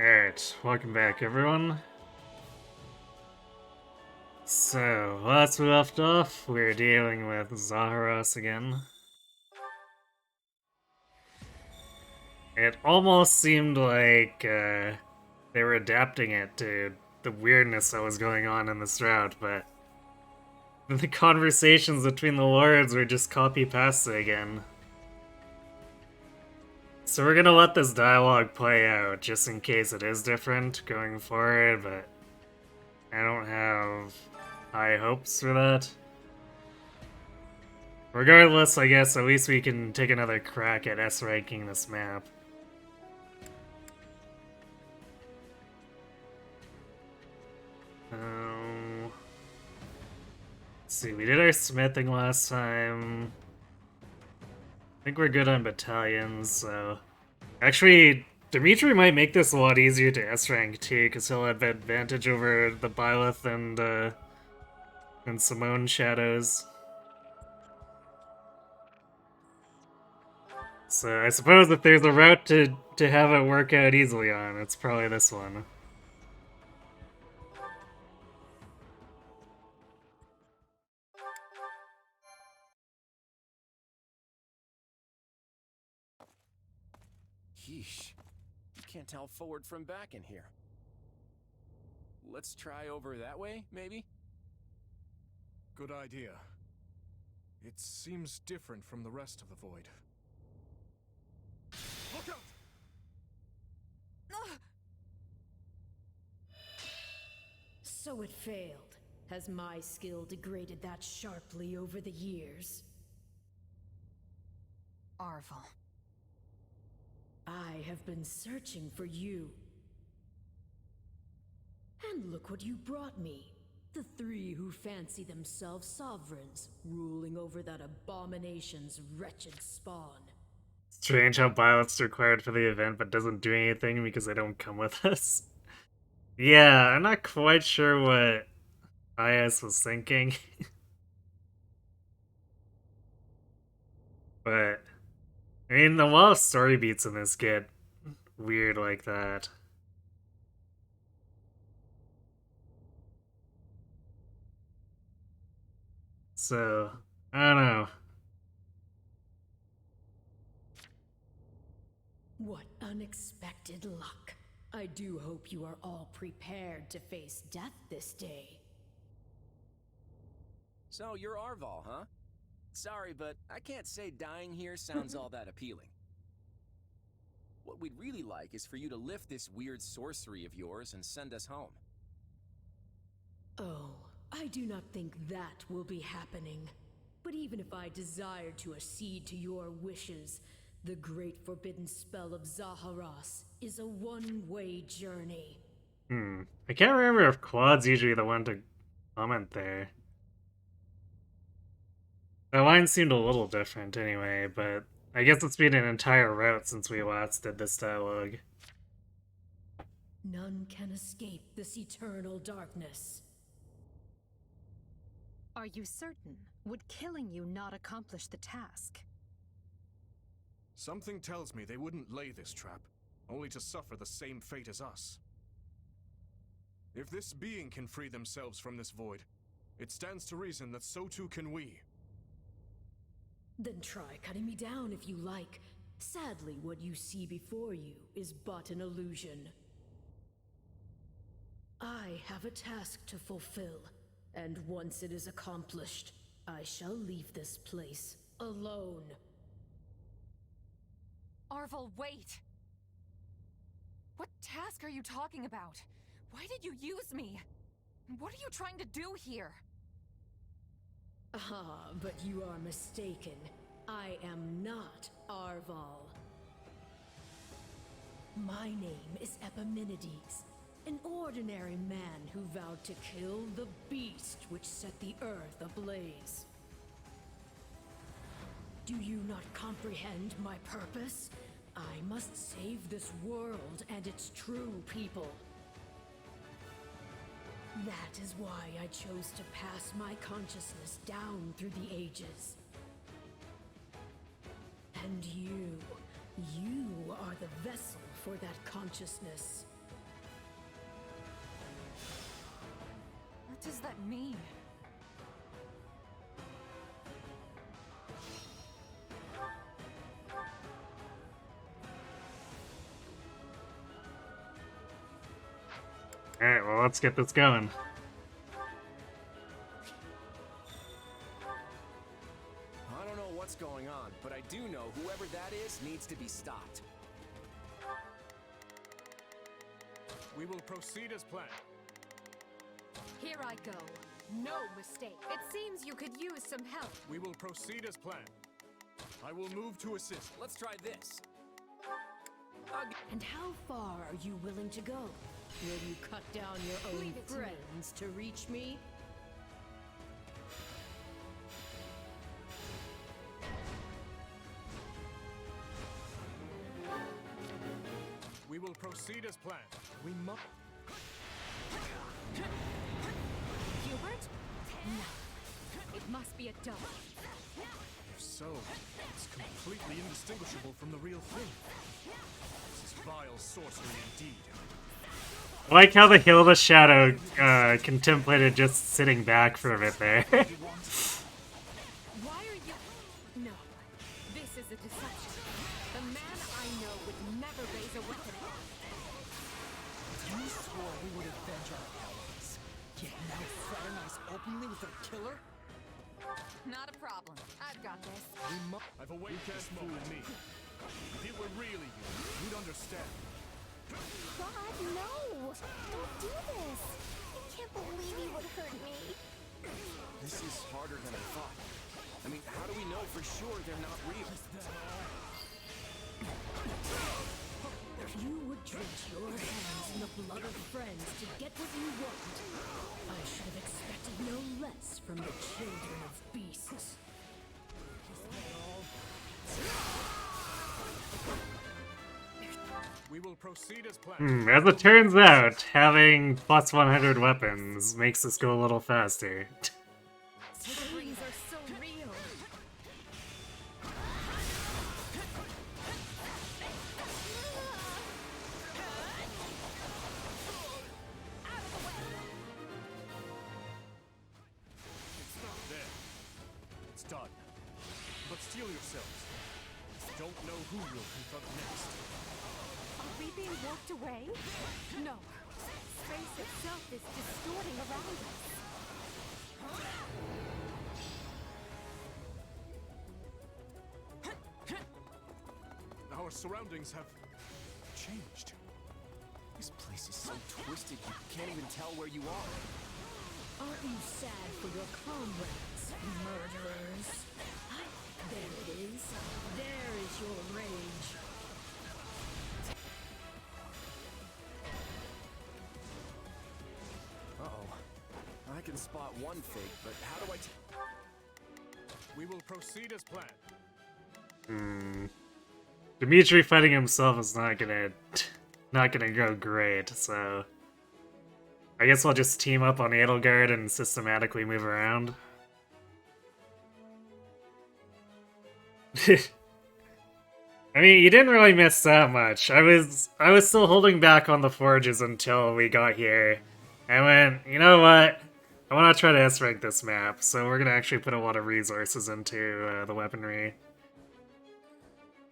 Alright, welcome back everyone. So, last we left off, we were dealing with Zaharos again. It almost seemed like they were adapting it to the weirdness that was going on in this route, but the conversations between the lords were just copy-pasted again. So we're gonna let this dialogue play out, just in case it is different going forward, but I don't have high hopes for that. Regardless, I guess at least we can take another crack at S-ranking this map. Let's see, we did our smithing last time. I think we're good on battalions, so... Actually, Dimitri might make this a lot easier to S-rank too, because he'll have advantage over the Byleth and Simone Shadows. So I suppose if there's a route to have it work out easily on, it's probably this one. Yeesh. You can't tell forward from back in here. Let's try over that way, maybe? Good idea. It seems different from the rest of the void. Look out! So it failed. Has my skill degraded that sharply over the years? Arval. I have been searching for you. And look what you brought me. The three who fancy themselves sovereigns, ruling over that abomination's wretched spawn. Strange how Byleth's required for the event but doesn't do anything because they don't come with us. Yeah, I'm not quite sure what IS was thinking. But, I mean, a lot of story beats in this get weird like that. So, I don't know. What unexpected luck. I do hope you are all prepared to face death this day. So you're Arval, huh? Sorry, but I can't say dying here sounds all that appealing. What we'd really like is for you to lift this weird sorcery of yours and send us home. Oh, I do not think that will be happening. But even if I desired to accede to your wishes, the great forbidden spell of Zaharos is a one-way journey. I can't remember if Quad's usually the one to comment there. That line seemed a little different anyway, but I guess it's been an entire route since we last did this dialogue. None can escape this eternal darkness. Are you certain? Would killing you not accomplish the task? Something tells me they wouldn't lay this trap, only to suffer the same fate as us. If this being can free themselves from this void, it stands to reason that so too can we. Then try cutting me down if you like. Sadly, what you see before you is but an illusion. I have a task to fulfill, and once it is accomplished, I shall leave this place alone. Arval, wait! What task are you talking about? Why did you use me? What are you trying to do here? Ah, but you are mistaken. I am not Arval. My name is Epimenides, an ordinary man who vowed to kill the beast which set the earth ablaze. Do you not comprehend my purpose? I must save this world and its true people. That is why I chose to pass my consciousness down through the ages. And you are the vessel for that consciousness. What does that mean? Alright, well, let's get this going. I don't know what's going on, but I do know whoever that is needs to be stopped. We will proceed as planned. Here I go. No mistake. It seems you could use some help. We will proceed as planned. I will move to assist. Let's try this. And how far are you willing to go? Will you cut down your own Leave it to me. friends to reach me? We will proceed as planned. We must. Hubert? No. It must be a double. If so, it's completely indistinguishable from the real thing. This is vile sorcery indeed. I like how the Hilda Shadow contemplated just sitting back for a bit there. Why are you... No. This is a deception. The man I know would never raise a weapon. You swore we would avenge our allies. Yet now fraternize openly with their killer? Not a problem. I've got this. I've awakened this moment. Me. If it were really you, you'd understand. God, no! Don't do this! I can't believe you would hurt me. This is harder than I thought. I mean, how do we know for sure they're not real? You would drench your hands in the blood of friends to get what you want. I should have expected no less from the children of beasts. We will proceed as planned. As it turns out, having plus 100 weapons makes this go a little faster. Memories are so real. It's not there. It's done. But steel yourselves. Don't know who will confront next. Are we being walked away? No. Space itself is distorting around us. Our surroundings have changed. This place is so twisted you can't even tell where you are. Aren't you sad for your comrades, murderers? There it is. There is your rage. Uh-oh. I can spot one fake, but how do I We will proceed as planned. Dimitri fighting himself is not gonna go great, so I guess we'll just team up on Edelgard and systematically move around. I mean, you didn't really miss that much. I was still holding back on the forges until we got here. I went, you know what? I want to try to S-rank this map, so we're gonna actually put a lot of resources into the weaponry.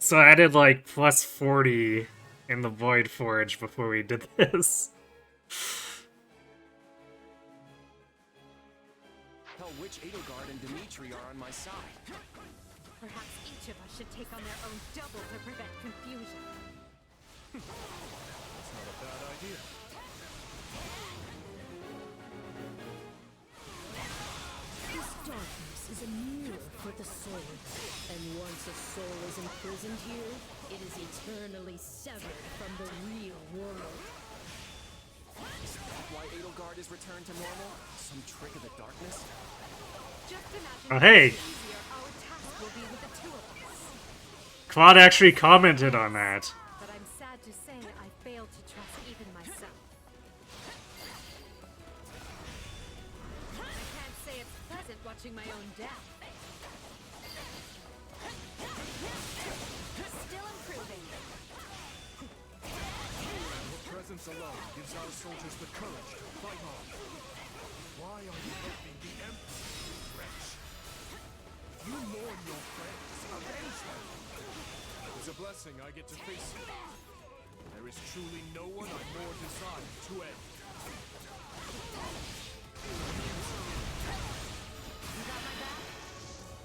So I did like plus 40 in the Void Forge before we did this. tell which Edelgard and Dimitri are on my side? Perhaps each of us should take on their own double to prevent confusion. That's not a bad idea. This darkness is a mirror for the soul, and once a soul is imprisoned here, it is eternally severed from the real world. Is that why Edelgard is returned to normal? Some trick of the darkness? Just imagine Oh, hey. how easier our task will be with the two of us. Claude actually commented on that. But I'm sad to say I failed to trust even myself. I can't say it's pleasant watching my own death. Still improving. Your presence alone gives our soldiers the courage to fight on. Why are you helping the Emperor, wretch? You mourn your friends, avenge them. It's a blessing I get to face you. There is truly no one I more desire to end.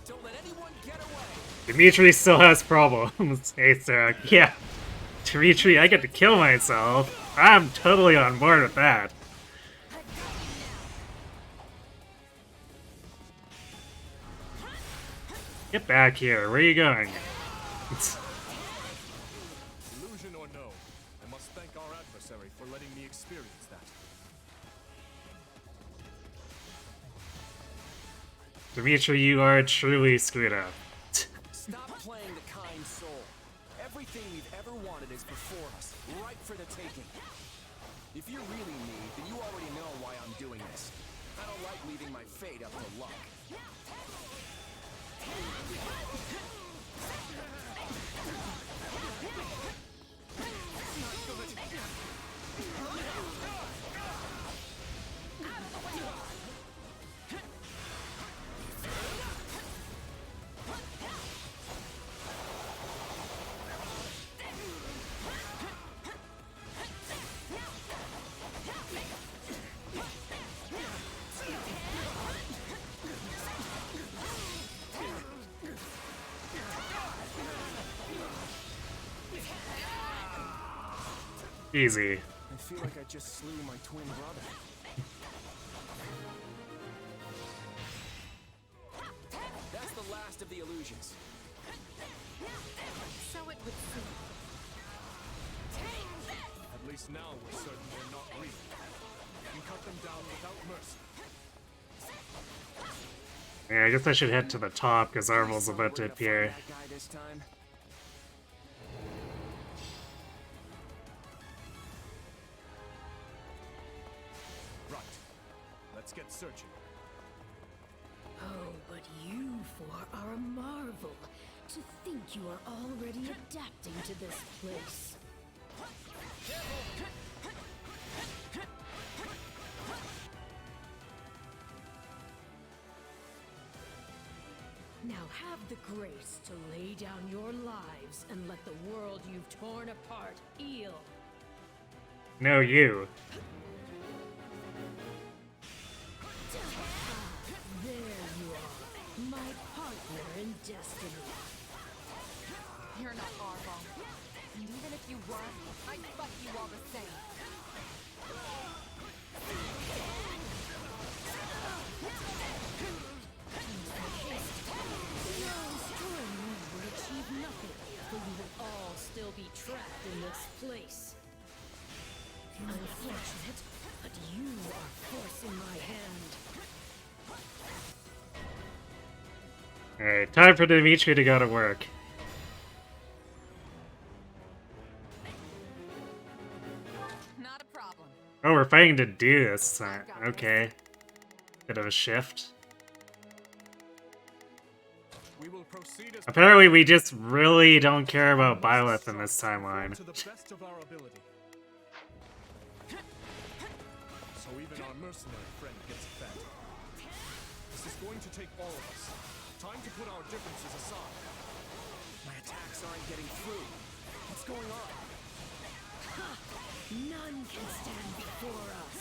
Don't let anyone get away. Dimitri still has problems. Hey, Sarah. Yeah. Dimitri, I get to kill myself. I'm totally on board with that. Get back here. Where are you going? Illusion or no, I must thank our adversary for letting me experience that. Dimitri, you are truly screwed up. Stop playing the kind soul. Everything we've ever wanted is before us, ripe for the taking. If you're really me, then you already know why I'm doing this. I don't like leaving my fate up to luck. Easy. I feel like I just slew my twin brother. That's the last of the illusions. So it would seem. At least now we're certain they're not real. We can cut them down without mercy. Yeah, I guess I should head to the top because Arvel's about to We're gonna appear. find that guy this time. Right. Let's get searching. Oh, but you four are a marvel. To think you are already adapting to this place. Now have the grace to lay down your lives and let the world you've torn apart heal. No, you. There you are, my partner in destiny. You're not Arval. And even if you were, I'd fuck you all the same. Your destroying me will achieve nothing, for you will all still be trapped in this place. Unfortunate, but you are forcing my hand. Alright, time for Dimitri to go to work. Not a problem. Oh, we're fighting to do this. Okay. Bit of a shift. We will proceed as Apparently we just really don't care about Byleth in this timeline. to the best of our ability. So even our mercenary friend gets fed. This is going to take all of us. Time to put our differences aside. My attacks aren't getting through. What's going on? None can stand before us.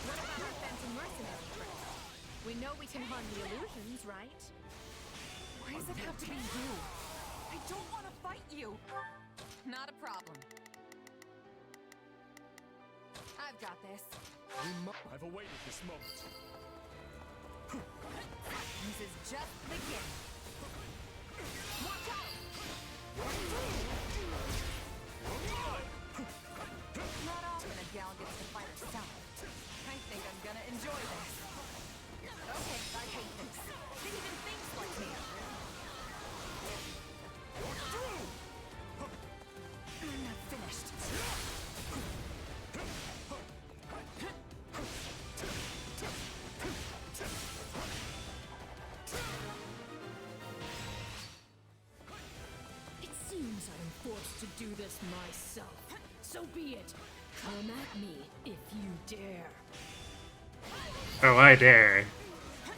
What about our phantom mercenary trick? We know we can harm the illusions, right? Why does it have to be you? I don't want to fight you. Not a problem. I've got this. I've awaited this moment. This is just the beginning. Watch out! Not often a gal gets to fight herself. I think I'm gonna enjoy this. Okay, I hate this. It even thinks like me. I'm not finished. It seems I am forced to do this myself. So be it. Come at me if you dare. Oh, I dare. Our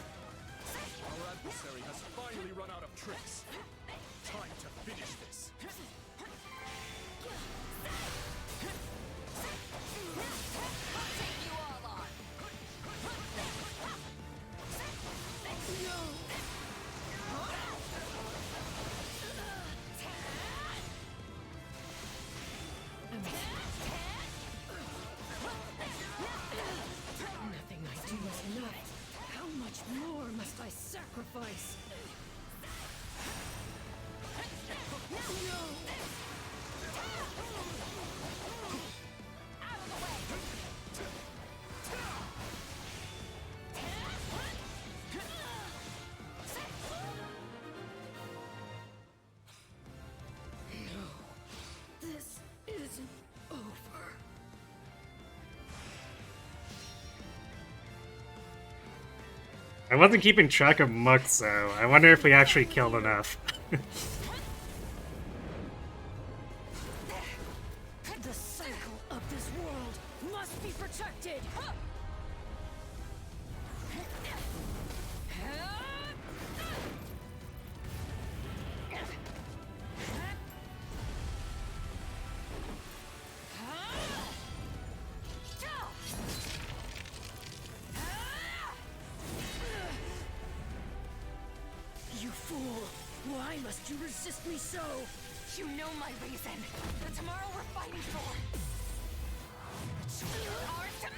adversary has finally run out of tricks. Time to finish this. Nothing I do is enough. How much more must I sacrifice? This isn't over. I wasn't keeping track of Mux, so I wonder if we actually killed enough. The cycle of this world must be protected. You fool! Why must you resist me so? You know my reason. The tomorrow we're fighting for. The choice is ours to make.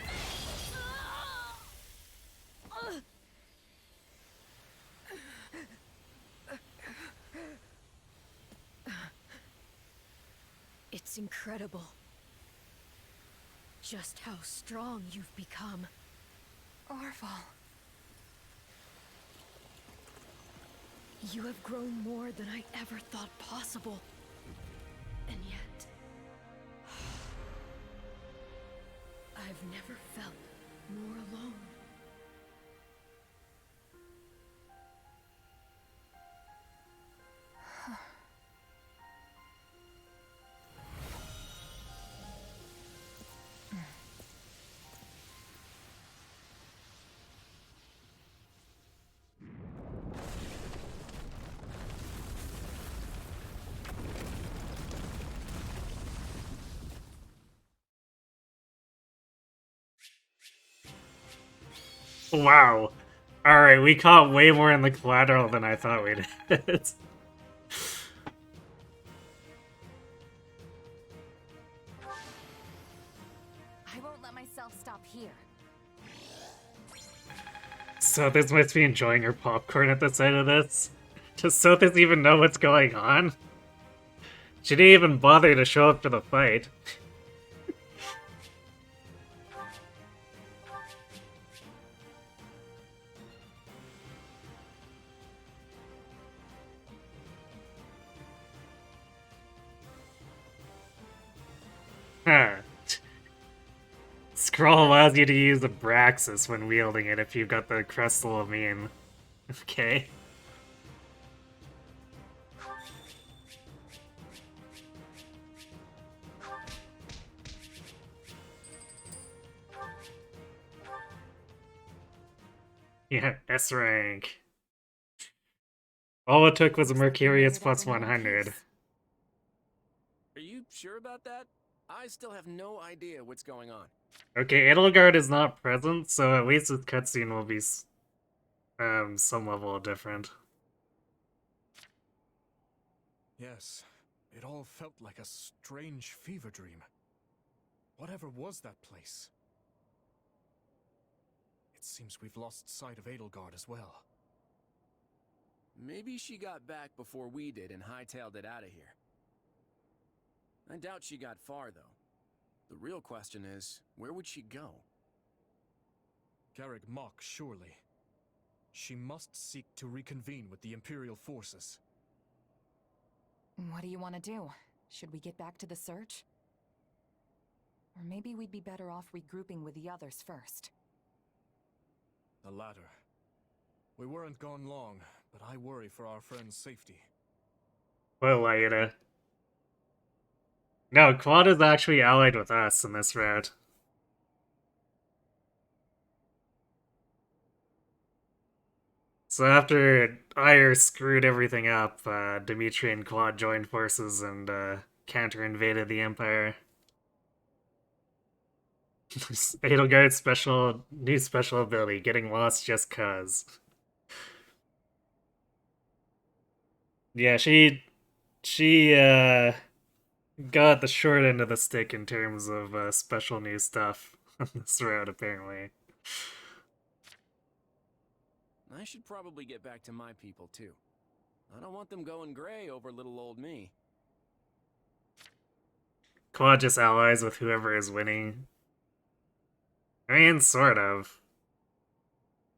It's incredible. Just how strong you've become. Orval. You have grown more than I ever thought possible. And yet... I've never felt more alone. Wow. Alright, we caught way more in the collateral than I thought we did. I won't let myself stop here. Sothis must be enjoying her popcorn at the sight of this. Does Sothis even know what's going on? She didn't even bother to show up to the fight. Huh. Scroll allows you to use the Braxis when wielding it if you've got the Crystal of Mean. Okay. Yeah, S rank. All it took was a Mercurius plus 100. Are you sure about that? I still have no idea what's going on. Okay, Edelgard is not present, so at least this cutscene will be some level different. Yes, it all felt like a strange fever dream. Whatever was that place? It seems we've lost sight of Edelgard as well. Maybe she got back before we did and hightailed it out of here. I doubt she got far, though. The real question is, where would she go? Garrick Mach, surely. She must seek to reconvene with the Imperial forces. What do you want to do? Should we get back to the search? Or maybe we'd be better off regrouping with the others first. The latter. We weren't gone long, but I worry for our friend's safety. Well, Laeta. No, Claude is actually allied with us in this route. So after Ire screwed everything up, Dimitri and Claude joined forces and counter-invaded the Empire. Edelgard's new special ability, getting lost just cause. Yeah, she got the short end of the stick in terms of special new stuff on this road, apparently. I should probably get back to my people, too. I don't want them going gray over little old me. Claude just allies with whoever is winning. I mean, sort of.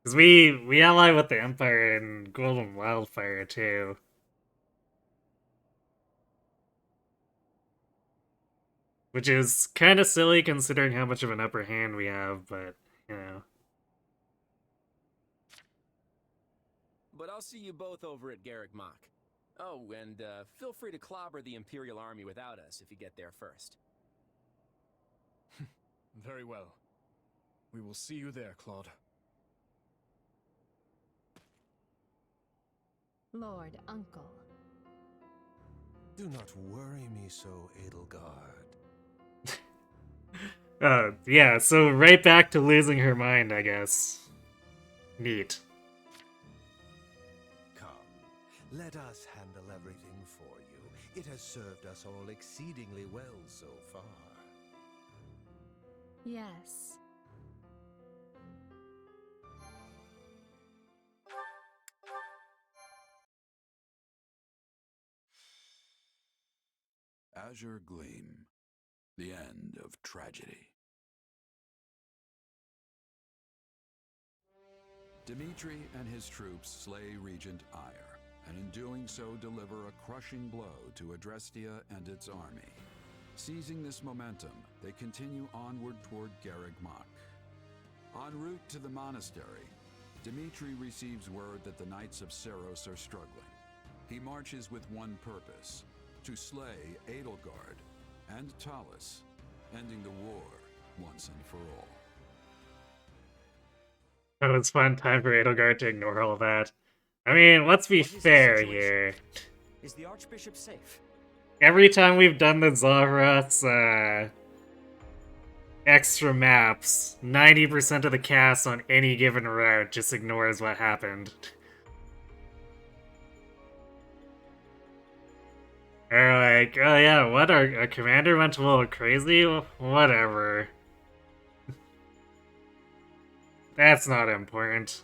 Because we ally with the Empire in Golden Wildfire, too. Which is kind of silly considering how much of an upper hand we have, but, you know. But I'll see you both over at Garrick Mach. Oh, and feel free to clobber the Imperial Army without us if you get there first. Very well. We will see you there, Claude. Lord Uncle. Do not worry me so, Edelgard. Yeah, so right back to losing her mind, I guess. Neat. Come, let us handle everything for you. It has served us all exceedingly well so far. Yes. Azure Gleam. The end of tragedy. Dimitri and his troops slay Regent Ire, and in doing so deliver a crushing blow to Adrestia and its army. Seizing this momentum, they continue onward toward Garrick Mach. En route to the monastery, Dimitri receives word that the Knights of Seiros are struggling. He marches with one purpose: to slay Edelgard and Talus, ending the war once and for all. It was fun time for Edelgard to ignore all that. I mean, let's be fair here. Is the Archbishop safe? Every time we've done the Zaharos, extra maps, 90% of the cast on any given route just ignores what happened. They're like, oh yeah, what, our commander went a little crazy? Whatever. That's not important.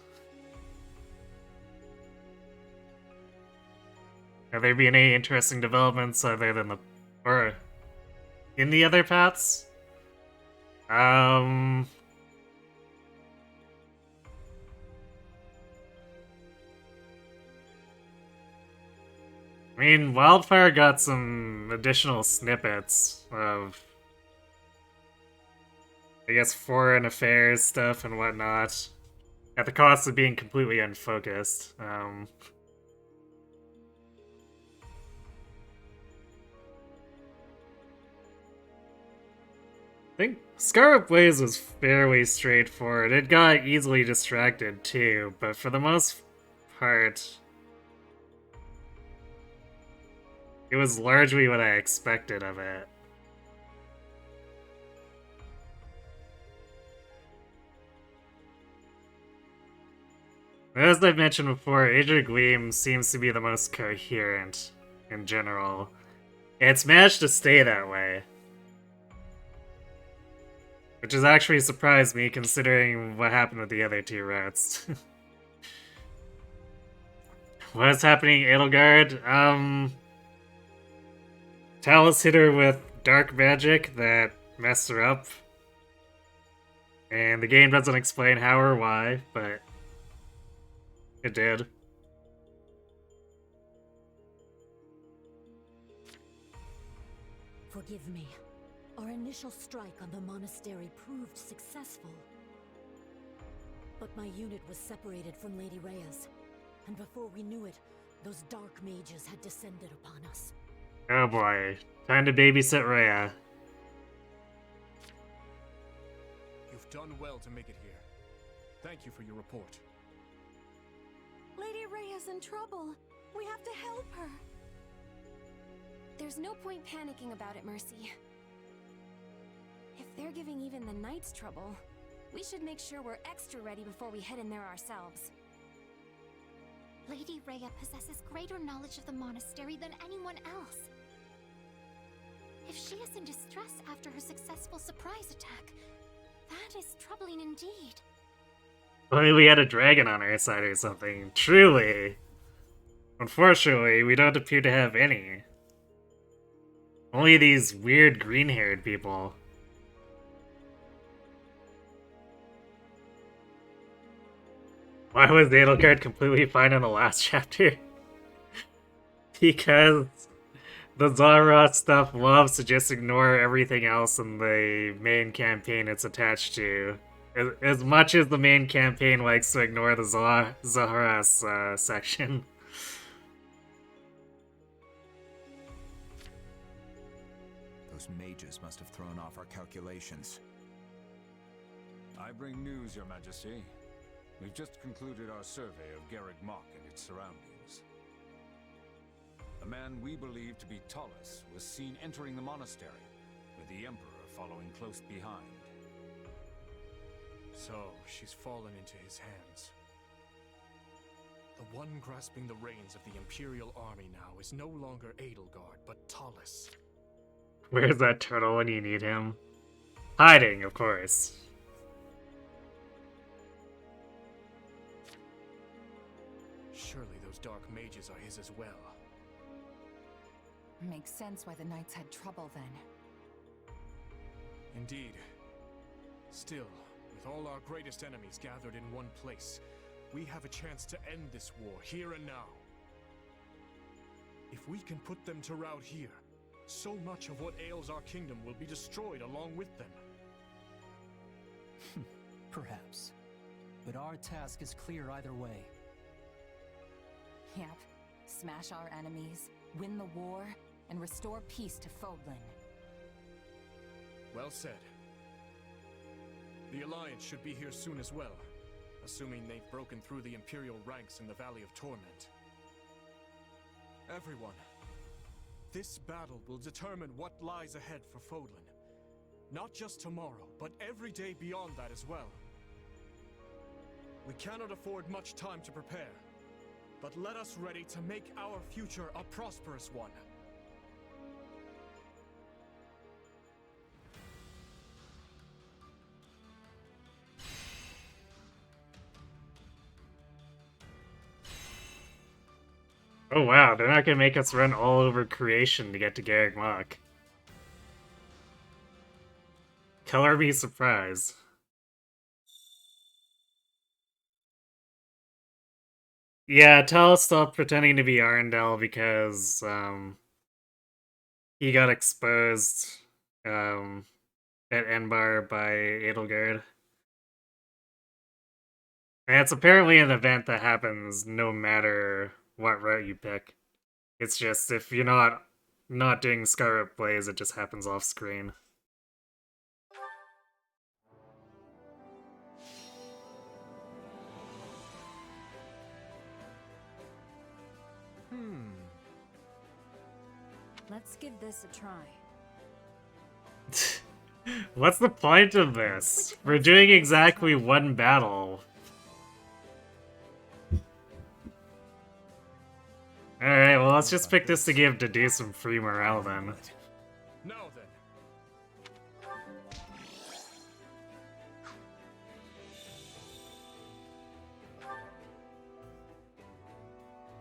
Have there been any interesting developments other than or in the other paths? I mean, Wildfire got some additional snippets of, I guess, foreign affairs stuff and whatnot, at the cost of being completely unfocused. I think Scarlet Blaze was fairly straightforward. It got easily distracted too, but for the most part, it was largely what I expected of it. As I've mentioned before, Azure Gleam seems to be the most coherent in general. It's managed to stay that way. Which has actually surprised me considering what happened with the other two routes. What's happening, Edelgard? Talus hit her with dark magic that messed her up. And the game doesn't explain how or why, but it did. Forgive me. Our initial strike on the monastery proved successful. But my unit was separated from Lady Rhea's, and before we knew it, those dark mages had descended upon us. Oh boy, time to babysit Rhea. You've done well to make it here. Thank you for your report. Lady Rhea's in trouble. We have to help her. There's no point panicking about it, Mercy. If they're giving even the Knights trouble, we should make sure we're extra ready before we head in there ourselves. Lady Rhea possesses greater knowledge of the monastery than anyone else. If she is in distress after her successful surprise attack, that is troubling indeed. Only we had a dragon on our side or something. Truly. Unfortunately, we don't appear to have any. Only these weird green-haired people. Why was Edelgard completely fine in the last chapter? Because the Zara stuff loves to just ignore everything else in the main campaign it's attached to. As much as the main campaign likes to ignore the Zahara's section. Those mages must have thrown off our calculations. I bring news, Your Majesty. We've just concluded our survey of Garreg Mach and its surroundings. A man we believe to be Tullus was seen entering the monastery, with the Emperor following close behind. So, she's fallen into his hands. The one grasping the reins of the Imperial army now is no longer Edelgard, but Tullus. Where's that turtle when you need him? Hiding, of course. Surely those dark mages are his as well. Makes sense why the Knights had trouble then. Indeed. Still, with all our greatest enemies gathered in one place, we have a chance to end this war here and now. If we can put them to rout here, so much of what ails our kingdom will be destroyed along with them. Perhaps. But our task is clear either way. Yep. Smash our enemies, win the war, and restore peace to Fodlan. Well said. The Alliance should be here soon as well, assuming they've broken through the Imperial ranks in the Valley of Torment. Everyone, this battle will determine what lies ahead for Fodlan. Not just tomorrow, but every day beyond that as well. We cannot afford much time to prepare, but let us ready to make our future a prosperous one. Oh wow, they're not gonna make us run all over creation to get to Garreg Mach. Color me surprised. Yeah, Tal stopped pretending to be Arendelle because he got exposed at Enbar by Edelgard. And it's apparently an event that happens no matter what route you pick. It's just if you're not doing Scarlet Blaze, it just happens off screen. Let's give this a try. What's the point of this? We're doing exactly one battle. Alright, well let's just pick this to give Dedue some free morale then. Now then.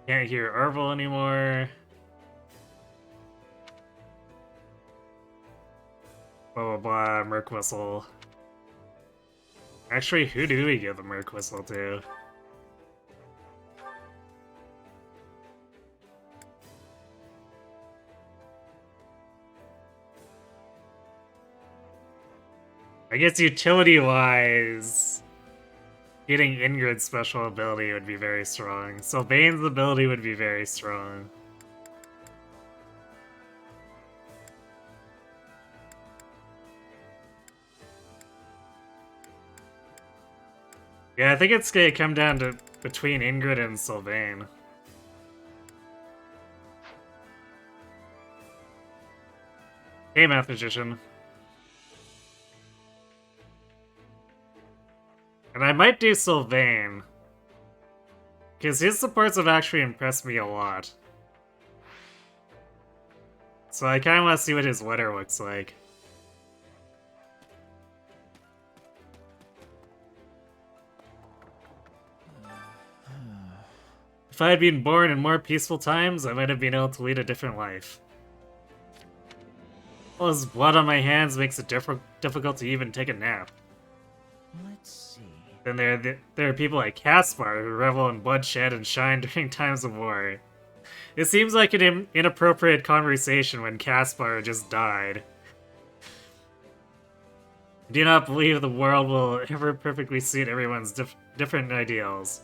Can't hear Arvel anymore. Blah blah blah, Merc Whistle. Actually, who do we give the Merc Whistle to? I guess utility-wise, getting Ingrid's special ability would be very strong. Sylvain's ability would be very strong. Yeah, I think it's gonna come down to between Ingrid and Sylvain. Hey, Math Magician. And I might do Sylvain, because his supports have actually impressed me a lot. So I kind of want to see what his letter looks like. If I had been born in more peaceful times, I might have been able to lead a different life. All this blood on my hands makes it difficult to even take a nap. Let's see. Then there are people like Caspar who revel in bloodshed and shine during times of war. It seems like an inappropriate conversation when Caspar just died. I do not believe the world will ever perfectly suit everyone's different ideals.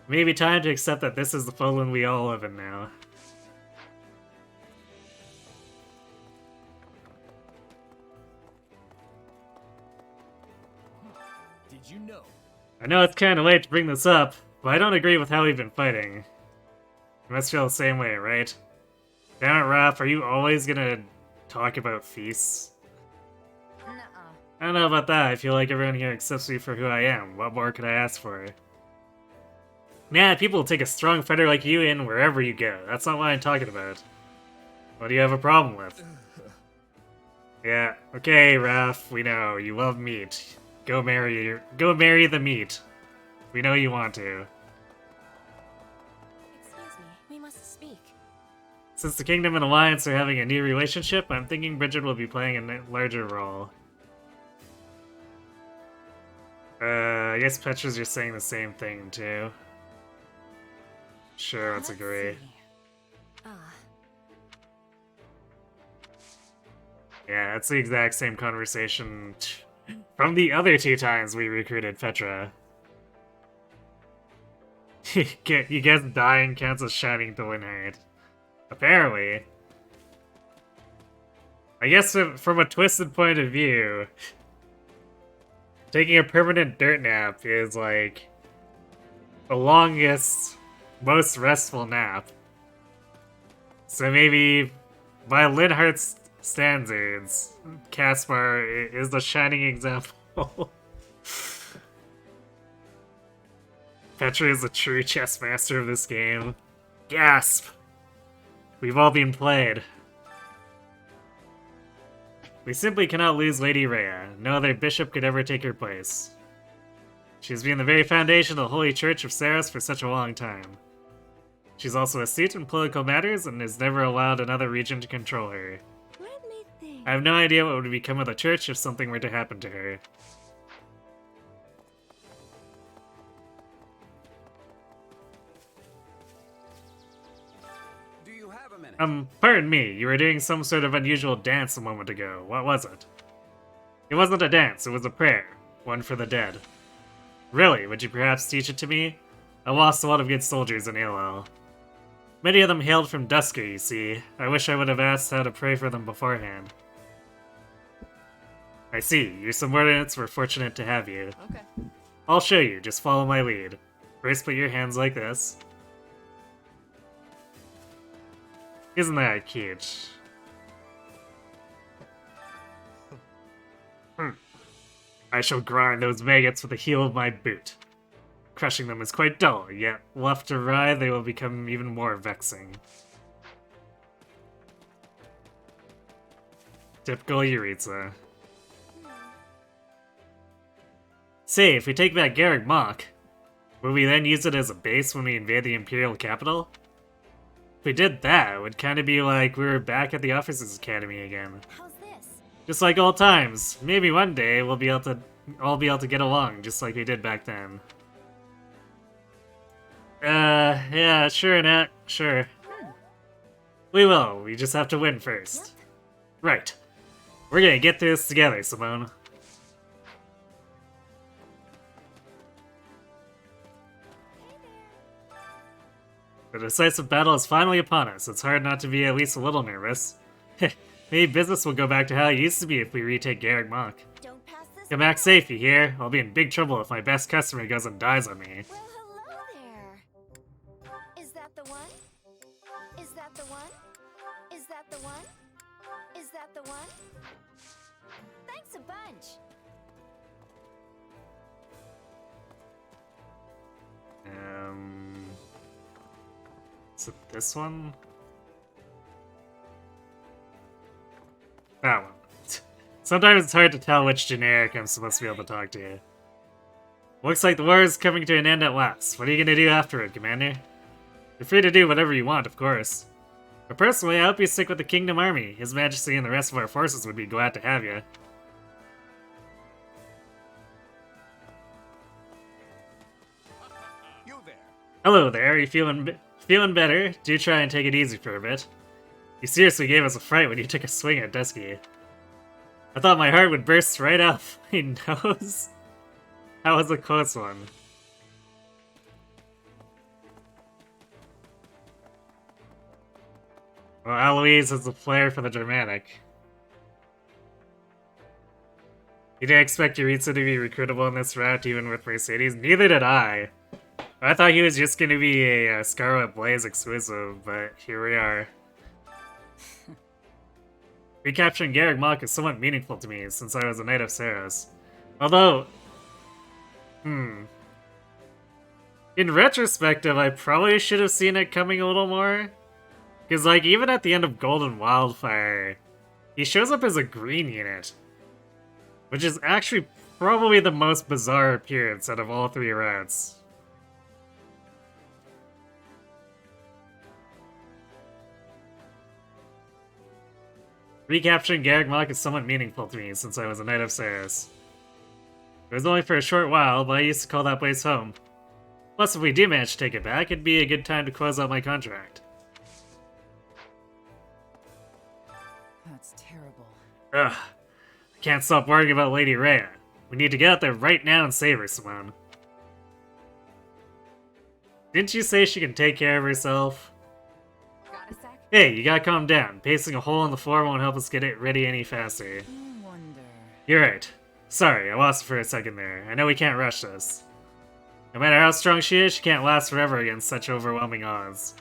It may be time to accept that this is the Poland we all live in now. Did you know? I know it's kinda late to bring this up, but I don't agree with how we've been fighting. You must feel the same way, right? Damn it, Raph, are you always gonna talk about feasts? I don't know about that. I feel like everyone here accepts me for who I am. What more could I ask for? Nah, people will take a strong fighter like you in wherever you go. That's not what I'm talking about. What do you have a problem with? Yeah, okay, Raph, we know. You love meat. Go marry the meat. We know you want to. Excuse me, we must speak. Since the Kingdom and Alliance are having a new relationship, I'm thinking Bridget will be playing a larger role. I guess Petra's just saying the same thing, too. Sure, let's agree. Yeah, that's the exact same conversation from the other 2 times we recruited Petra. You guess dying counts as shining to win hate. Apparently. I guess from a twisted point of view, taking a permanent dirt nap is like the longest, most restful nap. So maybe by Linhart's standards, Caspar is the shining example. Petra is the true chess master of this game. Gasp! We've all been played. We simply cannot lose Lady Rhea. No other bishop could ever take her place. She's been the very foundation of the Holy Church of Saros for such a long time. She's also astute in political matters and has never allowed another region to control her. Let me think. I have no idea what would become of the church if something were to happen to her. Do you have a minute? Pardon me, you were doing some sort of unusual dance a moment ago. What was it? It wasn't a dance, it was a prayer. One for the dead. Really? Would you perhaps teach it to me? I lost a lot of good soldiers in ALL. Many of them hailed from Dusker, you see. I wish I would have asked how to pray for them beforehand. I see. Your subordinates were fortunate to have you. Okay. I'll show you. Just follow my lead. First put your hands like this. Isn't that cute? I shall grind those maggots with the heel of my boot. Crushing them is quite dull, yet left to ride they will become even more vexing. Typical Yuritsa. Say, if we take back Garreg Mach, will we then use it as a base when we invade the Imperial capital? If we did that, it would kind of be like we were back at the Officers Academy again. How's this? Just like old times. Maybe one day we'll be able to all be able to get along, just like we did back then. Yeah, sure, Nat. Sure. We will. We just have to win first. Right. We're gonna get through this together, Simone. The decisive battle is finally upon us. It's hard not to be at least a little nervous. Maybe business will go back to how it used to be if we retake Garreg Mach. Come back safe, you hear? I'll be in big trouble if my best customer goes and dies on me. Well, hello Is that the one? Thanks a bunch. Is it this one? That one. Sometimes it's hard to tell which generic I'm supposed to be able to talk to. Looks like the war is coming to an end at last. What are you gonna do afterward, Commander? You're free to do whatever you want, of course. But personally, I hope you stick with the Kingdom Army. His Majesty and the rest of our forces would be glad to have you. You there. Hello there, you feeling better? Do try and take it easy for a bit. You seriously gave us a fright when you took a swing at Dusky. I thought my heart would burst right out my nose. That was a close one. Well, Eloise has a flair for the dramatic. You didn't expect Yuritsa to be recruitable in this route, even with Mercedes? Neither did I. I thought he was just going to be a Scarlet Blaze exclusive, but here we are. Recapturing Garrick Mach is somewhat meaningful to me, since I was a Knight of Saros. Although... In retrospective, I probably should have seen it coming a little more. Because, like, even at the end of Golden Wildfire, he shows up as a green unit. Which is actually probably the most bizarre appearance out of all three routes. Recapturing Garrick Mach is somewhat meaningful to me, since I was a Knight of Saros. It was only for a short while, but I used to call that place home. Plus, if we do manage to take it back, it'd be a good time to close out my contract. That's terrible. Ugh. I can't stop worrying about Lady Rhea. We need to get out there right now and save her, Simone. Didn't you say she can take care of herself? Got a sec? Hey, you gotta calm down. Pacing a hole in the floor won't help us get it ready any faster. I wonder. You're right. Sorry, I lost it for a second there. I know we can't rush this. No matter how strong she is, she can't last forever against such overwhelming odds.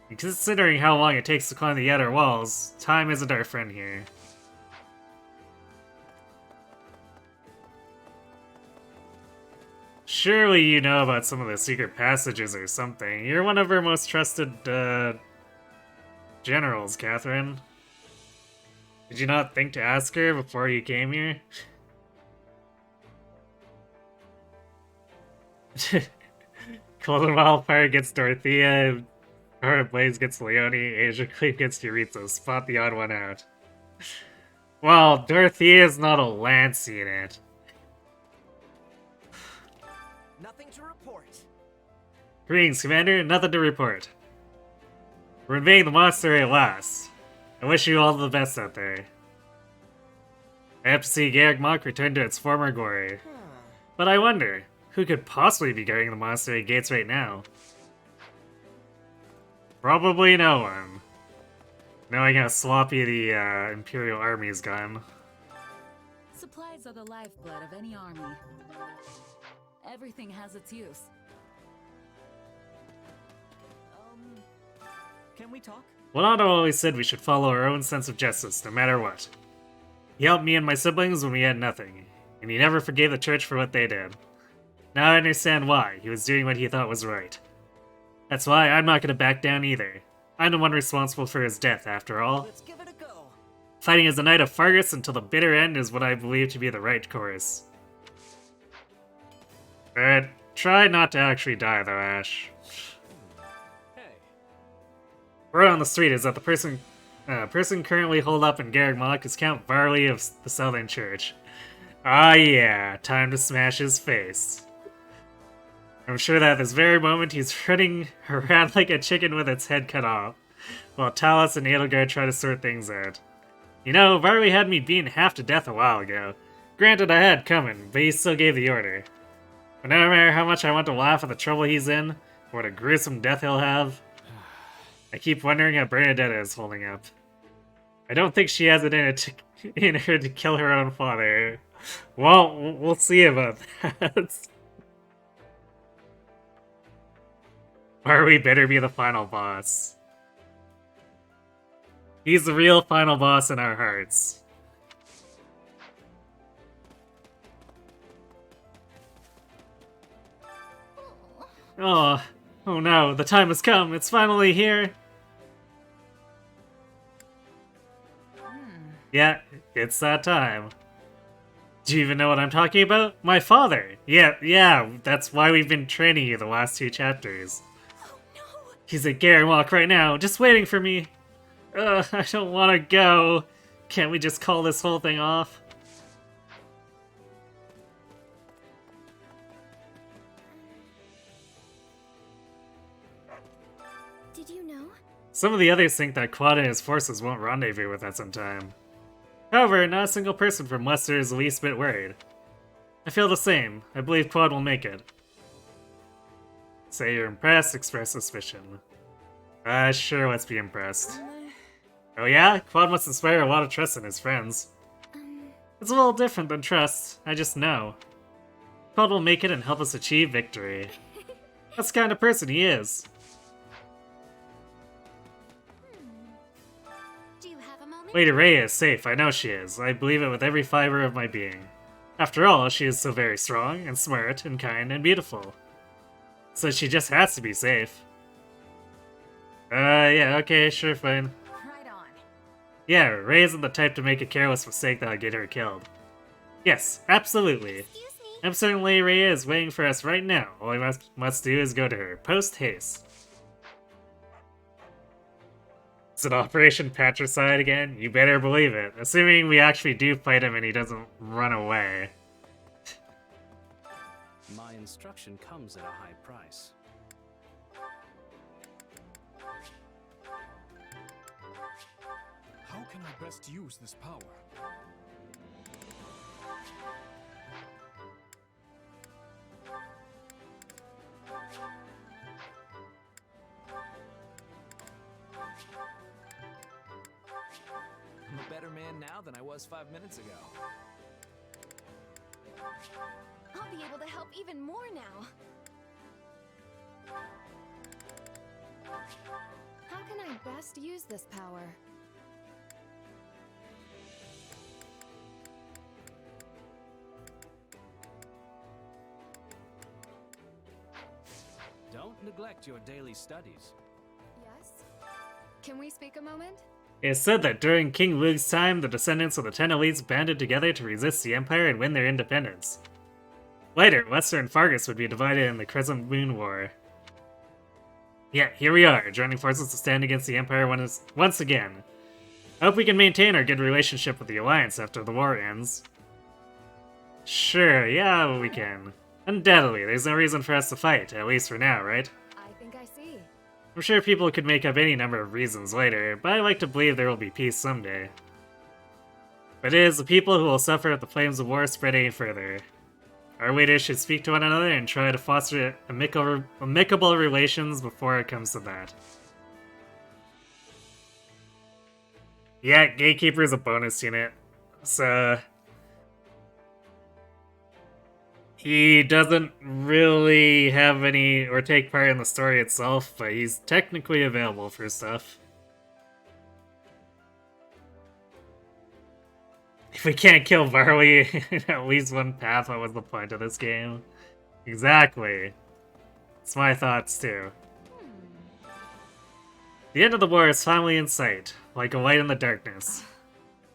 And considering how long it takes to climb the outer walls, time isn't our friend here. Surely you know about some of the secret passages or something. You're one of her most trusted, generals, Catherine. Did you not think to ask her before you came here? Golden Wildfire gets Dorothea, Aurora Blaze gets Leone, Azure Gleam gets Yuritsa. Spot the odd one out. Well, Dorothea is not a lance unit. Nothing to report. Greetings, Commander. Nothing to report. We're invading the monastery at last. I wish you all the best out there. I have to see Garrick Mach return to its former glory. But I wonder, who could possibly be guarding the monastery gates right now? Probably no one. Knowing how sloppy the Imperial Army's gone. Supplies are the lifeblood of any army. Everything has its use. Can we talk? Leonardo always said we should follow our own sense of justice, no matter what. He helped me and my siblings when we had nothing, and he never forgave the church for what they did. Now I understand why. He was doing what he thought was right. That's why I'm not gonna back down either. I'm the one responsible for his death, after all. Let's give it a go. Fighting as a Knight of Fargus until the bitter end is what I believe to be the right course. Try not to actually die, though, Ash. Hey. Word on the street is that the person currently holed up in Garrick Mach is Count Varley of the Southern Church. Ah yeah, time to smash his face. I'm sure that at this very moment he's running around like a chicken with its head cut off, while Talos and Edelgard try to sort things out. You know, Varley had me beaten half to death a while ago. Granted, I had it coming, but he still gave the order. But no matter how much I want to laugh at the trouble he's in, or what a gruesome death he'll have, I keep wondering how Bernadetta is holding up. I don't think she has it in her to kill her own father. Well, we'll see about that. Or we better be the final boss. He's the real final boss in our hearts. Oh, oh no, the time has come. It's finally here. Yeah, it's that time. Do you even know what I'm talking about? My father! Yeah, that's why we've been training you the last 2 chapters. Oh no! He's at Garenwalk right now, just waiting for me. I don't want to go. Can't we just call this whole thing off? Did you know? Some of the others think that Quad and his forces won't rendezvous with us in time. However, not a single person from Wester is the least bit worried. I feel the same. I believe Quad will make it. Say you're impressed, express suspicion. Sure, let's be impressed. Oh yeah? Quad must inspire a lot of trust in his friends. It's a little different than trust, I just know. Quad will make it and help us achieve victory. That's the kind of person he is. Do you have a moment? Lady Rhea is safe, I know she is. I believe it with every fiber of my being. After all, she is so very strong, and smart, and kind, and beautiful. So she just has to be safe. Yeah, okay, sure, fine. Right on. Yeah, Rhea isn't the type to make a careless mistake that'll get her killed. Yes, absolutely. Excuse me. I'm certain Lady Rhea is waiting for us right now. All we must do is go to her, post-haste. Is it Operation Patricide again? You better believe it. Assuming we actually do fight him and he doesn't run away. My instruction comes at a high price. How can I best use this power? I'm a better man now than I was 5 minutes ago. I'll be able to help even more now. How can I best use this power? Don't neglect your daily studies. Yes? Can we speak a moment? It is said that during King Luke's time, the descendants of the Ten Elites banded together to resist the Empire and win their independence. Later, Wester and Fargus would be divided in the Crescent Moon War. Yeah, here we are, joining forces to stand against the Empire once again. I hope we can maintain our good relationship with the Alliance after the war ends. Sure, yeah, we can. Undoubtedly, there's no reason for us to fight, at least for now, right? I think I see. I'm sure people could make up any number of reasons later, but I like to believe there will be peace someday. But it is the people who will suffer if the flames of war spread any further. Our leaders should speak to one another and try to foster amicable relations before it comes to that. Yeah, Gatekeeper is a bonus unit, so he doesn't really have any or take part in the story itself, but he's technically available for stuff. If we can't kill Varley in at least one path, what was the point of this game? Exactly. It's my thoughts too. The end of the war is finally in sight, like a light in the darkness.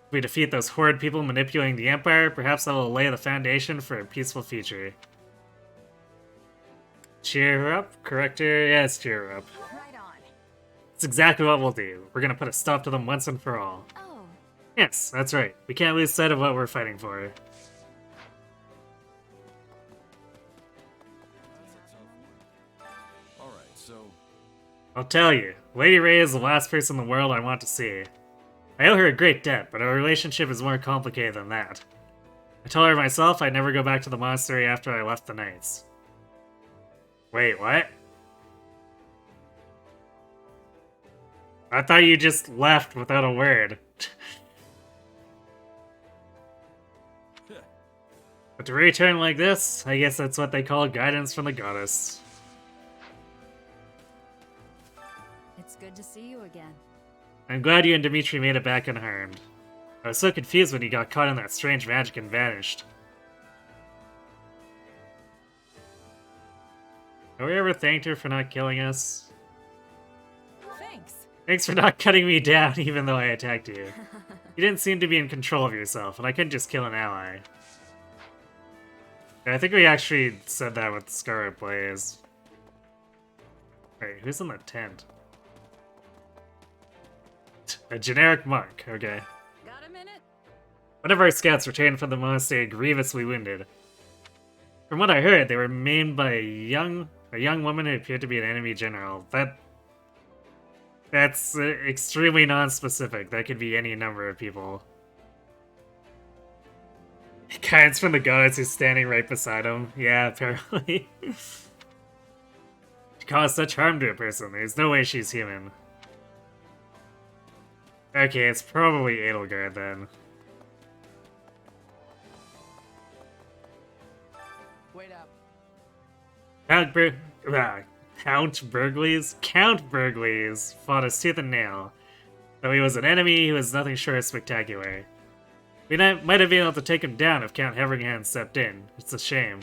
If we defeat those horrid people manipulating the Empire, perhaps that will lay the foundation for a peaceful future. Cheer her up? Correct her? Yes, cheer her up. Right on. It's exactly what we'll do. We're gonna put a stop to them once and for all. Oh. Yes, that's right. We can't lose sight of what we're fighting for. Alright, so I'll tell you, Lady Rhea is the last person in the world I want to see. I owe her a great debt, but our relationship is more complicated than that. I told her myself I'd never go back to the monastery after I left the Knights. Wait, what? I thought you just left without a word. But to return like this, I guess that's what they call guidance from the goddess. It's good to see you again. I'm glad you and Dimitri made it back unharmed. I was so confused when you got caught in that strange magic and vanished. Have we ever thanked her for not killing us? Thanks. Thanks for not cutting me down even though I attacked you. You didn't seem to be in control of yourself, and I couldn't just kill an ally. I think we actually said that with Scarlet Blaze. Wait, who's in the tent? A generic monk, okay. Got a minute? One of our scouts returned from the monastery grievously wounded. From what I heard, they were maimed by a young woman who appeared to be an enemy general. That's extremely non-specific. That could be any number of people. Guidance from the goddess who's standing right beside him. Yeah, apparently. She caused such harm to a person. There's no way she's human. Okay, it's probably Edelgard then. Wait up. Count Burgleys fought us tooth and nail. Though he was an enemy, he was nothing short of spectacular. We might have been able to take him down if Count Heveringhand stepped in. It's a shame.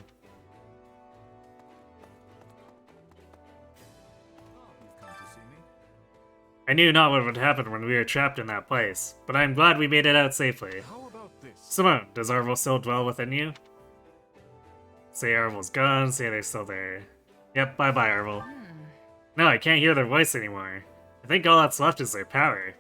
I knew not what would happen when we were trapped in that place, but I am glad we made it out safely. How about this? Simone, does Arvel still dwell within you? Say Arvel's gone, say they're still there. Yep, bye-bye, Arvel. No, I can't hear their voice anymore. I think all that's left is their power.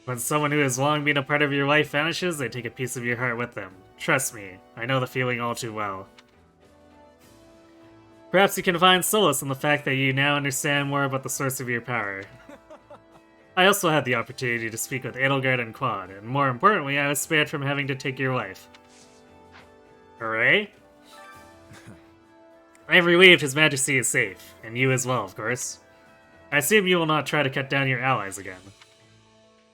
When someone who has long been a part of your life vanishes, they take a piece of your heart with them. Trust me, I know the feeling all too well. Perhaps you can find solace in the fact that you now understand more about the source of your power. I also had the opportunity to speak with Edelgard and Quad, and more importantly, I was spared from having to take your life. Hooray? I am relieved His Majesty is safe, and you as well, of course. I assume you will not try to cut down your allies again.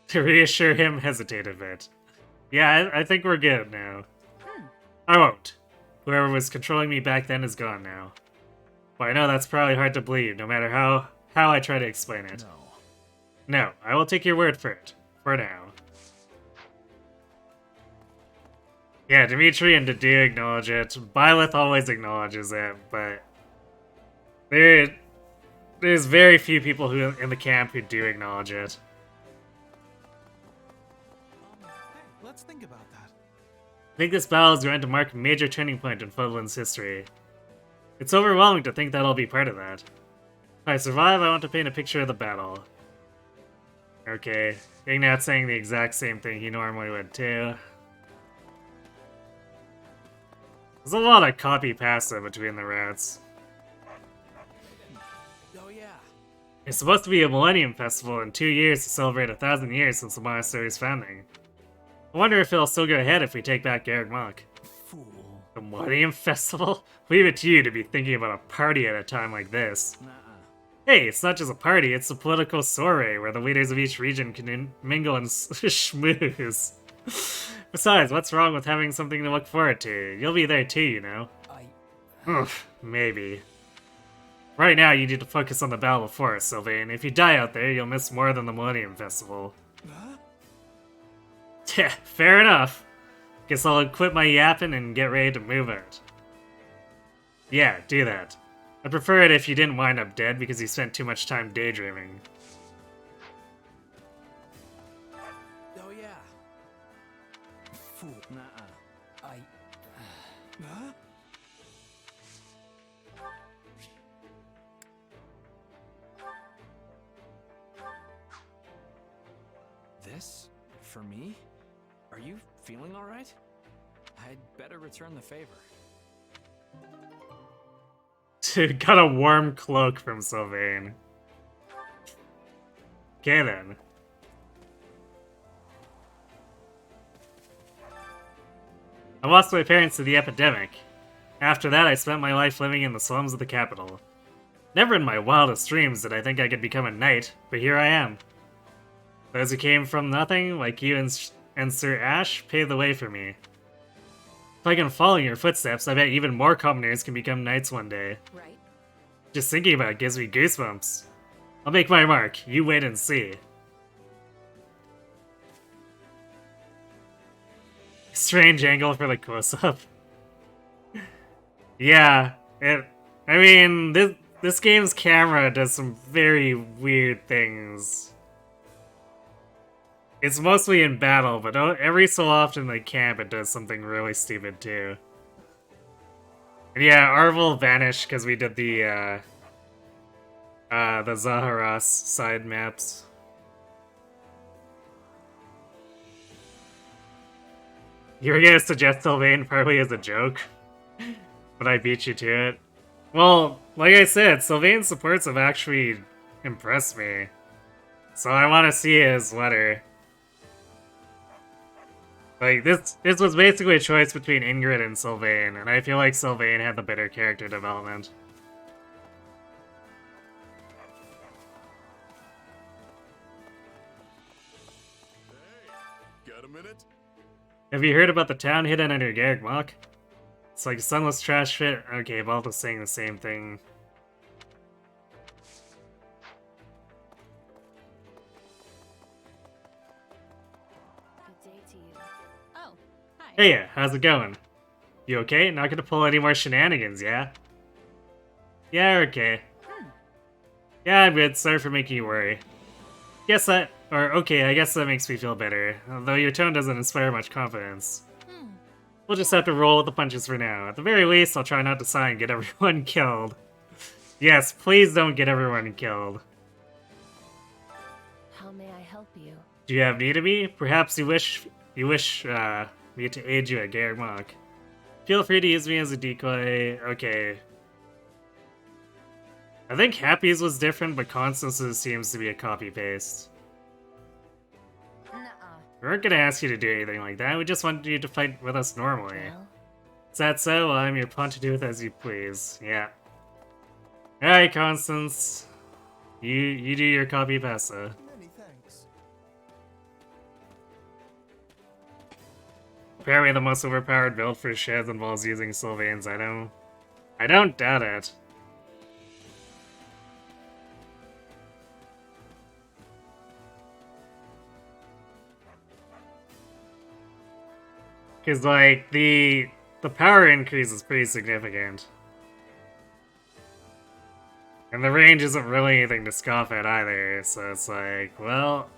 To reassure him, hesitate a bit. Yeah, I think we're good now. I won't. Whoever was controlling me back then is gone now. But I know that's probably hard to believe, no matter how I try to explain it. No, I will take your word for it. For now. Yeah, Dimitri and Dedue acknowledge it. Byleth always acknowledges it, but there's very few people who in the camp who do acknowledge it. Hey, let's think about that. I think this battle is going to mark a major turning point in Fodlan's history. It's overwhelming to think that I'll be part of that. If I survive, I want to paint a picture of the battle. Okay, Ignat's saying the exact same thing he normally would too. There's a lot of copy pasta between the routes. Oh yeah. It's supposed to be a Millennium Festival in 2 years to celebrate 1,000 years since the monastery's founding. I wonder if it'll still go ahead if we take back Garreg Mach. Fool. The Millennium Festival? Leave it to you to be thinking about a party at a time like this. Hey, it's not just a party, it's a political soiree where the leaders of each region can mingle and schmooze. Besides, what's wrong with having something to look forward to? You'll be there too, you know. Maybe. Right now, you need to focus on the battle before us, Sylvain. If you die out there, you'll miss more than the Millennium Festival. Yeah, fair enough. Guess I'll quit my yapping and get ready to move out. Yeah, do that. I'd prefer it if you didn't wind up dead because you spent too much time daydreaming. Oh yeah. Fool. Huh? This? For me? Are you feeling alright? I'd better return the favor. Got a warm cloak from Sylvain. Okay then. I lost my parents to the epidemic. After that, I spent my life living in the slums of the capital. Never in my wildest dreams did I think I could become a knight, but here I am. Those who came from nothing, like you and Sir Ash, paved the way for me. If I can follow in your footsteps, I bet even more commoners can become knights one day. Right. Just thinking about it gives me goosebumps. I'll make my mark. You wait and see. Strange angle for the close-up. Yeah, I mean, this game's camera does some very weird things. It's mostly in battle, but every so often they camp, it does something really stupid too. And yeah, Arvel vanished because we did the Zaharas side maps. You were gonna suggest Sylvain partly as a joke, but I beat you to it. Well, like I said, Sylvain's supports have actually impressed me. So I want to see his letter. Like, this was basically a choice between Ingrid and Sylvain, and I feel like Sylvain had the better character development. Hey, got a minute? Have you heard about the town hidden under Garrick Mach? It's like a sunless trash pit. Okay, Balt is saying the same thing. Good day to you. Oh, hi. Hey, how's it going? You okay? Not gonna pull any more shenanigans, yeah? Yeah, okay. Yeah, I'm good. Sorry for making you worry. Okay, I guess that makes me feel better. Although your tone doesn't inspire much confidence. We'll just have to roll with the punches for now. At the very least, I'll try not to sigh and get everyone killed. Yes, please don't get everyone killed. How may I help you? Do you have need of me? Perhaps you wish me to aid you at Garrick Mach. Feel free to use me as a decoy. Okay. I think Happy's was different, but Constance's seems to be a copy-paste. We weren't gonna ask you to do anything like that, we just wanted you to fight with us normally. Well? Is that so? Well, I'm your pawn to do with as you please. Yeah. Alright, Constance. You do your copy pasta. Many thanks. Apparently the most overpowered build for sheds involves using Sylvain's item. I don't doubt it. Cause like the power increase is pretty significant. And the range isn't really anything to scoff at either, so it's like, well...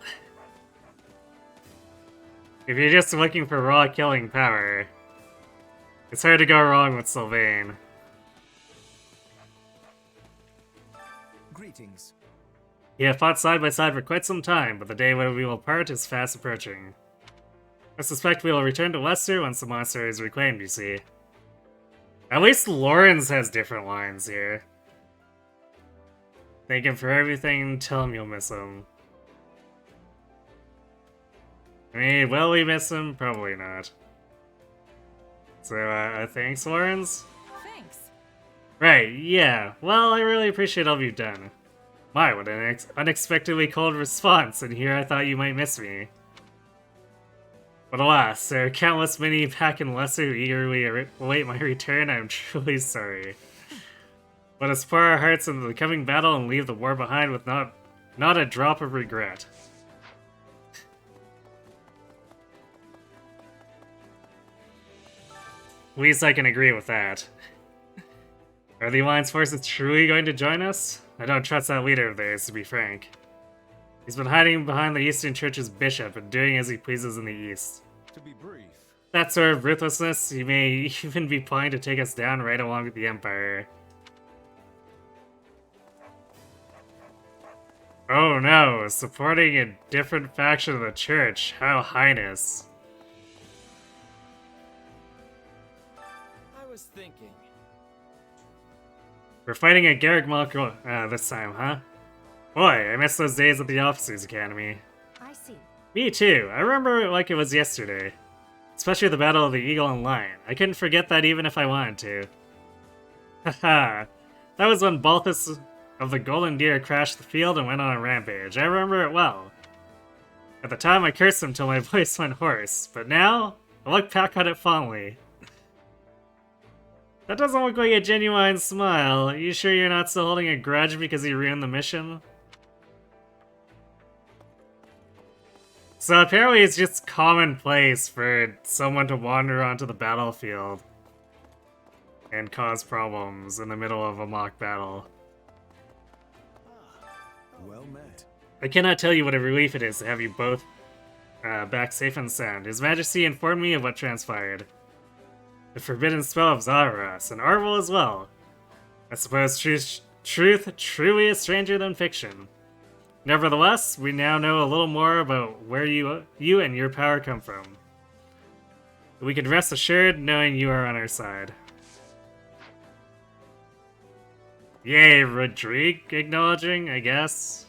If you're just looking for raw killing power, it's hard to go wrong with Sylvain. Greetings. We have fought side by side for quite some time, but the day when we will part is fast approaching. I suspect we will return to Lester once the monster is reclaimed, you see. At least Lawrence has different lines here. Thank him for everything, tell him you'll miss him. I mean, will we miss him? Probably not. So, thanks, Lawrence? Thanks. Right, yeah. Well, I really appreciate all you've done. My, what an unexpectedly cold response, and here I thought you might miss me. But alas, there are countless many back in Lesser who eagerly await my return. I am truly sorry. Let us pour our hearts into the coming battle and leave the war behind with not a drop of regret. At least I can agree with that. Are the Alliance forces truly going to join us? I don't trust that leader of theirs, to be frank. He's been hiding behind the Eastern Church's bishop and doing as he pleases in the East. To be brief. That sort of ruthlessness, he may even be planning to take us down right along with the Empire. Oh no, supporting a different faction of the Church. How heinous. I was thinking. We're fighting at Garrick Mach this time, huh? Boy, I miss those days at the Officers' Academy. I see. Me too. I remember it like it was yesterday. Especially the Battle of the Eagle and Lion. I couldn't forget that even if I wanted to. Haha. That was when Balthus of the Golden Deer crashed the field and went on a rampage. I remember it well. At the time I cursed him till my voice went hoarse, but now, I look back on it fondly. That doesn't look like a genuine smile. Are you sure you're not still holding a grudge because he ruined the mission? So apparently it's just commonplace for someone to wander onto the battlefield and cause problems in the middle of a mock battle. Well met. I cannot tell you what a relief it is to have you both back safe and sound. His Majesty informed me of what transpired. The forbidden spell of Zaharas, and Arvel as well. I suppose truth truly is stranger than fiction. Nevertheless, we now know a little more about where you and your power come from. We can rest assured knowing you are on our side. Yay, Rodrigue acknowledging, I guess.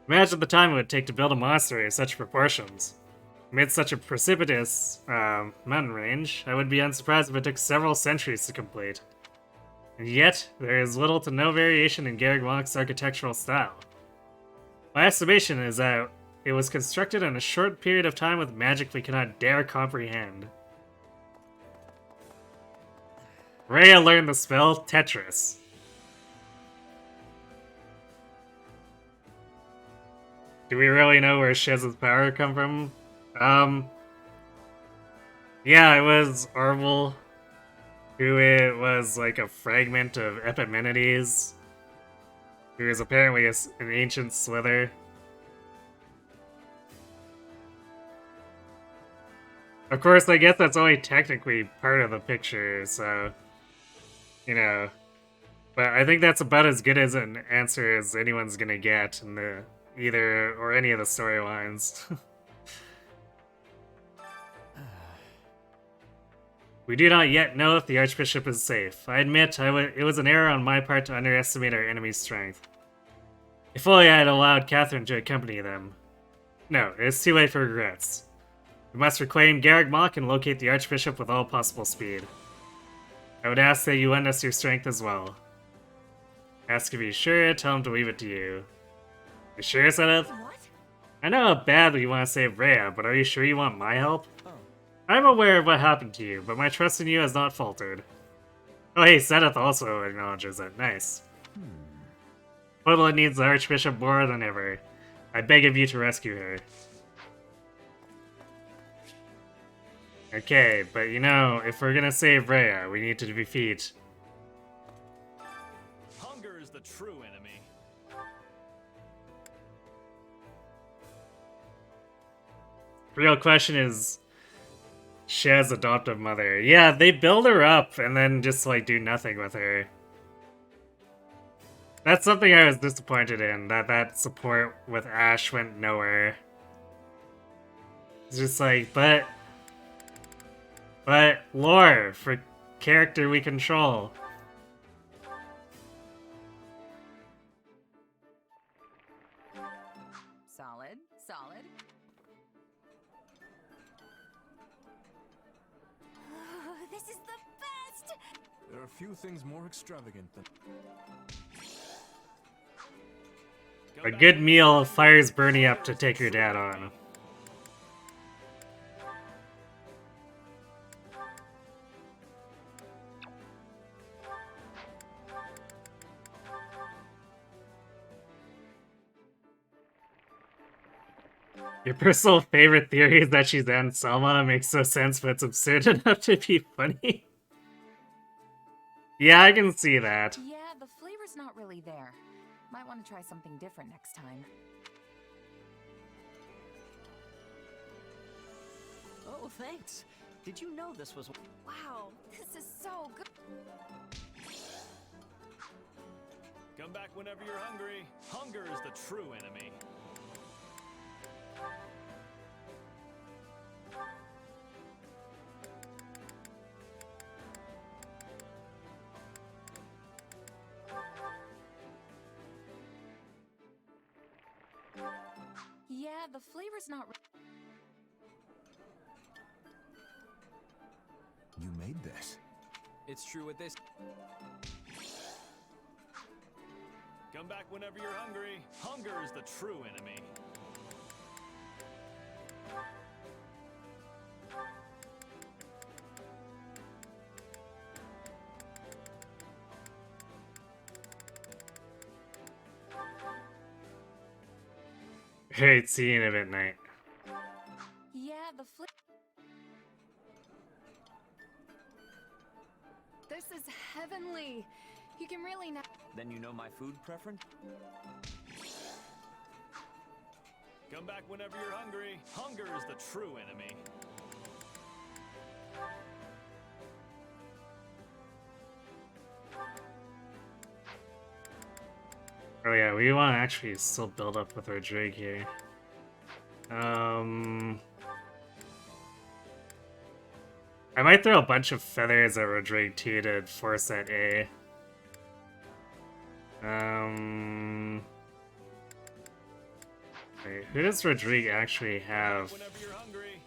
Imagine the time it would take to build a monastery of such proportions. Amid such a precipitous mountain range, I would be unsurprised if it took several centuries to complete. And yet, there is little to no variation in Garreg Mach's architectural style. My estimation is that it was constructed in a short period of time with magic we cannot dare comprehend. Rhea learned the spell Tetris. Do we really know where Shez's power come from? Yeah, it was Arvel, who it was like a fragment of Epimenides, who is apparently an ancient slither. Of course, I guess that's only technically part of the picture, so, you know. But I think that's about as good as an answer as anyone's gonna get in the either or any of the storylines. We do not yet know if the Archbishop is safe. I admit it was an error on my part to underestimate our enemy's strength. If only I had allowed Catherine to accompany them. No, it is too late for regrets. We must reclaim Garreg Mach and locate the Archbishop with all possible speed. I would ask that you lend us your strength as well. Ask if he's sure, tell him to leave it to you. You sure, Zenith? What? I know how badly you want to save Rhea, but are you sure you want my help? I'm aware of what happened to you, but my trust in you has not faltered. Oh hey, Zenith also acknowledges it. Nice. Podla needs the Archbishop more than ever. I beg of you to rescue her. Okay, but you know, if we're gonna save Rhea, we need to defeat... Hunger is the true enemy. The real question is... Shez's adoptive mother. Yeah, they build her up and then just, like, do nothing with her. That's something I was disappointed in, that support with Ash went nowhere. It's just like, but lore for character we control. Solid, solid. This is the best! There are few things more extravagant than... A good meal fires Bernie up to take your dad on. Your personal favorite theory is that she's Aunt Selma. It makes no sense, but it's absurd enough to be funny. Yeah, I can see that. Yeah, the flavor's not really there. Might want to try something different next time. Oh, thanks. Did you know this was... Wow, this is so good. Come back whenever you're hungry. Hunger is the true enemy. Yeah, the flavor's not... You made this. It's true with this. Come back whenever you're hungry. Hunger is the true enemy. Great seeing him at night. Yeah, the flip. This is heavenly. You can really not. Then you know my food preference? Come back whenever you're hungry. Hunger is the true enemy. Oh yeah, we want to actually still build up with our Drake here. I might throw a bunch of feathers at Rodrigue too to force that A. Wait, who does Rodrigue actually have? Whenever you're hungry.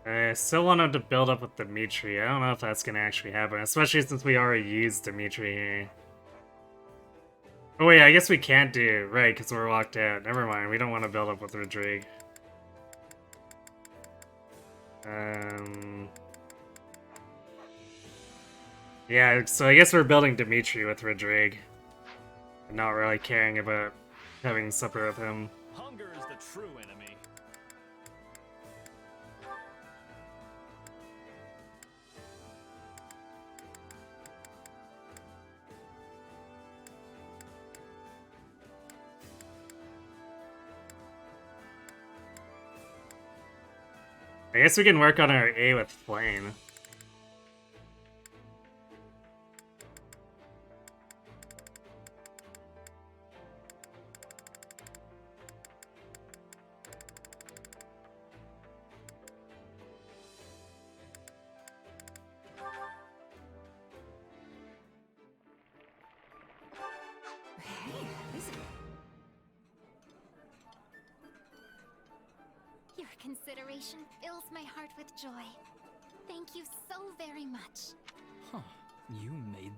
I still want him to build up with Dimitri. I don't know if that's gonna actually happen, especially since we already used Dimitri here. Oh wait, I guess we can't do it, right, because we're locked out. Never mind, we don't want to build up with Rodrigue. Yeah, so I guess we're building Dimitri with Rodrigue. And not really caring about having supper with him. Hunger is the true enemy. I guess we can work on our A with Flame. Your consideration fills my heart with joy. Thank you so very much. Huh. You made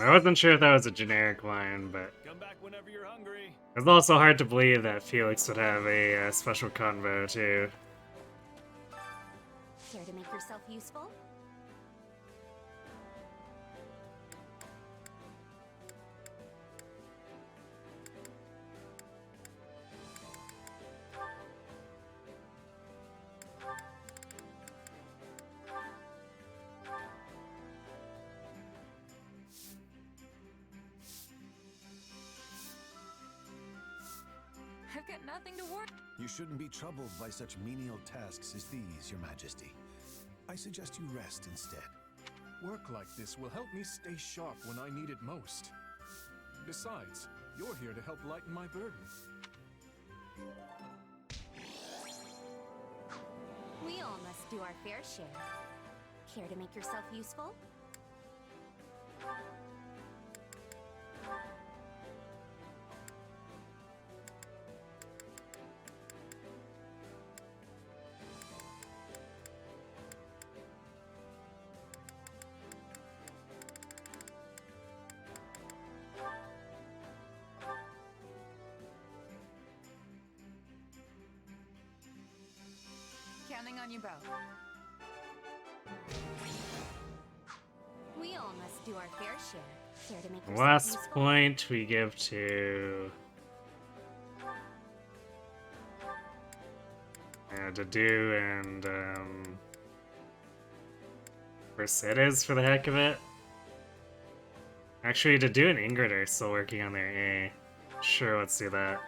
I wasn't sure if that was a generic line, but Come back whenever you're hungry. it's also hard to believe that Felix would have a special convo too. Care to make yourself useful? I've got nothing to work. You shouldn't be troubled by such menial tasks as these, Your Majesty. I suggest you rest instead. Work like this will help me stay sharp when I need it most. Besides, you're here to help lighten my burden. We all must do our fair share. Care to make yourself useful? Counting on you both. We all must do our fair share. Care to make yourself Last useful? point we give to Dedu and Mercedes for the heck of it. Actually, Dedu and Ingrid are still working on their A. Sure, let's do that.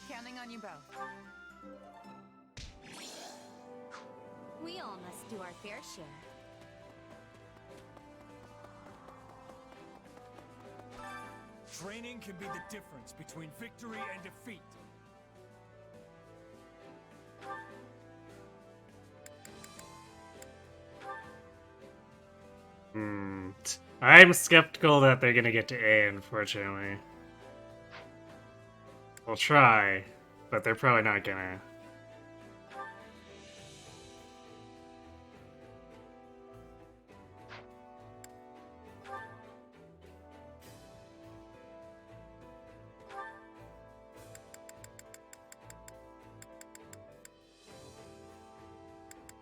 Counting on you both. We all must do our fair share. Training can be the difference between victory and defeat. I'm skeptical that they're gonna get to A, unfortunately. We'll try, but they're probably not gonna.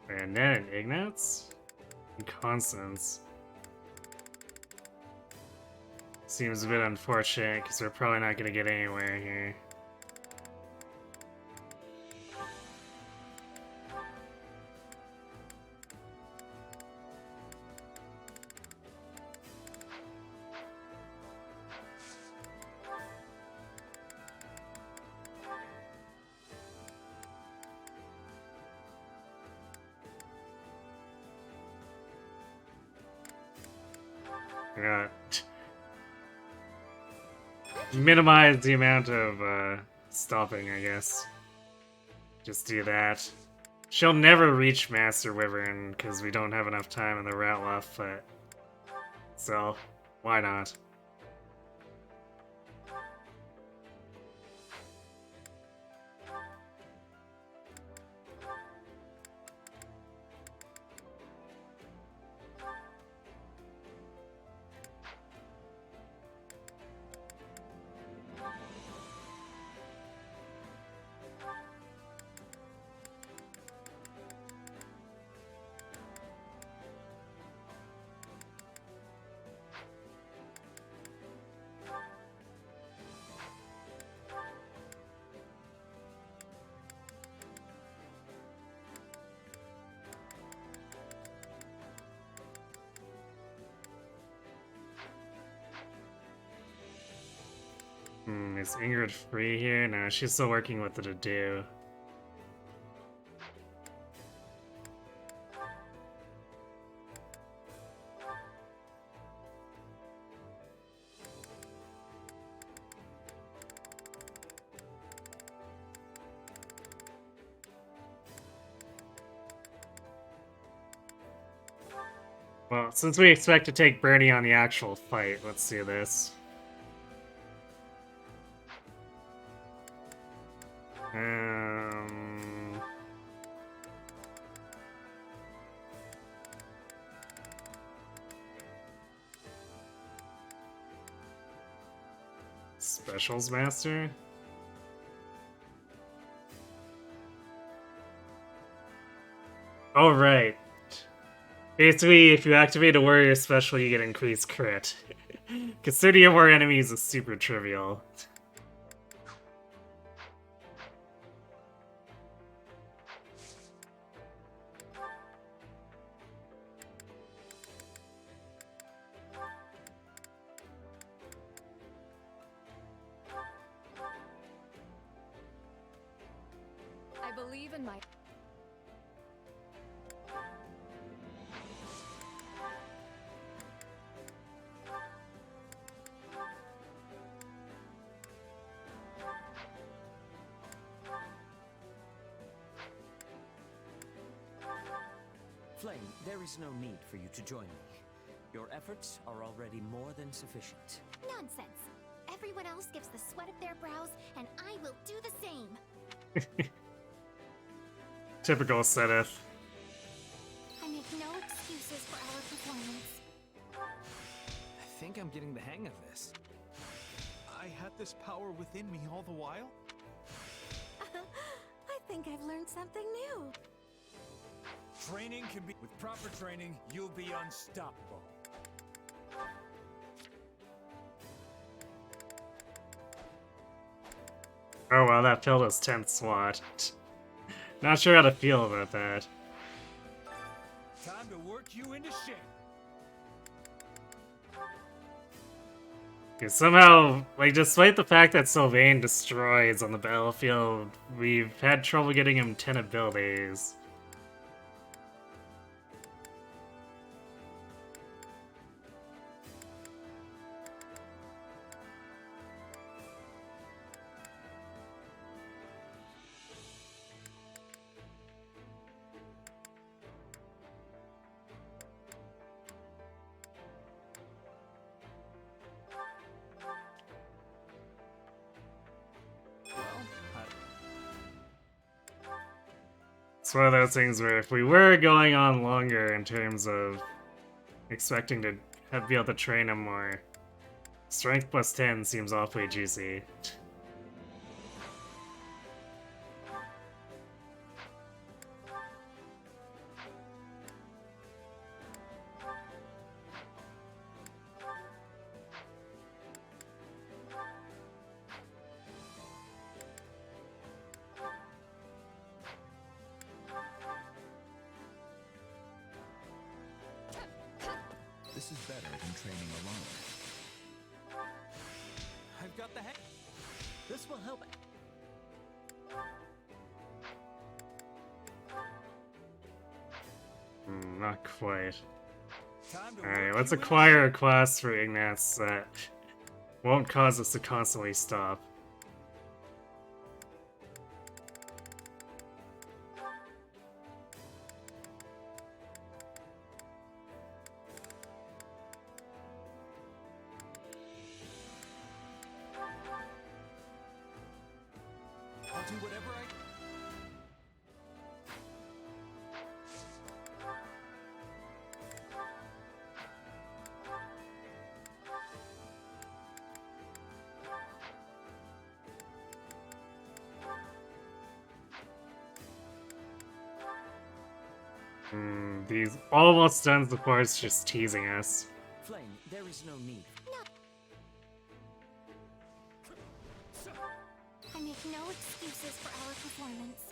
Bayonet and Ignatz? And Constance. Seems a bit unfortunate because we're probably not going to get anywhere here. Yeah. Minimize the amount of stopping, I guess. Just do that. She'll never reach Master Wyvern because we don't have enough time in the route left, but so why not? Is Ingrid free here? No, she's still working with the to-do. Well, since we expect to take Bernie on the actual fight, let's do this. Specials Master? Oh, right. Basically, if you activate a warrior special, you get increased crit. Because 30 or more enemies is super trivial. I believe in my... Flame, there is no need for you to join me. Your efforts are already more than sufficient. Nonsense. Everyone else gives the sweat of their brows, and I will do the same. Typical Seteth. I make no excuses for our performance. I think I'm getting the hang of this. I had this power within me all the while? I think I've learned something new. Training can be... With proper training, you'll be unstoppable. Oh well, that failed his 10th SWAT. Not sure how to feel about that. Time to work you into shape. Because somehow, like, despite the fact that Sylvain destroys on the battlefield, we've had trouble getting him 10 abilities. It's one of those things where if we were going on longer in terms of expecting to be able to train him more, strength plus 10 seems awfully juicy. This is better than training alone. I've got the hang. This will help. Not quite. Time to Alright, work let's you in. acquire a class for Ignatz that won't cause us to constantly stop. I'll do whatever I. These almost done so far is just teasing us. Flame, there is no need. I make no excuses for our performance.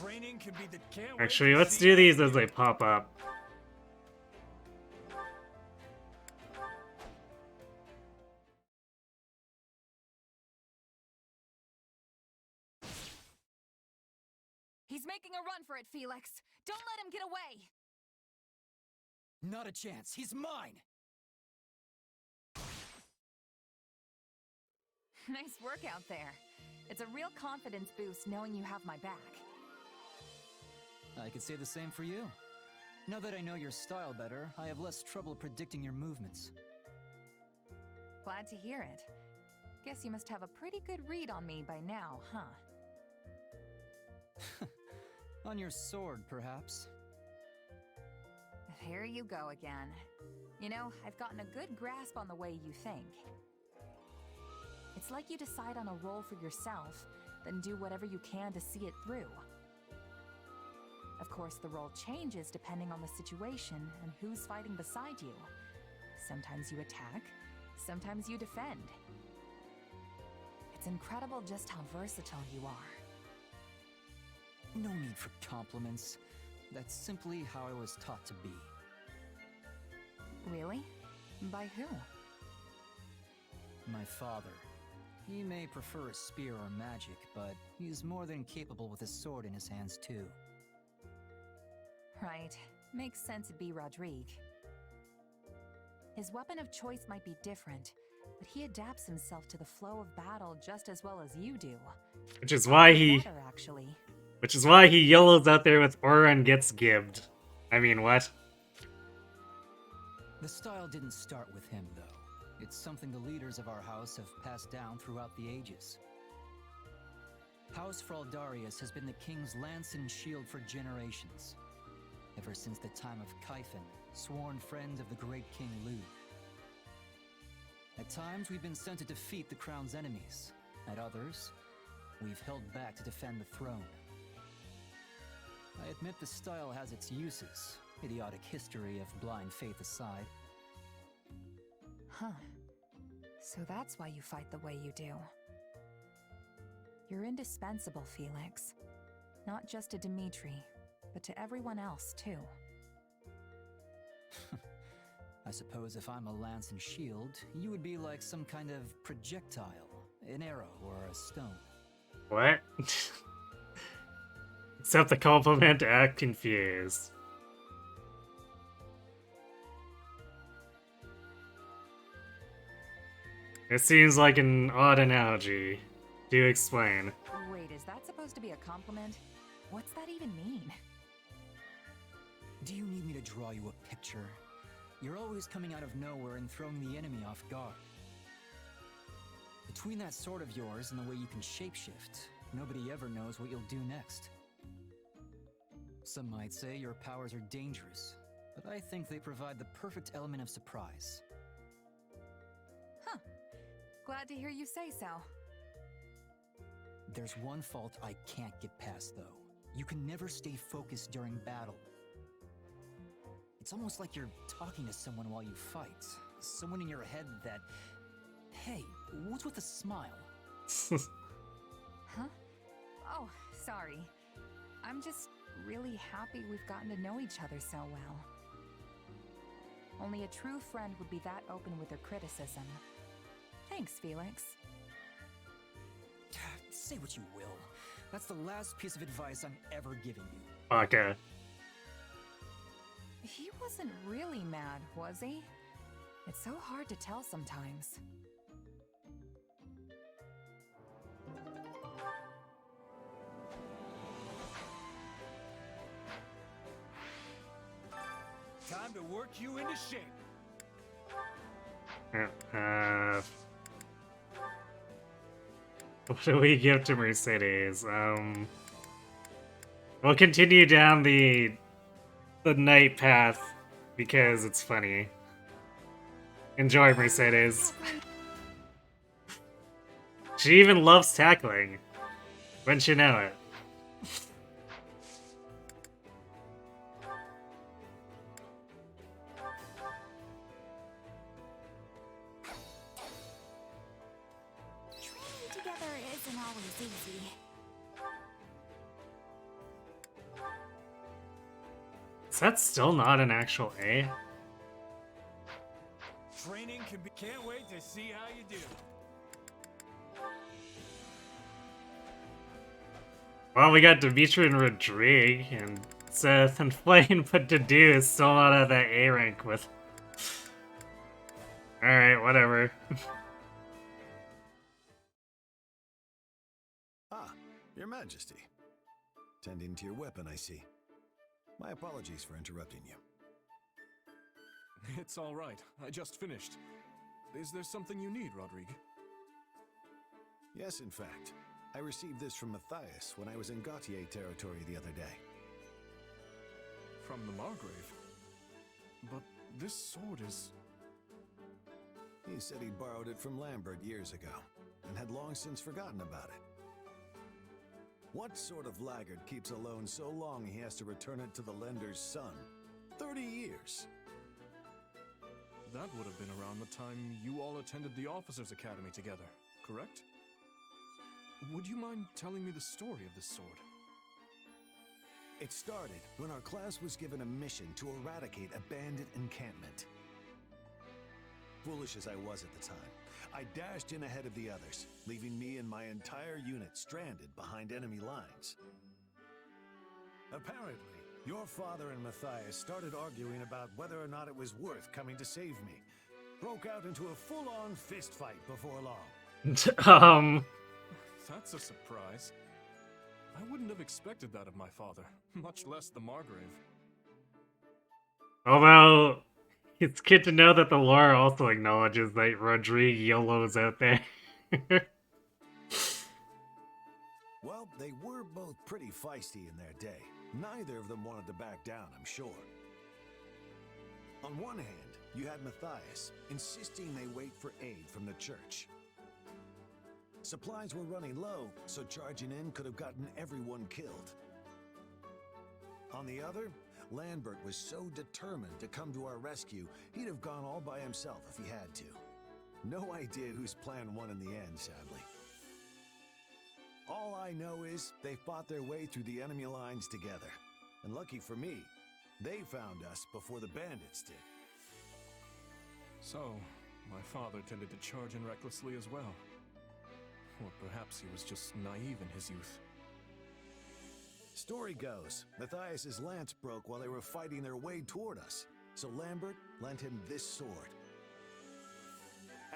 Training can be the can't wait Actually, to let's see do what these you as they pop up. He's making a run for it, Felix. Don't let him get away. Not a chance. He's mine. Nice work out there. It's a real confidence boost knowing you have my back. I could say the same for you. Now that I know your style better, I have less trouble predicting your movements. Glad to hear it. Guess you must have a pretty good read on me by now, huh? On your sword, perhaps. There you go again. You know, I've gotten a good grasp on the way you think. It's like you decide on a role for yourself, then do whatever you can to see it through. Of course, the role changes depending on the situation and who's fighting beside you. Sometimes you attack, sometimes you defend. It's incredible just how versatile you are. No need for compliments. That's simply how I was taught to be. Really? By who? My father. He may prefer a spear or magic, but he's more than capable with a sword in his hands too. Right. Makes sense it'd be Rodrigue. His weapon of choice might be different, but he adapts himself to the flow of battle just as well as you do. Which is why he... Better, actually. Which is why he yellows out there with Aura and gets gibbed. I mean, what? The style didn't start with him, though. It's something the leaders of our house have passed down throughout the ages. House Fraldarius has been the king's lance and shield for generations. Ever since the time of Kaifin, sworn friend of the great King Lu. At times, we've been sent to defeat the crown's enemies. At others, we've held back to defend the throne. I admit the style has its uses, idiotic history of blind faith aside. Huh. So that's why you fight the way you do. You're indispensable, Felix. Not just to Dimitri, but to everyone else, too. I suppose if I'm a lance and shield, you would be like some kind of projectile, an arrow or a stone. What? Accept the compliment, act confused. It seems like an odd analogy. Do explain. Wait, is that supposed to be a compliment? What's that even mean? Do you need me to draw you a picture? You're always coming out of nowhere and throwing the enemy off guard. Between that sword of yours and the way you can shapeshift, nobody ever knows what you'll do next. Some might say your powers are dangerous, but I think they provide the perfect element of surprise. Huh. Glad to hear you say so. There's one fault I can't get past, though. You can never stay focused during battle. It's almost like you're talking to someone while you fight. Someone in your head that... Hey, what's with the smile? Huh? Oh, sorry. I'm just really happy we've gotten to know each other so well. Only a true friend would be that open with her criticism. Thanks, Felix. Say what you will. That's the last piece of advice I'm ever giving you. Okay. He wasn't really mad, was he? It's so hard to tell sometimes. Time to work you into shape. What do we give to Mercedes? We'll continue down the night path because it's funny. Enjoy, Mercedes. She even loves tackling. Wouldn't you know it? Training together isn't always easy. Is that still not an actual A? Training can be. Can't wait to see how you do. Well, we got Dimitri and Rodrigue, and Seth and Flame, but to do is still not at that A rank with. Alright, whatever. Ah, Your Majesty. Tending to your weapon, I see. My apologies for interrupting you. It's all right. I just finished. Is there something you need, Rodrigue? Yes, in fact. I received this from Matthias when I was in Gautier territory the other day. From the Margrave? But this sword is... He said he borrowed it from Lambert years ago, and had long since forgotten about it. What sort of laggard keeps a loan so long he has to return it to the lender's son? 30 years! That would have been around the time you all attended the Officers' Academy together, correct? Would you mind telling me the story of this sword? It started when our class was given a mission to eradicate a bandit encampment. Foolish as I was at the time, I dashed in ahead of the others, leaving me and my entire unit stranded behind enemy lines. Apparently, your father and Matthias started arguing about whether or not it was worth coming to save me. Broke out into a full-on fist fight before long. That's a surprise. I wouldn't have expected that of my father, much less the Margrave. Although, it's good to know that the lore also acknowledges that Rodrigue YOLO's out there. Well, they were both pretty feisty in their day. Neither of them wanted to back down, I'm sure. On one hand, you had Matthias, insisting they wait for aid from the church. Supplies were running low, so charging in could have gotten everyone killed. On the other, Lambert was so determined to come to our rescue, he'd have gone all by himself if he had to. No idea whose plan won in the end, sadly. All I know is they fought their way through the enemy lines together. And lucky for me, they found us before the bandits did. So, my father tended to charge in recklessly as well. Or perhaps he was just naive in his youth. Story goes, Matthias's lance broke while they were fighting their way toward us, so Lambert lent him this sword.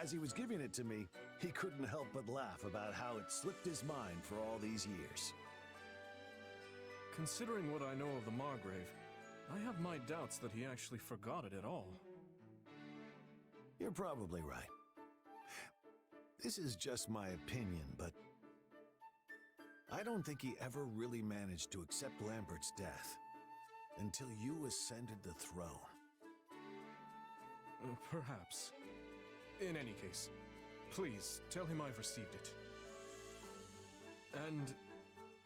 As he was giving it to me, he couldn't help but laugh about how it slipped his mind for all these years. Considering what I know of the Margrave, I have my doubts that he actually forgot it at all. You're probably right. This is just my opinion, but I don't think he ever really managed to accept Lambert's death until you ascended the throne. Perhaps. In any case, please tell him I've received it. And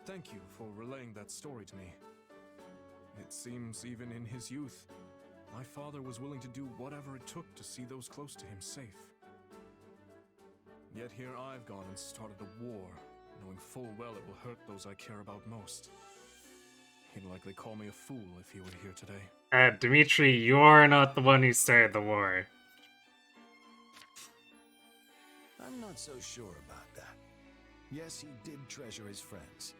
thank you for relaying that story to me. It seems even in his youth, my father was willing to do whatever it took to see those close to him safe. Yet here I've gone and started a war, knowing full well it will hurt those I care about most. He'd likely call me a fool if he were here today. Dimitri, you're not the one who started the war. I'm not so sure about that. Yes, he did treasure his friends.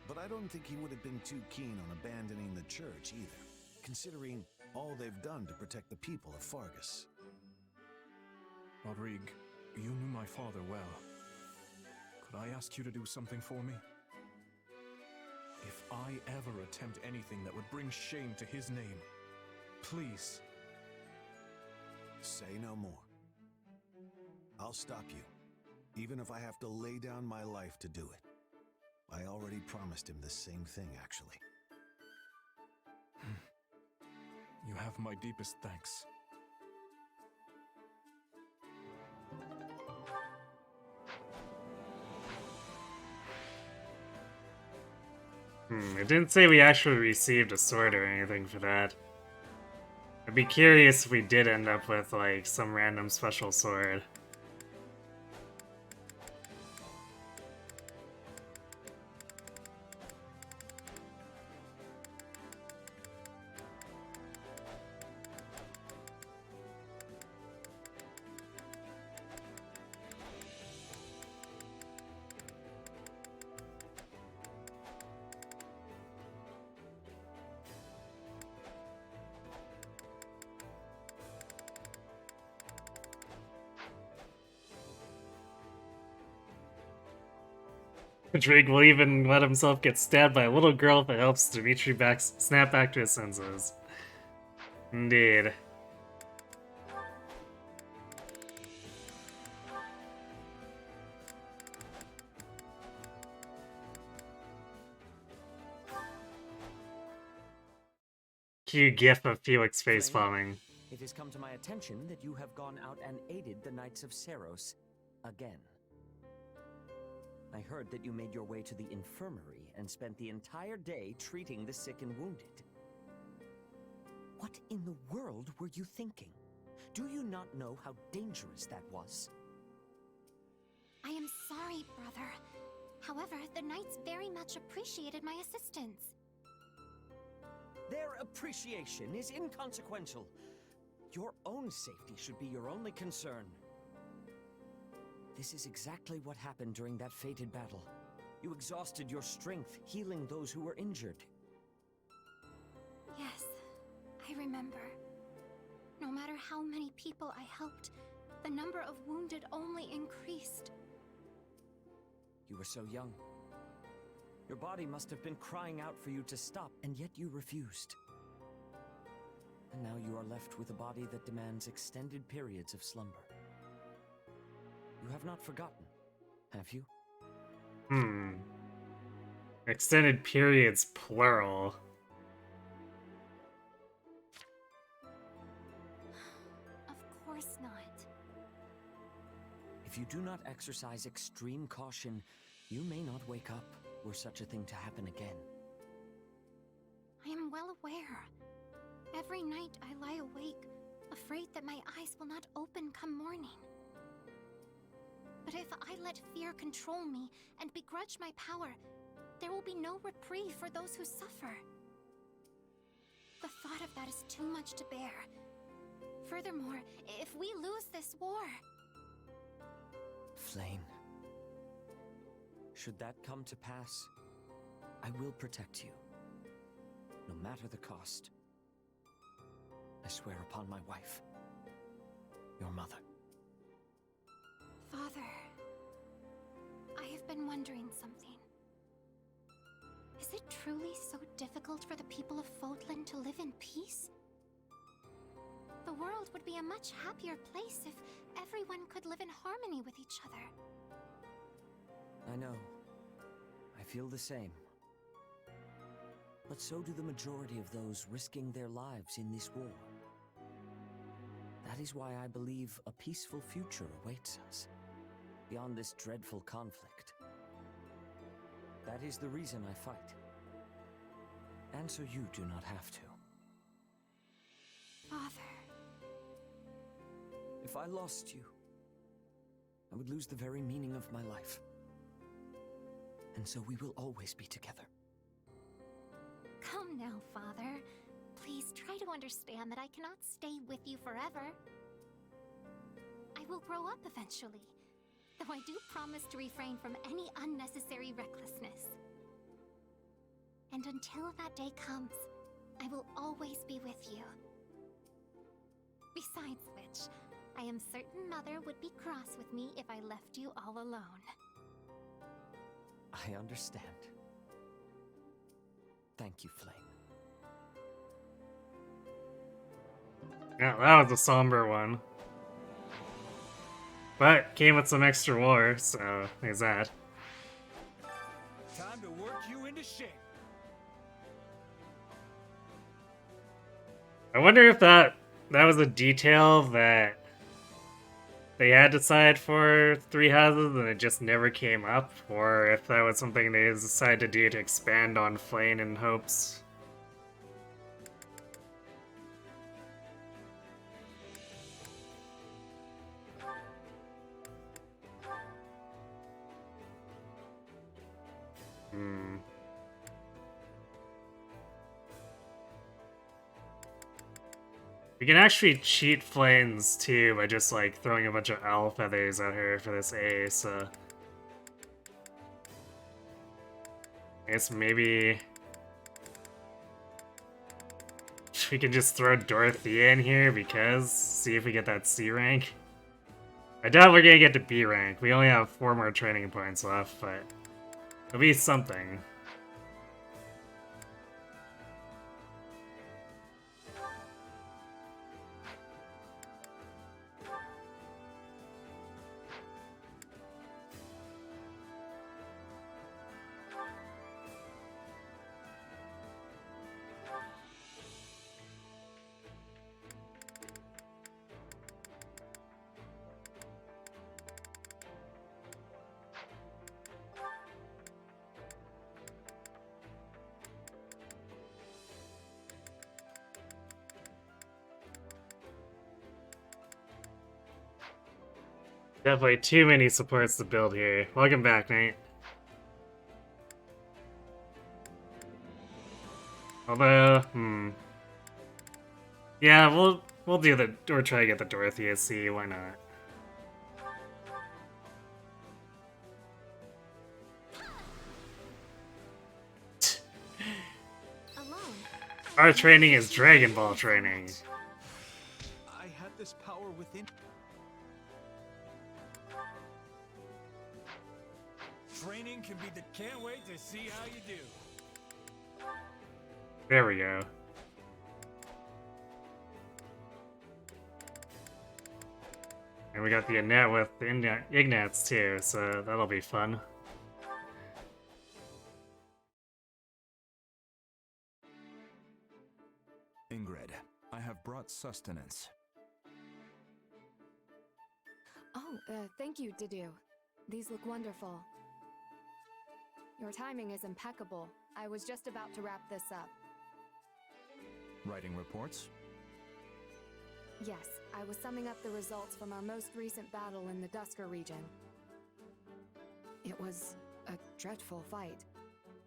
But I don't think he would have been too keen on abandoning the church either, considering all they've done to protect the people of Fargus. Rodrigue, you knew my father well. Could I ask you to do something for me? If I ever attempt anything that would bring shame to his name, please. Say no more. I'll stop you, even if I have to lay down my life to do it. I already promised him the same thing, actually. You have my deepest thanks. It didn't say we actually received a sword or anything for that. I'd be curious if we did end up with, like, some random special sword. Drake will even let himself get stabbed by a little girl if it helps Dimitri snap back to his senses. Indeed. Cute gif of Felix facepalming. It has come to my attention that you have gone out and aided the Knights of Seros again. I heard that you made your way to the infirmary and spent the entire day treating the sick and wounded. What in the world were you thinking? Do you not know how dangerous that was? I am sorry, brother. However, the knights very much appreciated my assistance. Their appreciation is inconsequential. Your own safety should be your only concern. This is exactly what happened during that fated battle. You exhausted your strength, healing those who were injured. Yes, I remember. No matter how many people I helped, the number of wounded only increased. You were so young. Your body must have been crying out for you to stop, and yet you refused. And now you are left with a body that demands extended periods of slumber. You have not forgotten, have you? Extended periods, plural. Of course not. If you do not exercise extreme caution, you may not wake up were such a thing to happen again. I am well aware. Every night I lie awake, afraid that my eyes will not open come morning. But if I let fear control me and begrudge my power, there will be no reprieve for those who suffer. The thought of that is too much to bear. Furthermore, if we lose this war... Flame. Should that come to pass, I will protect you, no matter the cost. I swear upon my wife, your mother. Father, I have been wondering something. Is it truly so difficult for the people of Fodlan to live in peace? The world would be a much happier place if everyone could live in harmony with each other. I know. I feel the same. But so do the majority of those risking their lives in this war. That is why I believe a peaceful future awaits us, beyond this dreadful conflict. That is the reason I fight. And so you do not have to. Father. If I lost you, I would lose the very meaning of my life. And so we will always be together. Come now, Father. Please try to understand that I cannot stay with you forever. I will grow up eventually, though I do promise to refrain from any unnecessary recklessness. And until that day comes, I will always be with you. Besides which, I am certain Mother would be cross with me if I left you all alone. I understand. Thank you, Flame. Yeah, that was a somber one. But came with some extra war, so there's that. Time to work you into shape. I wonder if that was a detail that they had decided for Three Houses and it just never came up, or if that was something they decided to do to expand on Flame in hopes. You can actually cheat Flames too by just like throwing a bunch of owl feathers at her for this A, so I guess maybe we can just throw Dorothea in here because see if we get that C rank. I doubt we're gonna get to B rank. We only have 4 more training points left, but it'll be something. Definitely too many supports to build here. Welcome back, Nate. Although, yeah, we'll do the or try to get the Dorothea C. Why not? Our training is Dragon Ball training. I had this power within. Training can be the can't wait to see how you do. There we go. And we got the Annette with the Ignats too, so that'll be fun. Ingrid, I have brought sustenance. Oh, thank you, Dedue. These look wonderful. Your timing is impeccable. I was just about to wrap this up. Writing reports? Yes, I was summing up the results from our most recent battle in the Dusker region. It was a dreadful fight.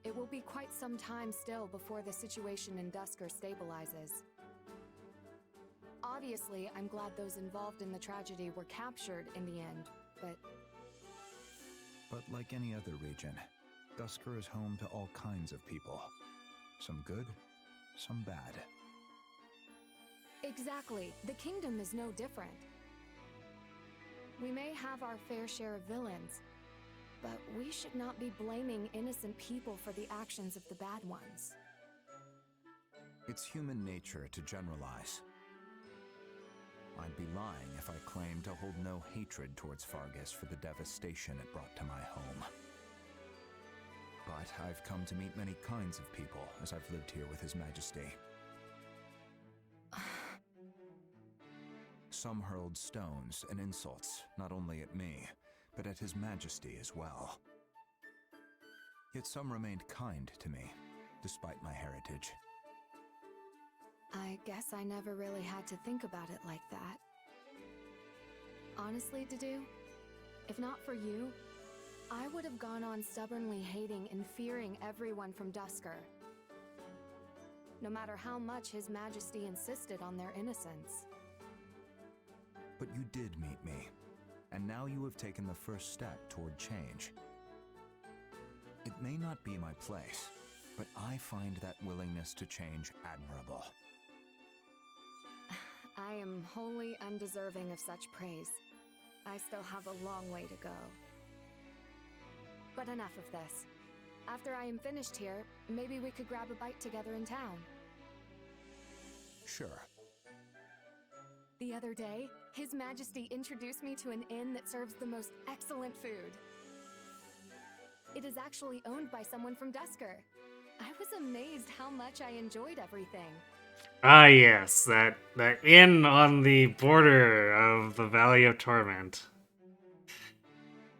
It will be quite some time still before the situation in Dusker stabilizes. Obviously, I'm glad those involved in the tragedy were captured in the end, but... But like any other region, Dusker is home to all kinds of people. Some good, some bad. Exactly. The kingdom is no different. We may have our fair share of villains, but we should not be blaming innocent people for the actions of the bad ones. It's human nature to generalize. I'd be lying if I claimed to hold no hatred towards Fargus for the devastation it brought to my home. But I've come to meet many kinds of people as I've lived here with His Majesty. Some hurled stones and insults, not only at me, but at His Majesty as well. Yet some remained kind to me, despite my heritage. I guess I never really had to think about it like that. Honestly, Dedue, If not for you, I would have gone on stubbornly hating and fearing everyone from Dusker. No matter how much His Majesty insisted on their innocence. But you did meet me, and now you have taken the first step toward change. It may not be my place, but I find that willingness to change admirable. I am wholly undeserving of such praise. I still have a long way to go. But enough of this. After I am finished here, maybe we could grab a bite together in town. Sure. The other day, His Majesty introduced me to an inn that serves the most excellent food. It is actually owned by someone from Dusker. I was amazed how much I enjoyed everything. Ah, yes, that inn on the border of the Valley of Torment.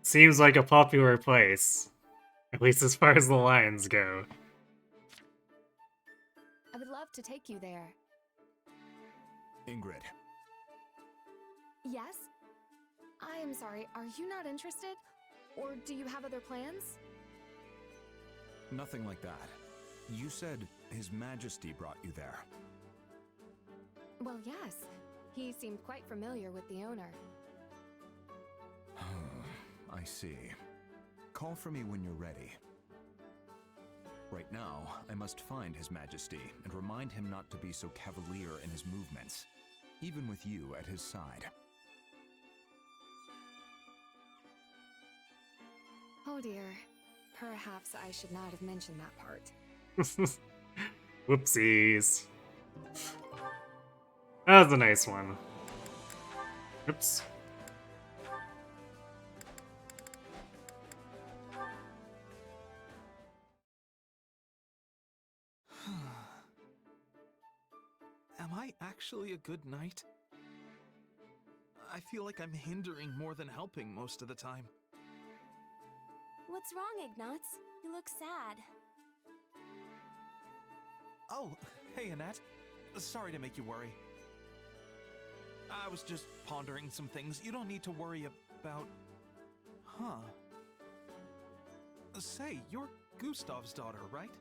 Seems like a popular place, at least as far as the lions go. I would love to take you there. Ingrid. Yes? I am sorry, are you not interested? Or do you have other plans? Nothing like that. You said His Majesty brought you there. Well, yes. He seemed quite familiar with the owner. I see. Call for me when you're ready. Right now, I must find His Majesty and remind him not to be so cavalier in his movements, even with you at his side. Oh dear. Perhaps I should not have mentioned that part. Whoopsies. That was a nice one. Oops. Am I actually a good knight? I feel like I'm hindering more than helping most of the time. What's wrong, Ignatz? You look sad. Oh, hey, Annette. Sorry to make you worry. I was just pondering some things. You don't need to worry about... Huh. Say, you're Gustav's daughter, right?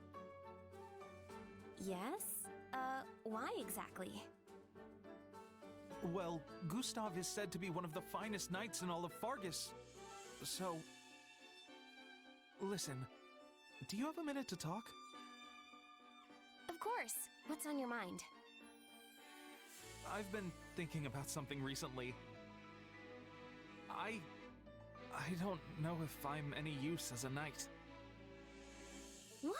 Yes? Why exactly? Well, Gustav is said to be one of the finest knights in all of Fargus. So... Listen, do you have a minute to talk? Of course. What's on your mind? I've been thinking about something recently. I don't know if I'm any use as a knight. What?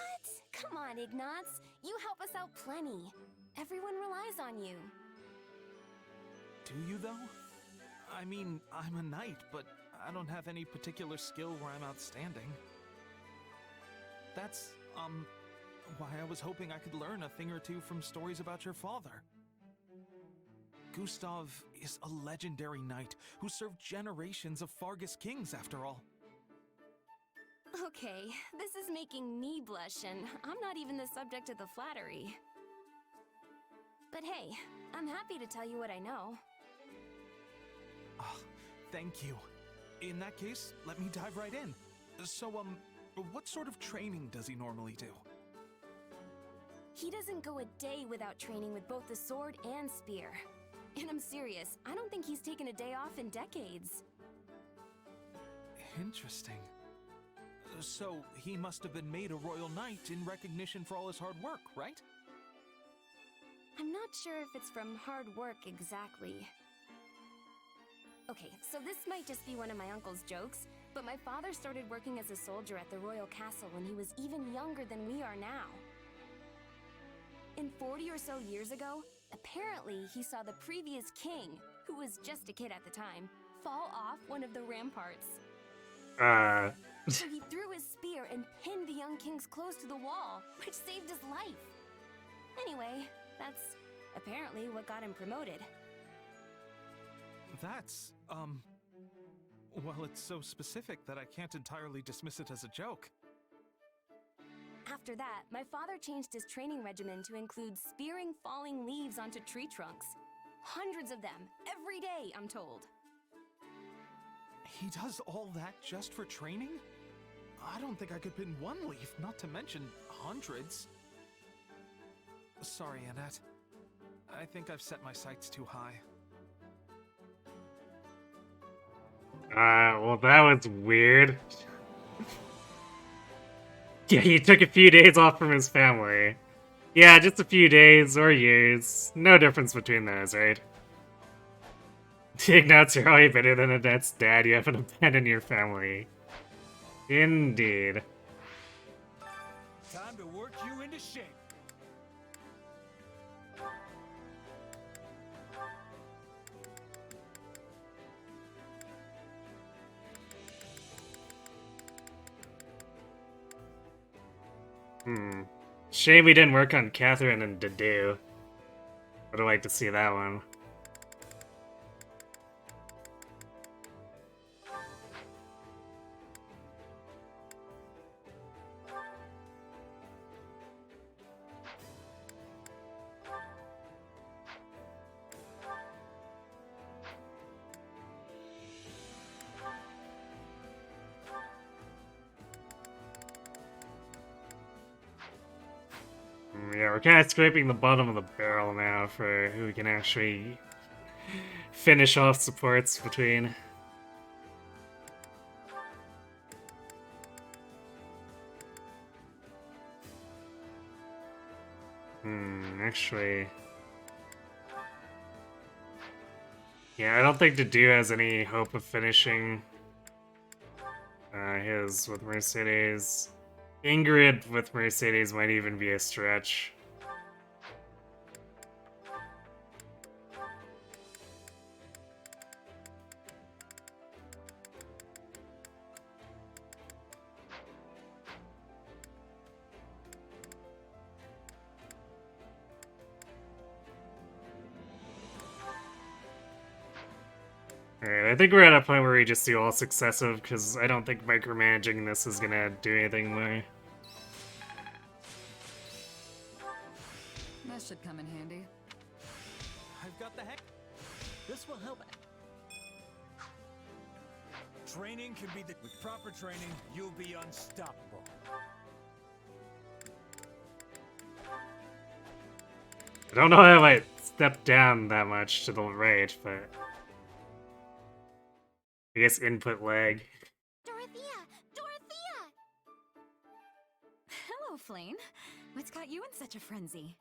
Come on, Ignatz. You help us out plenty. Everyone relies on you. Do you, though? I mean, I'm a knight, but I don't have any particular skill where I'm outstanding. That's, why I was hoping I could learn a thing or two from stories about your father. Gustav is a legendary knight who served generations of Fargus kings, after all. Okay, this is making me blush, and I'm not even the subject of the flattery. But hey, I'm happy to tell you what I know. Oh, thank you. In that case, let me dive right in. So, what sort of training does he normally do? He doesn't go a day without training with both the sword and spear. And I'm serious, I don't think he's taken a day off in decades. Interesting. So, he must have been made a royal knight in recognition for all his hard work, right? I'm not sure if it's from hard work exactly. Okay, so this might just be one of my uncle's jokes, but my father started working as a soldier at the royal castle when he was even younger than we are now. And 40 or so years ago, apparently he saw the previous king, who was just a kid at the time, fall off one of the ramparts. So he threw his spear and pinned the young king's clothes to the wall, which saved his life. Anyway, that's apparently what got him promoted. That's, well, it's so specific that I can't entirely dismiss it as a joke. After that, my father changed his training regimen to include spearing falling leaves onto tree trunks. Hundreds of them, every day, I'm told. He does all that just for training? I don't think I could pin one leaf, not to mention hundreds. Sorry, Annette. I think I've set my sights too high. Well, that was weird. Yeah, he took a few days off from his family. Yeah, just a few days or years. No difference between those, right? Ignat's you're already better than Annette's dad. You haven't abandoned your family. Indeed. Time to work you into shape. Shame we didn't work on Catherine and Dedue. Would have liked to see that one. Yeah, we're kind of scraping the bottom of the barrel now for who we can actually finish off supports between. Actually... Yeah, I don't think Dedue has any hope of finishing his with Mercedes. Ingrid with Mercedes might even be a stretch. Alright, I think we're at a point where we just do all successive, because I don't think micromanaging this is gonna do anything more. That should come in handy. I've got the heck. This will help. Training can be with proper training, you'll be unstoppable. I don't know how I stepped down that much to the right, but... I guess input lag. Dorothea! Dorothea! Hello, Flame. What's got you in such a frenzy?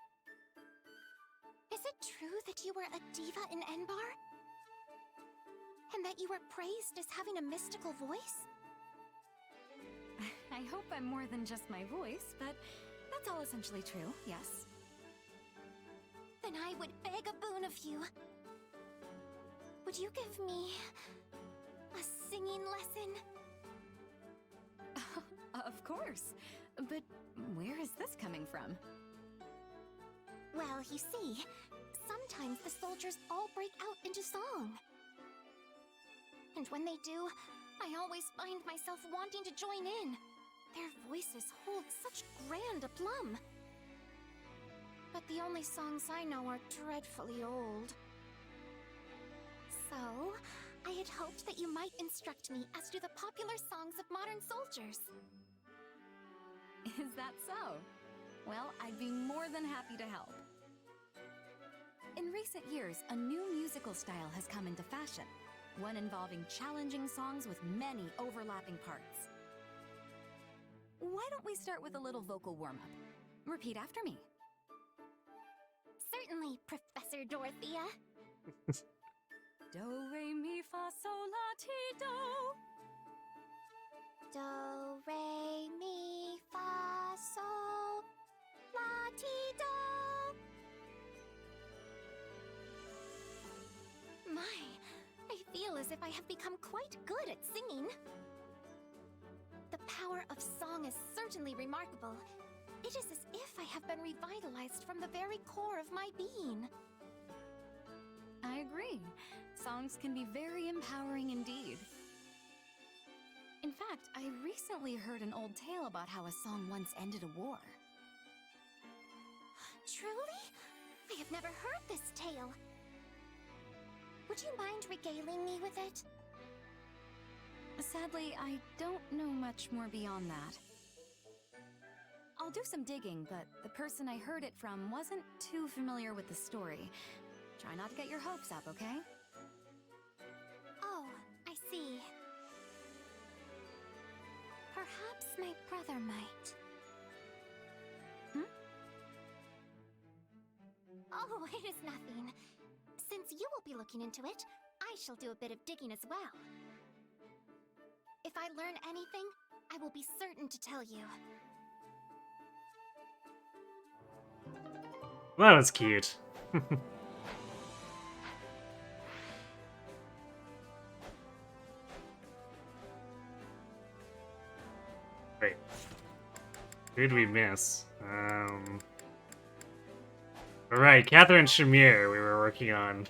Is it true that you were a diva in Enbar? And that you were praised as having a mystical voice? I hope I'm more than just my voice, but that's all essentially true, yes. Then I would beg a boon of you. Would you give me a singing lesson? Of course. But where is this coming from? Well, you see, sometimes the soldiers all break out into song. And when they do, I always find myself wanting to join in. Their voices hold such grand aplomb. But the only songs I know are dreadfully old. So, I had hoped that you might instruct me as to the popular songs of modern soldiers. Is that so? Well, I'd be more than happy to help. In recent years, a new musical style has come into fashion. One involving challenging songs with many overlapping parts. Why don't we start with a little vocal warm-up? Repeat after me. Certainly, Professor Dorothea. Do, re, mi, fa, sol, la, ti, do. Do, re, mi, fa, sol, la, ti, do. My, I feel as if I have become quite good at singing. The power of song is certainly remarkable. It is as if I have been revitalized from the very core of my being. I agree. Songs can be very empowering indeed. In fact, I recently heard an old tale about how a song once ended a war. Truly? I have never heard this tale. Would you mind regaling me with it? Sadly, I don't know much more beyond that. I'll do some digging, but the person I heard it from wasn't too familiar with the story. Try not to get your hopes up, okay? Oh, I see. Perhaps my brother might. Oh, it is nothing. Since you will be looking into it, I shall do a bit of digging as well. If I learn anything, I will be certain to tell you. That was cute. Wait. Who did we miss? Alright, Catherine Shamir we were working on.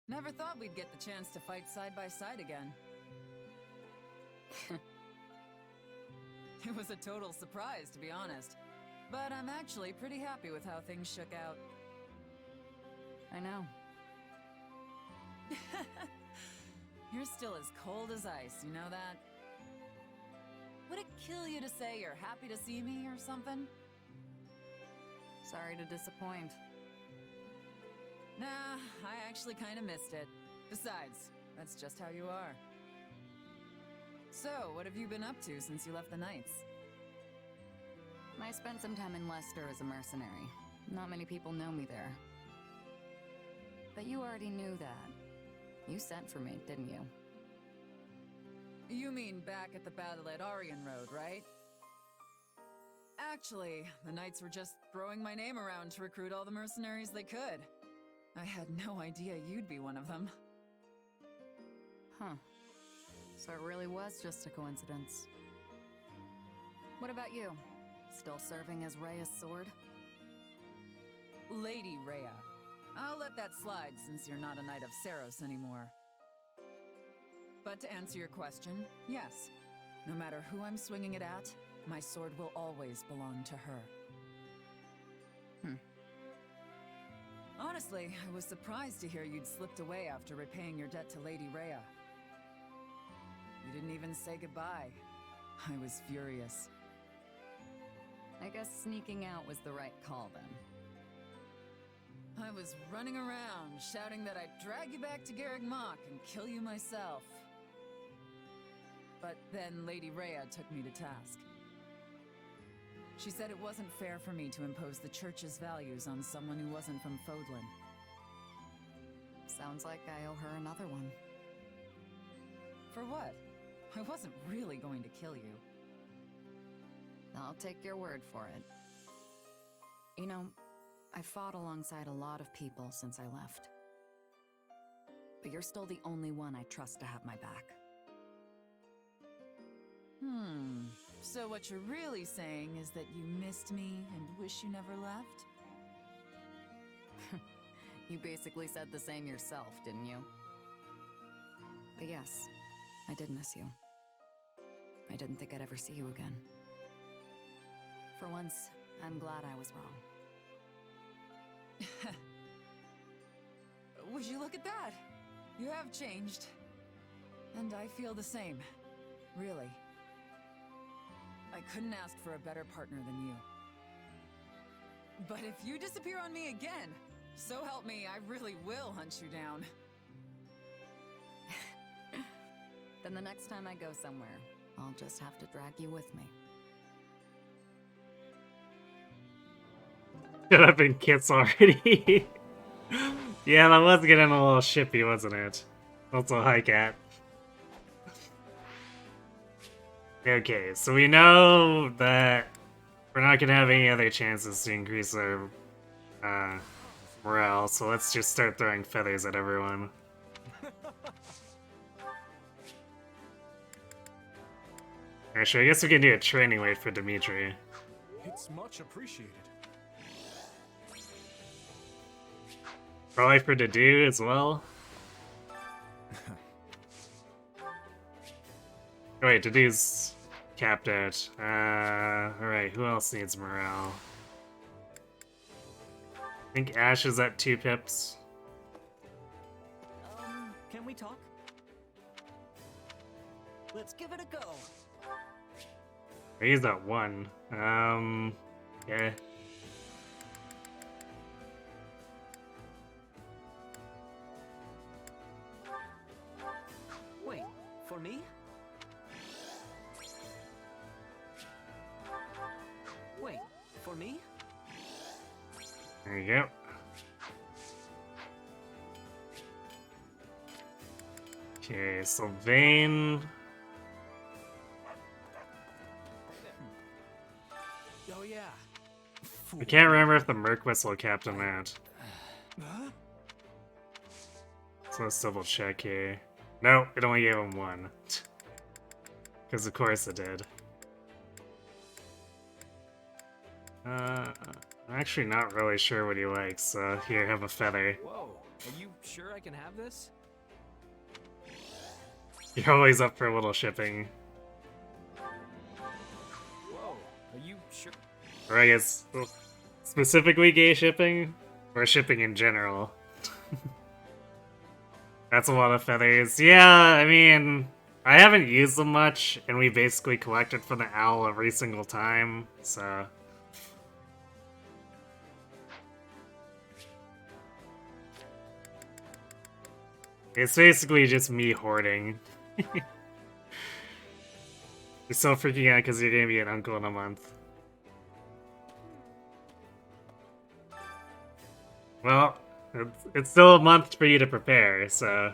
Never thought we'd get the chance to fight side by side again. It was a total surprise, to be honest. But I'm actually pretty happy with how things shook out. I know. You're still as cold as ice, you know that? Would it kill you to say you're happy to see me or something? Sorry to disappoint. Nah, I actually kind of missed it. Besides, that's just how you are. So, what have you been up to since you left the Knights? I spent some time in Leicester as a mercenary. Not many people know me there. But you already knew that. You sent for me, didn't you? You mean back at the battle at Aryan Road, right? Actually, the Knights were just throwing my name around to recruit all the mercenaries they could. I had no idea you'd be one of them. Huh. So it really was just a coincidence. What about you? Still serving as Rhea's sword? Lady Rhea. I'll let that slide since you're not a Knight of Saros anymore. But to answer your question, yes. No matter who I'm swinging it at, my sword will always belong to her. Honestly, I was surprised to hear you'd slipped away after repaying your debt to Lady Rhea. You didn't even say goodbye. I was furious. I guess sneaking out was the right call then. I was running around, shouting that I'd drag you back to Garreg Mach and kill you myself. But then Lady Rhea took me to task. She said it wasn't fair for me to impose the Church's values on someone who wasn't from Fodlan. Sounds like I owe her another one. For what? I wasn't really going to kill you. I'll take your word for it. You know, I fought alongside a lot of people since I left. But you're still the only one I trust to have my back. So what you're really saying is that you missed me and wish you never left? You basically said the same yourself, didn't you? But yes, I did miss you. I didn't think I'd ever see you again. For once, I'm glad I was wrong. Would you look at that? You have changed. And I feel the same. Really. I couldn't ask for a better partner than you. But if you disappear on me again, so help me, I really will hunt you down. Then the next time I go somewhere, I'll just have to drag you with me. Shut up and kiss already. Yeah, that was getting a little shippy, wasn't it? Also, hi, Cat. Okay, so we know that we're not gonna have any other chances to increase our morale, so let's just start throwing feathers at everyone. Actually, I guess we can do a training weight for Dimitri. It's much appreciated. Probably for Dedu as well. Wait, Dedu's... capped out. Alright, who else needs morale? I think Ash is at 2 pips. Can we talk? Let's give it a go. He's at 1. Yeah. Wait, for me? Wait, for me? There you go. Okay, Sylvain. Oh yeah. I can't remember if the Merc Whistle capped him out. So let's double check here. No, it only gave him 1. Because of course it did. I'm actually not really sure what he likes, so here, have a feather. Whoa, are you sure I can have this? You're always up for a little shipping. Whoa, are you sure? Or I guess, specifically gay shipping? Or shipping in general? That's a lot of feathers. Yeah, I mean, I haven't used them much, and we basically collected from the owl every single time, so... It's basically just me hoarding. You're so freaking out because you're gonna be an uncle in a month. Well, it's still a month for you to prepare, so...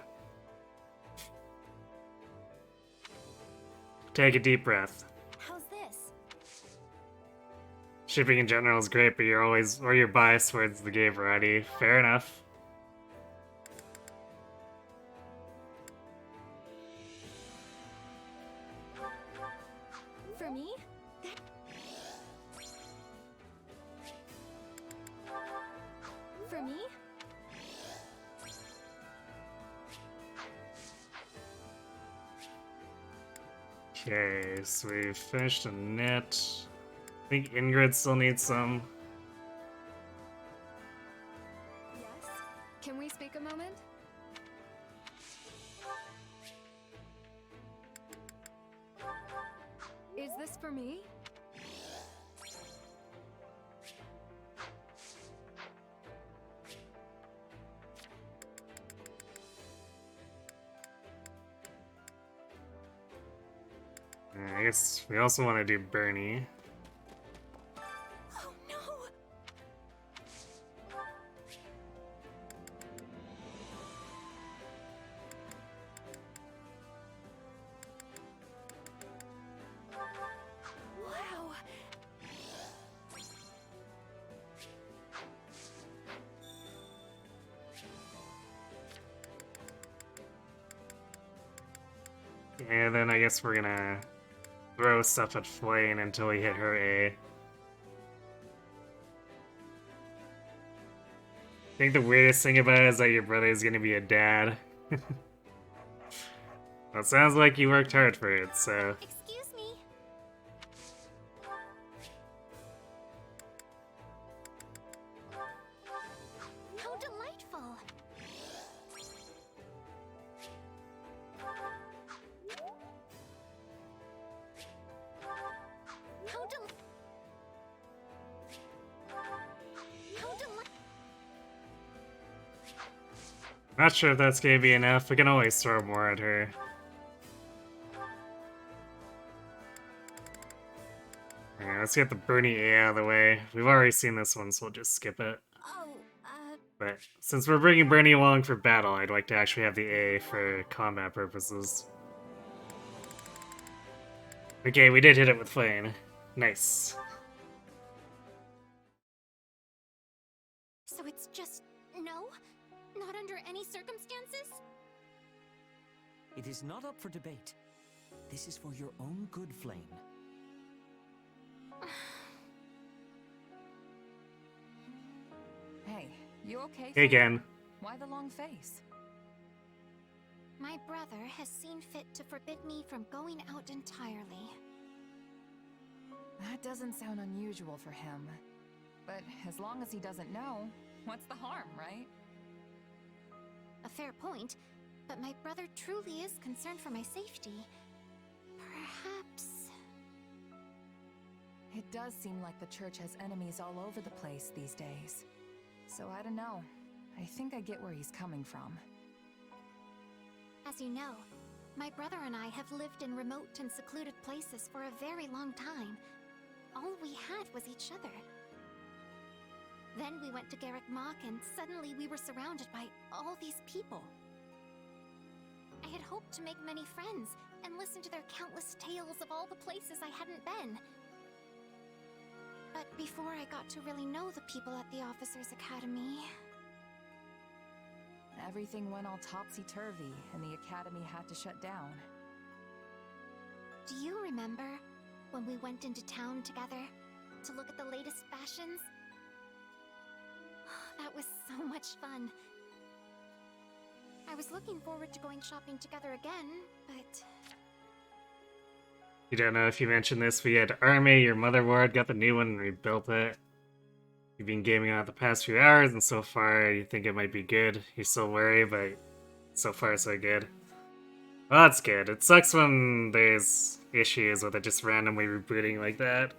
Take a deep breath. How's this? Shipping in general is great, but you're biased towards the gay variety. Fair enough. For me? For me? Okay, so we've finished a knit. I think Ingrid still needs some. Yes? Can we speak a moment? Is this for me? I guess we also want to do Bernie. Oh no! Wow! And then I guess we're gonna throw stuff at Flame until we hit her A. I think the weirdest thing about it is that your brother is gonna be a dad. Well, it sounds like you worked hard for it, so... Excuse me. How delightful. Not sure if that's gonna be enough. We can always throw more at her. Alright, let's get the Bernie A out of the way. We've already seen this one, so we'll just skip it. But since we're bringing Bernie along for battle, I'd like to actually have the A for combat purposes. Okay, we did hit it with Flame. Nice. So it's just no? Not under any circumstances? It is not up for debate. This is for your own good, Flame. Hey, you okay? Hey again. Why the long face? My brother has seen fit to forbid me from going out entirely. That doesn't sound unusual for him. But as long as he doesn't know, what's the harm, right? A fair point, but my brother truly is concerned for my safety. Perhaps... It does seem like the church has enemies all over the place these days. So I don't know. I think I get where he's coming from. As you know, my brother and I have lived in remote and secluded places for a very long time. All we had was each other. Then we went to Garrick Mach, and suddenly we were surrounded by all these people. I had hoped to make many friends and listen to their countless tales of all the places I hadn't been. But before I got to really know the people at the Officers' Academy... Everything went all topsy-turvy, and the Academy had to shut down. Do you remember when we went into town together to look at the latest fashions? That was so much fun. I was looking forward to going shopping together again, but... You don't know if you mentioned this, we had Army, your motherboard, got the new one and rebuilt it. You've been gaming on it the past few hours, and so far you think it might be good. You're still worried, but so far so good. Well, that's good. It sucks when there's issues with it just randomly rebooting like that.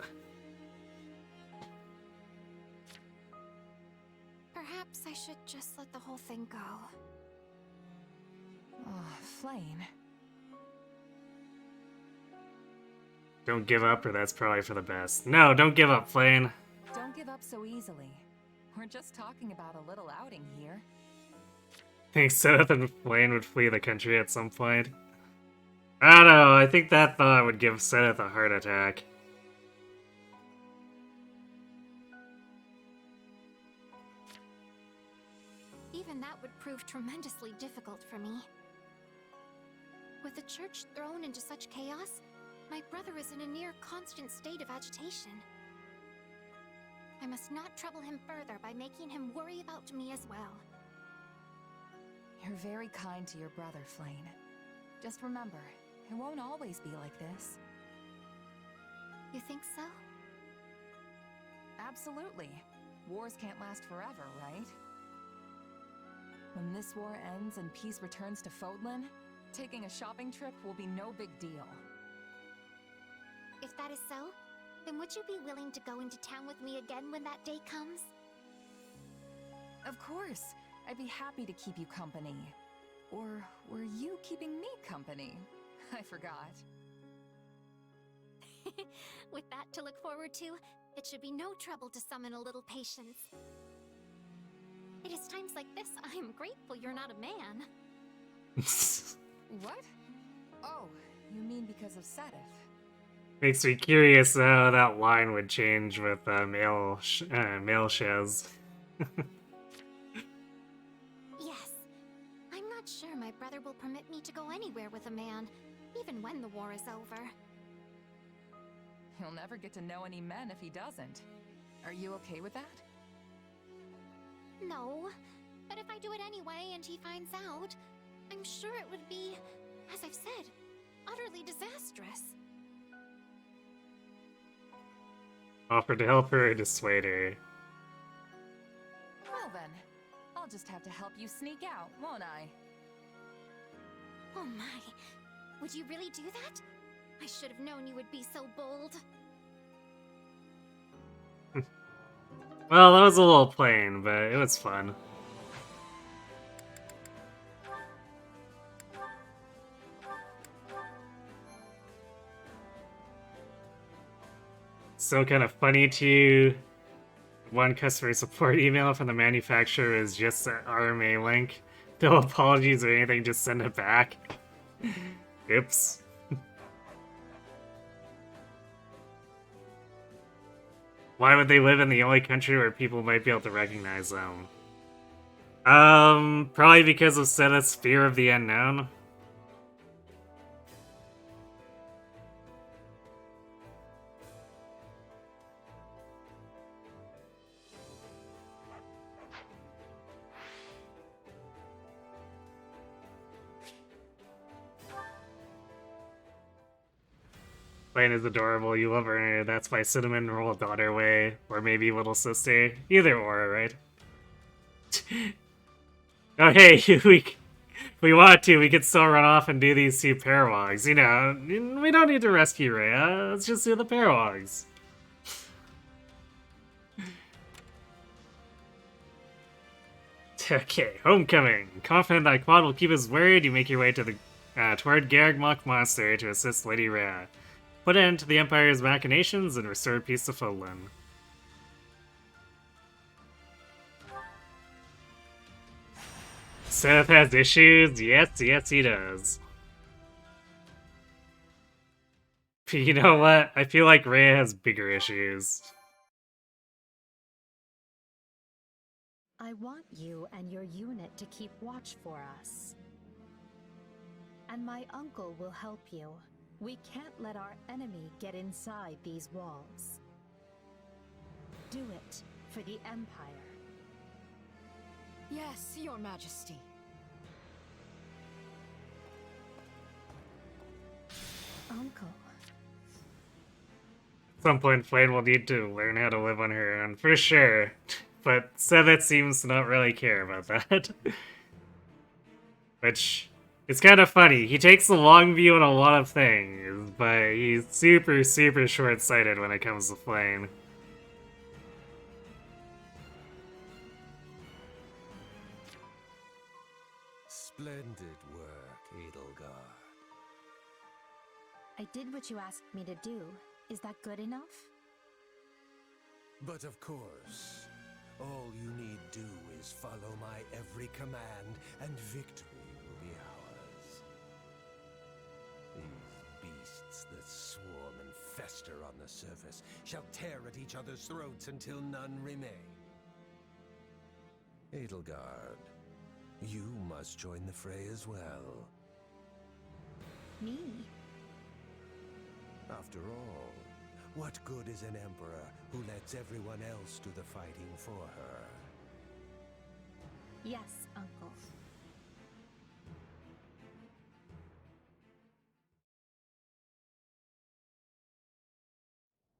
Perhaps I should just let the whole thing go. Oh, Flame. Don't give up, or that's probably for the best. No, don't give up, Flame. Don't give up so easily. We're just talking about a little outing here. Think Seth and Flame would flee the country at some point? I don't know, I think that thought would give Seth a heart attack. Even that would prove tremendously difficult for me. With the church thrown into such chaos, my brother is in a near constant state of agitation. I must not trouble him further by making him worry about me as well. You're very kind to your brother, Flame. Just remember, it won't always be like this. You think so? Absolutely. Wars can't last forever, right? When this war ends and peace returns to Fodlan, taking a shopping trip will be no big deal. If that is so, then would you be willing to go into town with me again when that day comes? Of course. I'd be happy to keep you company. Or were you keeping me company? I forgot. With that to look forward to, it should be no trouble to summon a little patience. It is times like this I am grateful you're not a man. What? Oh, you mean because of Sedith? Makes me curious how that line would change with male shows. Yes. I'm not sure my brother will permit me to go anywhere with a man, even when the war is over. He'll never get to know any men if he doesn't. Are you okay with that? No, but if I do it anyway and he finds out, I'm sure it would be, as I've said, utterly disastrous. Offer to help her or dissuade her. Well then, I'll just have to help you sneak out, won't I? Oh my, would you really do that? I should have known you would be so bold. Well, that was a little plain, but it was fun. So kind of funny to you. One customer support email from the manufacturer is just an RMA link. No apologies or anything, just send it back. Oops. Why would they live in the only country where people might be able to recognize them? Probably because of Sedith's fear of the unknown. Lane is adorable. You love her. That's my cinnamon roll daughter way, or maybe little sister. Either or, right? Oh hey, if we want to, we could still run off and do these two paralogs. You know, we don't need to rescue Rhea. Let's just do the paralogs. Okay, homecoming. Confident that Claude will keep his word, you make your way to the toward Garreg Monster to assist Lady Rhea. Put an end to the Empire's machinations and restore peace to Fodlan. Seth has issues? Yes, yes he does. But you know what? I feel like Rhea has bigger issues. I want you and your unit to keep watch for us. And my uncle will help you. We can't let our enemy get inside these walls. Do it for the Empire. Yes, Your Majesty. Uncle. At some point, Flame will need to learn how to live on her own, for sure. But Sevet seems to not really care about that. Which is kind of funny. He takes a long view on a lot of things, but he's super, super short-sighted when it comes to Flame. Splendid work, Edelgard. I did what you asked me to do. Is that good enough? But of course, all you need do is follow my every command, and victory will be ours. These beasts that swarm and fester on the surface shall tear at each other's throats until none remain. Edelgard, you must join the fray as well. Me? After all, what good is an emperor who lets everyone else do the fighting for her? Yes, Uncle.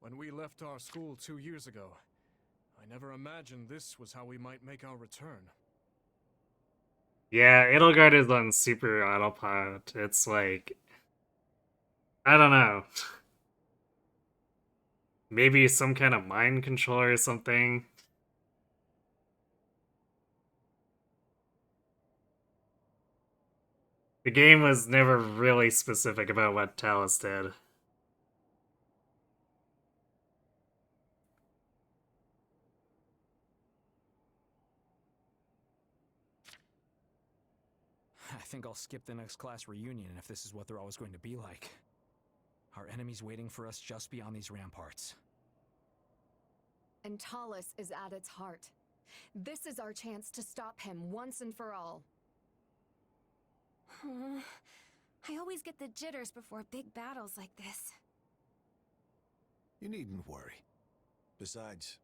When we left our school 2 years ago, I never imagined this was how we might make our return. Yeah, Edelgard is on super autopilot. It's like, I don't know. Maybe some kind of mind control or something. The game was never really specific about what Talus did. I think I'll skip the next class reunion if this is what they're always going to be like. Our enemy's waiting for us just beyond these ramparts. And Talus is at its heart. This is our chance to stop him once and for all. I always get the jitters before big battles like this. You needn't worry. Besides,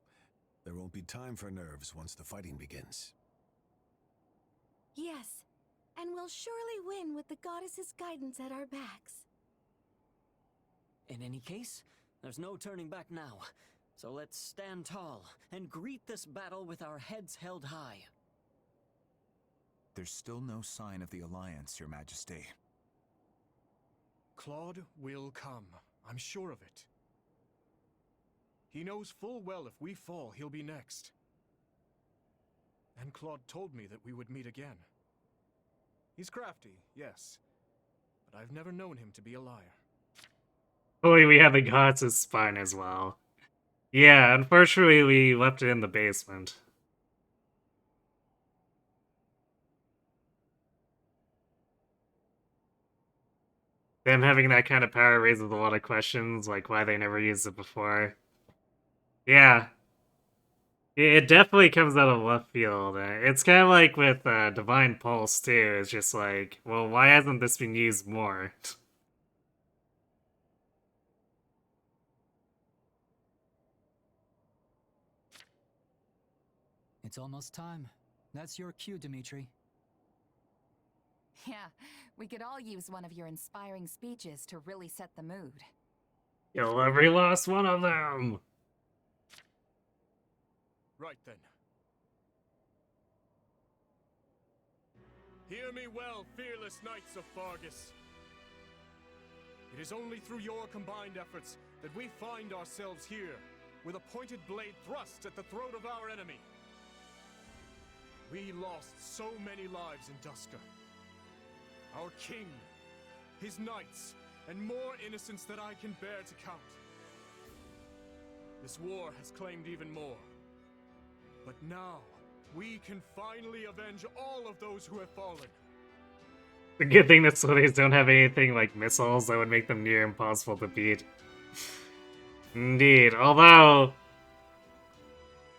there won't be time for nerves once the fighting begins. Yes, and we'll surely win with the goddess's guidance at our backs. In any case, there's no turning back now. So let's stand tall and greet this battle with our heads held high. There's still no sign of the Alliance, Your Majesty. Claude will come. I'm sure of it. He knows full well if we fall, he'll be next. And Claude told me that we would meet again. He's crafty, yes, but I've never known him to be a liar. Hopefully we have the gods' spine as well. Yeah, unfortunately we left it in the basement. Them having that kind of power raises a lot of questions, like why they never used it before. Yeah. It definitely comes out of left field. It's kind of like with Divine Pulse, too. It's just like, well, why hasn't this been used more? It's almost time. That's your cue, Dimitri. Yeah, we could all use one of your inspiring speeches to really set the mood. Kill every last one of them! Right then. Hear me well, fearless knights of Fargus. It is only through your combined efforts that we find ourselves here, with a pointed blade thrust at the throat of our enemy. We lost so many lives in Dusker. Our king, his knights, and more innocents that I can bear to count. This war has claimed even more. But now, we can finally avenge all of those who have fallen. The good thing that Slaves don't have anything like missiles that would make them near impossible to beat. Indeed, although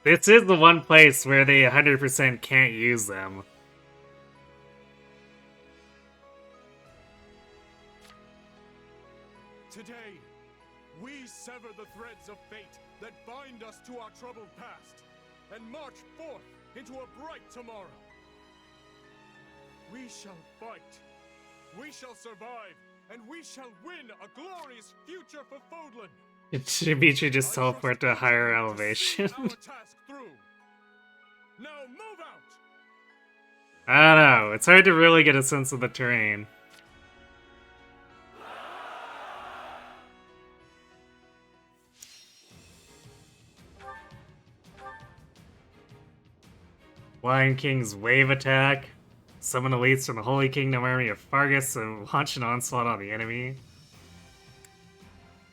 this is the one place where they 100% can't use them. Today, we sever the threads of fate that bind us to our troubled past, and march forth into a bright tomorrow. We shall fight, we shall survive, and we shall win a glorious future for Fodlan. Dimitri just teleport to a higher elevation. Our task through. Now move out! I don't know, it's hard to really get a sense of the terrain. Lion King's wave attack. Summon elites from the Holy Kingdom army of Fargus and launch an onslaught on the enemy.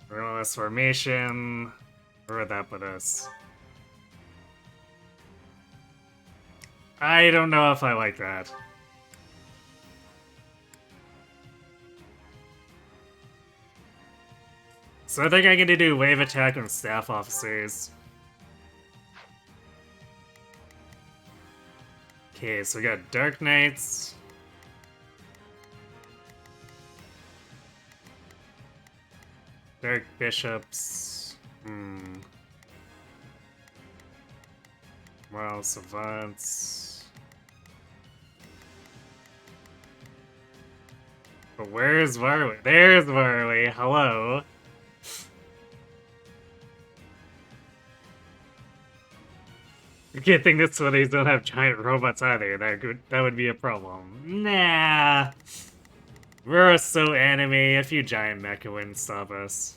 Relentless formation. Where would that put us? I don't know if I like that. So I think I'm gonna do wave attack on staff officers. Okay, so we got Dark Knights. Dark Bishops. Well, Savants. But where's Varley? There's Varley. Hello. Good thing that Sweaties don't have giant robots either. That would be a problem. Nah. We're so anime. A few giant mecha wouldn't stop us.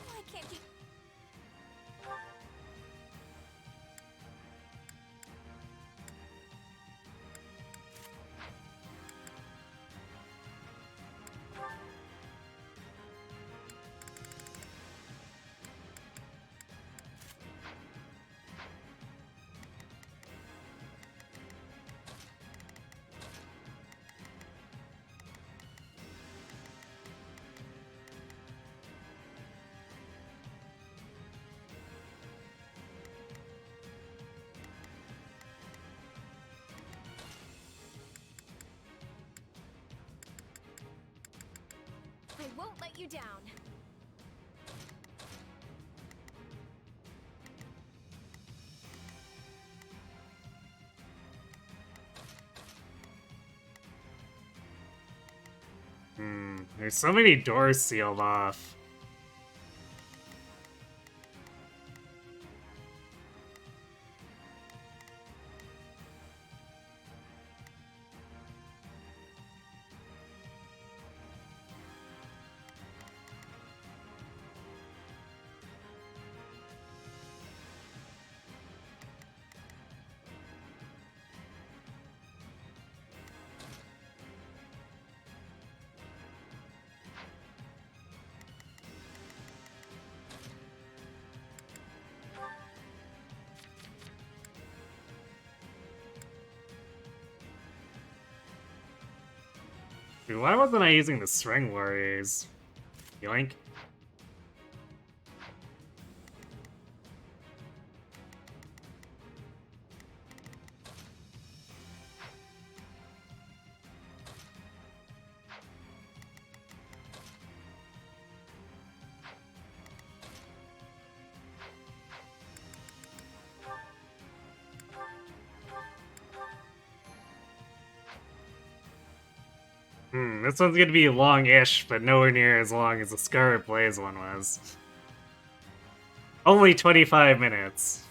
Why can't you? I won't let you down. There's so many doors sealed off. Dude, why wasn't I using the string warriors? Yoink. This one's gonna be long-ish, but nowhere near as long as the Scarlet Blaze one was. Only 25 minutes.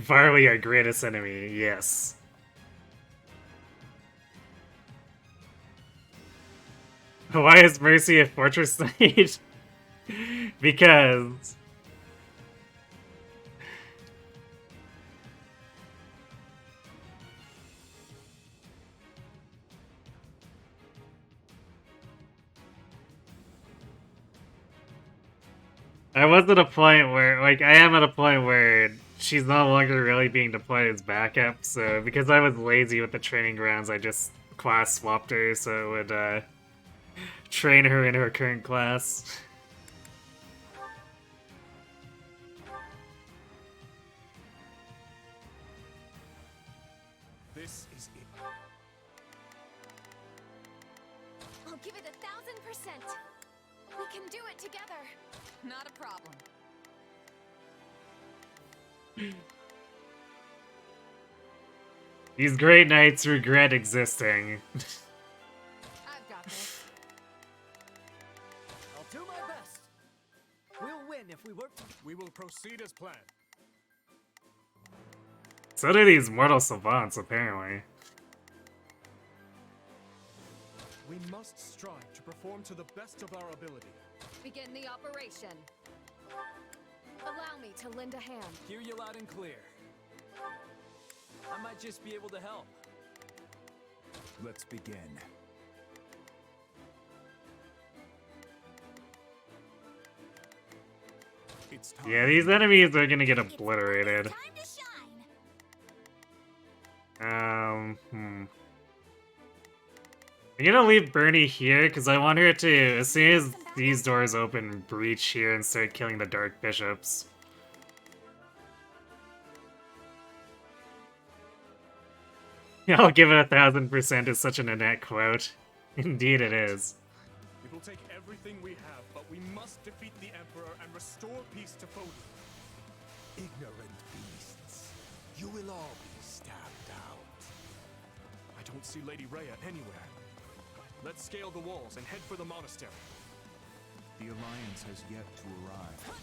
Barley, our greatest enemy, yes. Why is Mercy a Fortress Knight? Because... I was at a point where, like, I am at a point where she's no longer really being deployed as backup, so because I was lazy with the training grounds, I just class swapped her so it would, train her in her current class. This is it. I'll give it 1000%. We can do it together. Not a problem. These great knights regret existing. I've got this. I'll do my best. We'll win if we work. We will proceed as planned. So do these mortal savants, apparently. We must strive to perform to the best of our ability. Begin the operation. Allow me to lend a hand. Hear you loud and clear. I might just be able to help. Let's begin. It's time. Yeah, these enemies are gonna get obliterated. I'm gonna leave Bernie here because I want her to, as soon as these doors open, breach here and start killing the Dark Bishops. I'll give it 1000% is such an Annette quote. Indeed it is. We will take everything we have, but we must defeat the Emperor and restore peace to Foden. Ignorant beasts. You will all be stamped out. I don't see Lady Rhea anywhere. Let's scale the walls and head for the monastery. The Alliance has yet to arrive.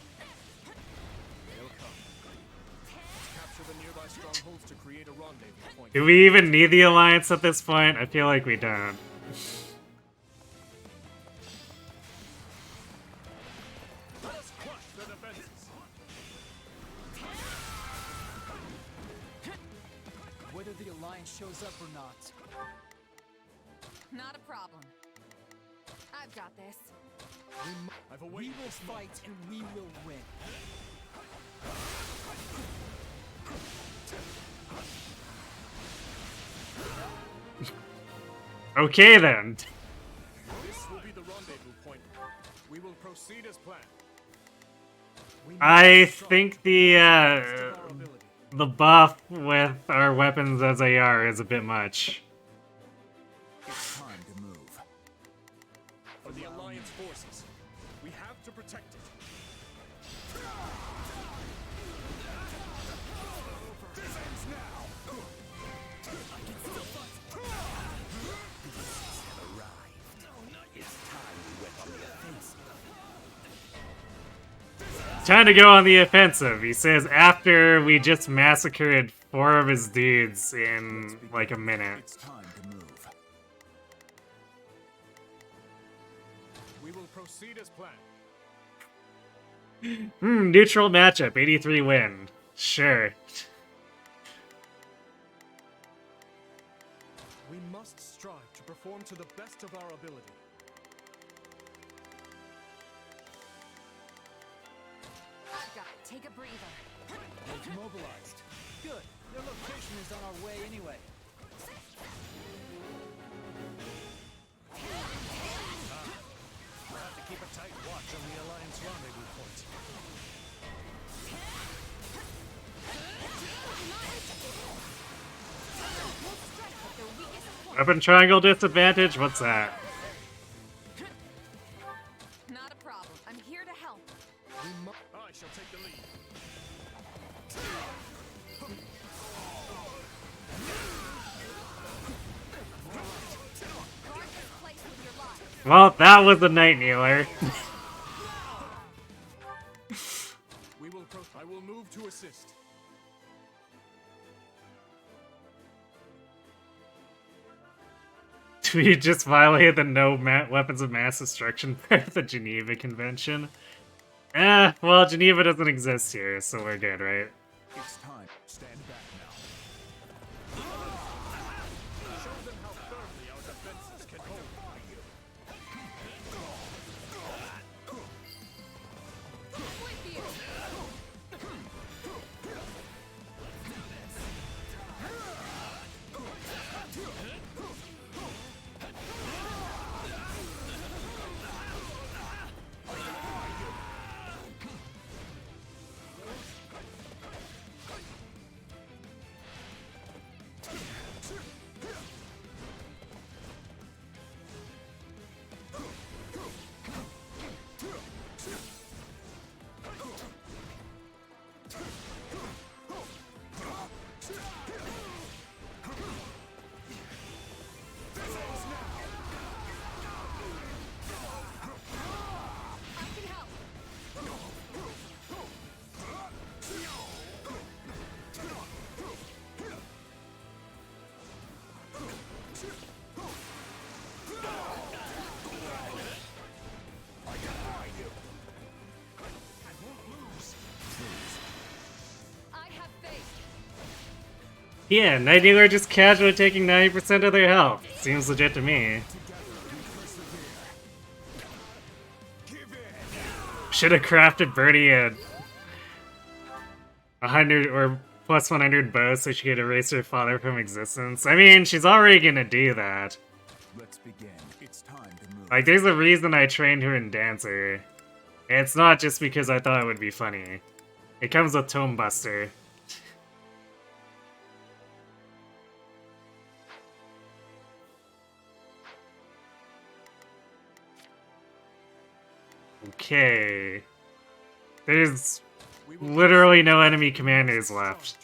They'll come. Let's capture the nearby strongholds to create a rendezvous point. Do we even need the Alliance at this point? I feel like we don't. Let us crush their defenses. Whether the Alliance shows up or not. Not a problem. I've got this. We will fight and we will win. Okay then. This will be the rendezvous point. We will proceed as planned. I think the buff with our weapons as AR is a bit much. It's time to move. For the Alliance forces, we have to protect it. Defense now! Time to go on the offensive, he says after we just massacred 4 of his dudes in like a minute. It's time to move. We will proceed as planned. Neutral matchup, 83 win. Sure. We must strive to perform to the best of our ability. I've got it. Take a breather. They've mobilized. Good. Their location is on our way anyway. We'll have to keep a tight watch on the Alliance rendezvous point. Weapon triangle disadvantage? What's that? Not a problem. I'm here to help. I shall take the lead. Well, that was a Night Kneeler. I will move to assist. We just violated the no weapons of mass destruction part of the Geneva Convention. Well, Geneva doesn't exist here, so we're good, right? It's time. Stand back now. Show them how firmly our defenses can hold. Yeah, Night Kneeler just casually taking 90% of their health. Seems legit to me. Should have crafted Birdie a 100 or plus 100 bow so she could erase her father from existence. I mean, she's already gonna do that. Let's begin. It's time to move. Like, there's a reason I trained her in Dancer. And it's not just because I thought it would be funny. It comes with Tome Buster. Okay. There's literally no enemy commanders left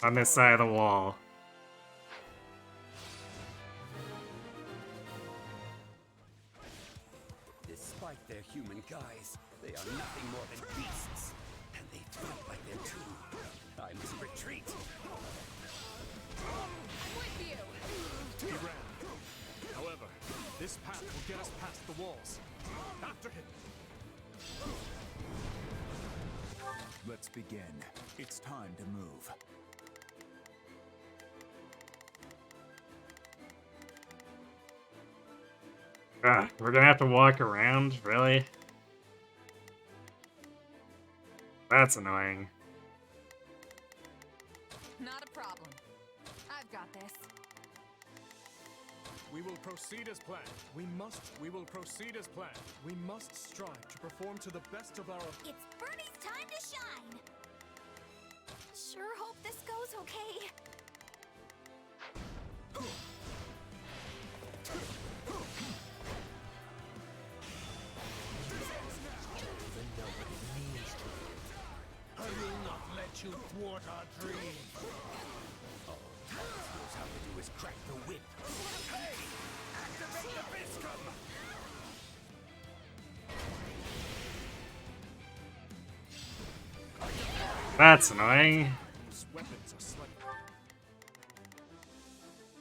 on this side of the wall. Despite their human guise, they are nothing more than beasts. And they fight like them too. I must retreat. I'm with you! He ran. However, this path will get us past the walls. After him! Let's begin. It's time to move. We're gonna have to walk around? Really? That's annoying. Not a problem. I've got this. We will proceed as planned. We will proceed as planned. We must strive to perform to the best of our... It's Birdie's time to shine! Sure hope this goes okay. I will not let you thwart our dreams. All Talus knows how to do is crack the whip. Hey! Activate the Viscum! That's annoying.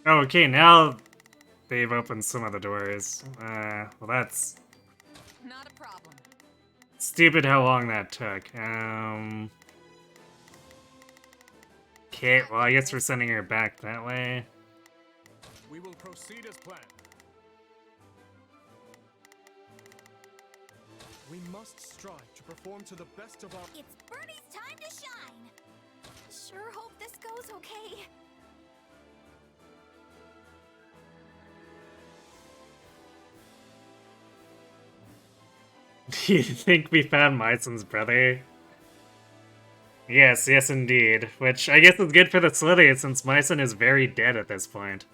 Oh, okay, now they've opened some of the doors. Well, that's Not a problem. stupid how long that took. Okay, well, I guess we're sending her back that way. We will proceed as planned. We must strive to perform to the best of our... It's Birdie's time to shine! Sure hope this goes okay. Do you think we found Myson's brother? Yes, yes indeed. Which I guess is good for the Slither since Myson is very dead at this point.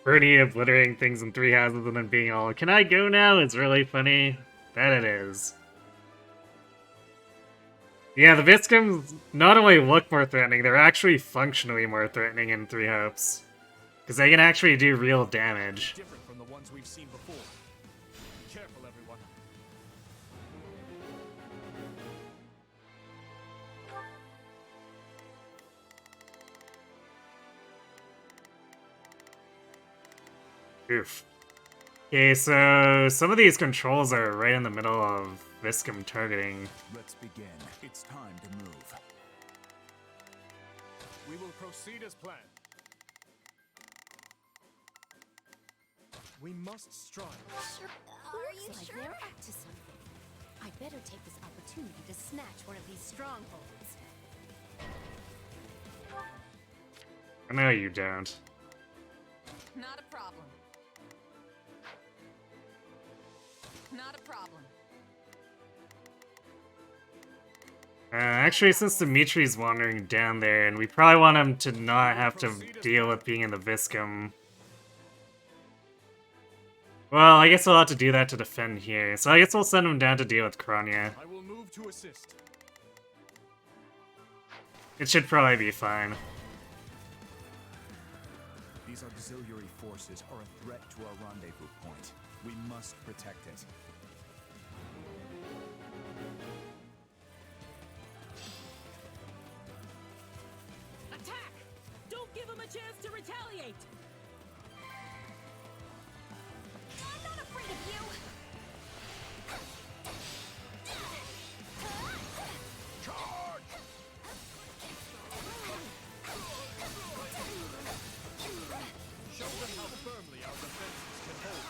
Bernie obliterating things in 3 houses and then being all, "Can I go now?" is really funny. That it is. Yeah, the Viscums not only look more threatening, they're actually functionally more threatening in Three Hopes. Because they can actually do real damage. Different from the ones we've seen before. Careful, everyone. Oof. Okay, so some of these controls are right in the middle of Viscum targeting. Let's begin. It's time to move. We will proceed as planned. We must strive. Sure. Are you sure? They're up to something. I better take this opportunity to snatch one of these strongholds. No, you don't. Not a problem. Not a problem. Actually, since Dimitri's wandering down there, and we probably want him to not have to deal with being in the Viscum. Well, I guess we'll have to do that to defend here. So I guess we'll send him down to deal with Kronia. I will move to assist. It should probably be fine. These auxiliary forces are a threat to our rendezvous point. We must protect it. Attack! Don't give him a chance to retaliate! I'm not afraid of you! Show them how firmly our defenses can hold.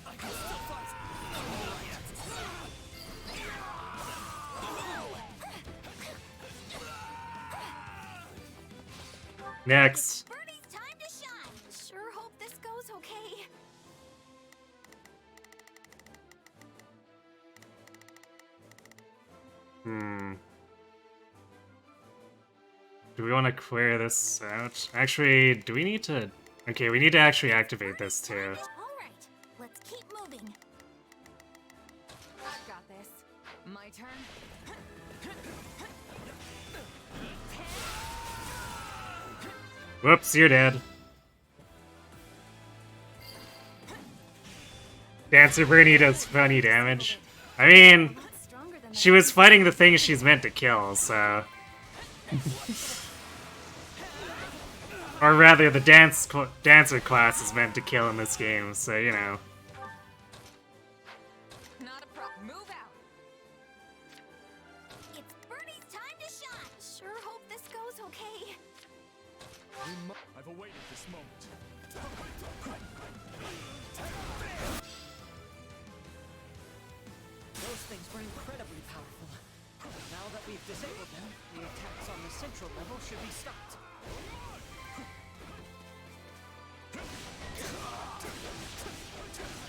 I can still fight. Next. Birdie's time to shine! Sure hope this goes okay. Do we want to clear this out? Actually, do we need to... Okay, we need to actually activate this too. Alright, let's keep moving. I've got this. My turn. Whoops, you're dead. Dancer Bernie does funny damage. I mean, she was fighting the thing she's meant to kill, so... Or rather, the dancer class is meant to kill in this game, so, you know. Not a problem. Move out. It's Birdie's time to shine! Sure hope this goes okay. I've awaited this moment. Those things were incredibly powerful. Now that we've disabled them, the attacks on the central level should be stopped.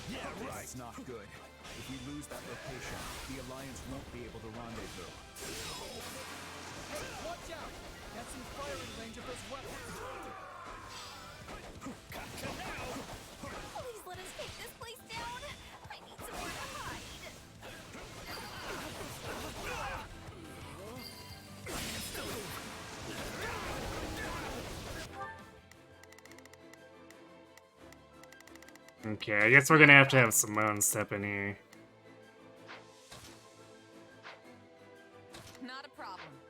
Yeah, right. This is not good. If we lose that location, the Alliance won't be able to rendezvous. Watch out! That's in firing range of those weapons. Please let us take this place down. I need somewhere to hide. Okay, I guess we're gonna have to have Simone step in here. Not a problem.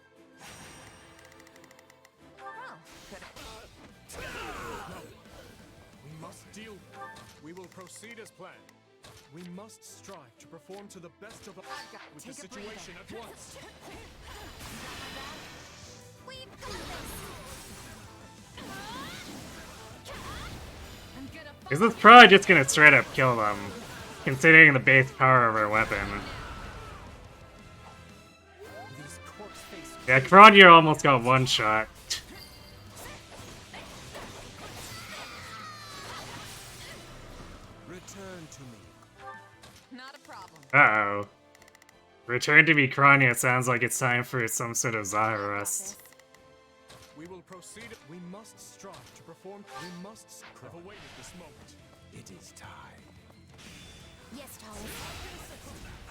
Well, We must deal. We will proceed as planned. We must strive to perform to the best of our with the situation at once. We've got this. This is probably just gonna straight up kill them, considering the base power of our weapon. Yeah, Kronia almost got one shot. Return to me. Not a problem. Uh-oh. Return to me, Kronia sounds like it's time for some sort of Zaharast. We will proceed. We must strive to perform. We must have awaited this moment. It is time. Yes, Thomas.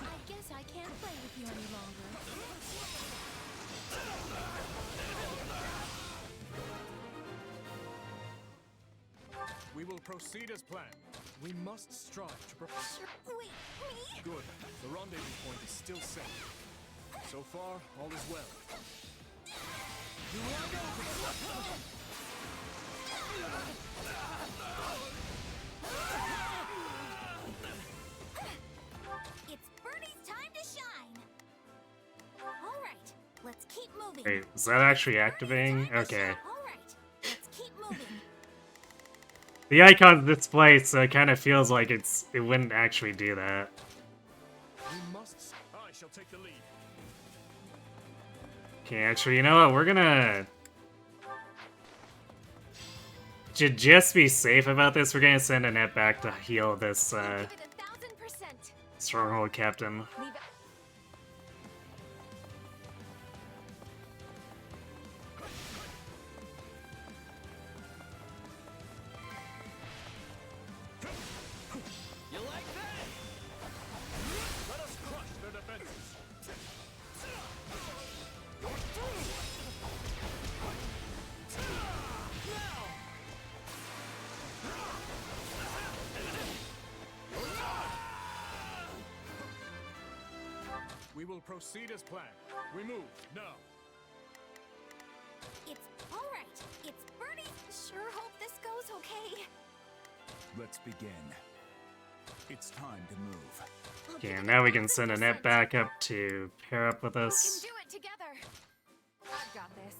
I guess I can't play with you any longer. We will proceed as planned. We must strive to Wait, me? Good. The rendezvous point is still set. So far, all is well. You are open. It's Birdie's time to shine. All right, let's keep moving. Wait, is that actually activating? Okay. All right, let's keep moving. The icon's displaced, so it kind of feels like it wouldn't actually do that. We must. I shall take the lead. Okay, actually, you know what? We're gonna... To just be safe about this, we're gonna send Annette back to heal this, Stronghold Captain. You like that? Let us crush their defenses. We will proceed as planned. We move now. It's all right. It's Birdie. Sure hope this goes okay. Let's begin. It's time to move. Okay, and now we can send Annette back up to pair up with We us. can do it together. I've got this.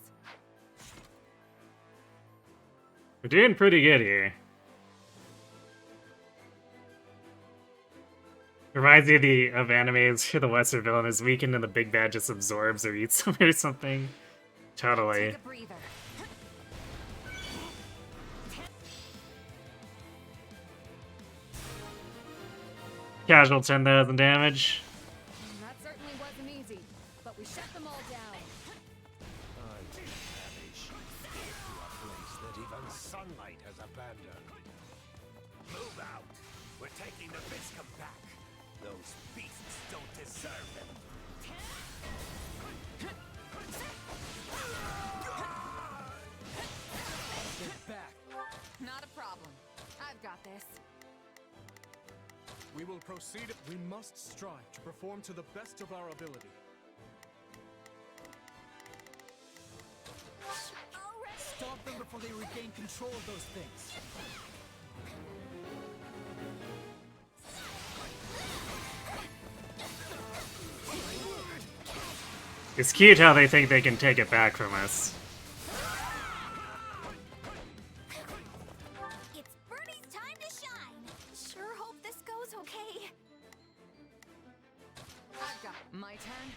We're doing pretty good here. Reminds me of animes where the Western villain is weakened and the big bad just absorbs or eats them or something. Totally. Take a breather. Casual 10,000 damage. That certainly wasn't easy, but we shut them all down. I didn't have a sheep to a place that even sunlight has abandoned. Move out! We're taking the Viscum back. Those beasts don't deserve him. Get back. Not a problem. I've got this. We will proceed. We must strive to perform to the best of our ability. Stop them before they regain control of those things. It's cute how they think they can take it back from us. It's Birdie's time to shine. Sure hope this goes okay. I've got my turn.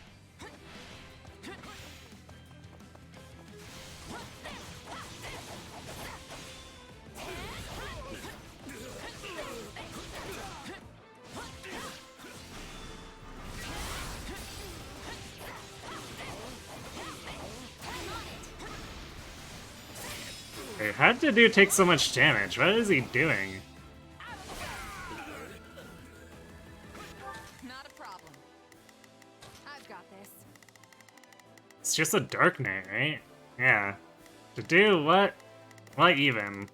Hey, how did the dude take so much damage? What is he doing? Not a problem. I've got this. It's just a Dark Knight, right? Yeah. To do what? What even?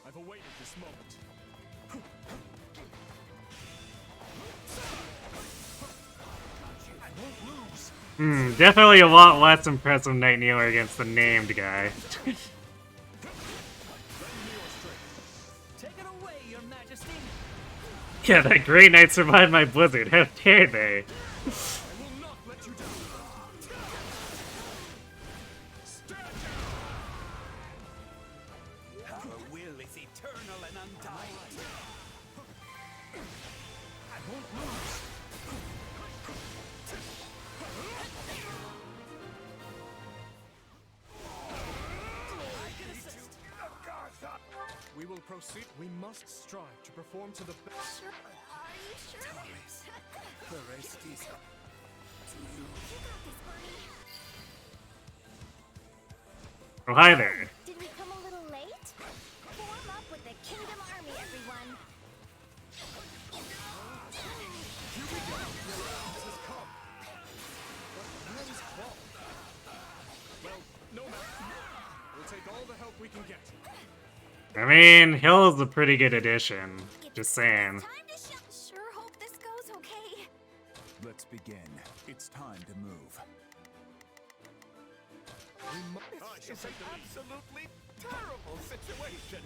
I've awaited this moment. I won't lose. Definitely a lot less impressive Knight Kneeler against the named guy. Take it away, Your Majesty. Yeah, that Grey Knight survived my blizzard. How dare they? I will not let you down. Stand down. Our will is eternal and undying. I won't lose. We will proceed. We must strive to perform to the best. Sure. Are you sure? The rest is up to you. You got this, Birdie. Oh, hi there. Did we come a little late? Form up with the Kingdom Army, everyone. I mean, Hill is a pretty good addition. Just saying. Sure hope this goes okay. Let's begin. It's time to move. It's an absolutely terrible situation.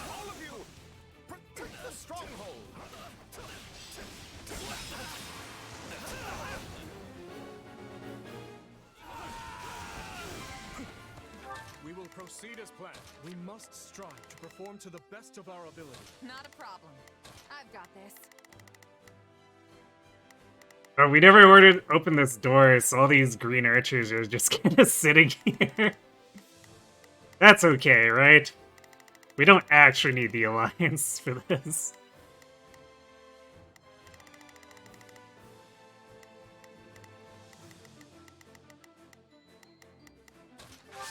All of you, protect the stronghold. We will proceed as planned. We must strive to perform to the best of our ability. Not a problem. I've got this. Oh, we never opened this door, so all these green archers are just kind of sitting here. That's okay, right? We don't actually need the Alliance for this.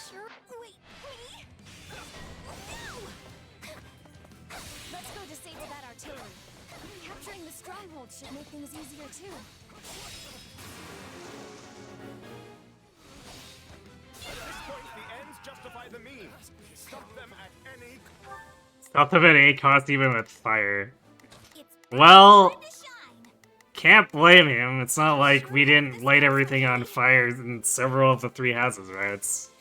Sure. Wait, me? No! Let's go to save that artillery. Capturing the stronghold should make things easier too. At this point, the ends justify the means. Stop them at any Stop them at any cost, even with fire. Well, can't blame him. It's not like we didn't light everything on fire in several of the 3 houses, right? It's...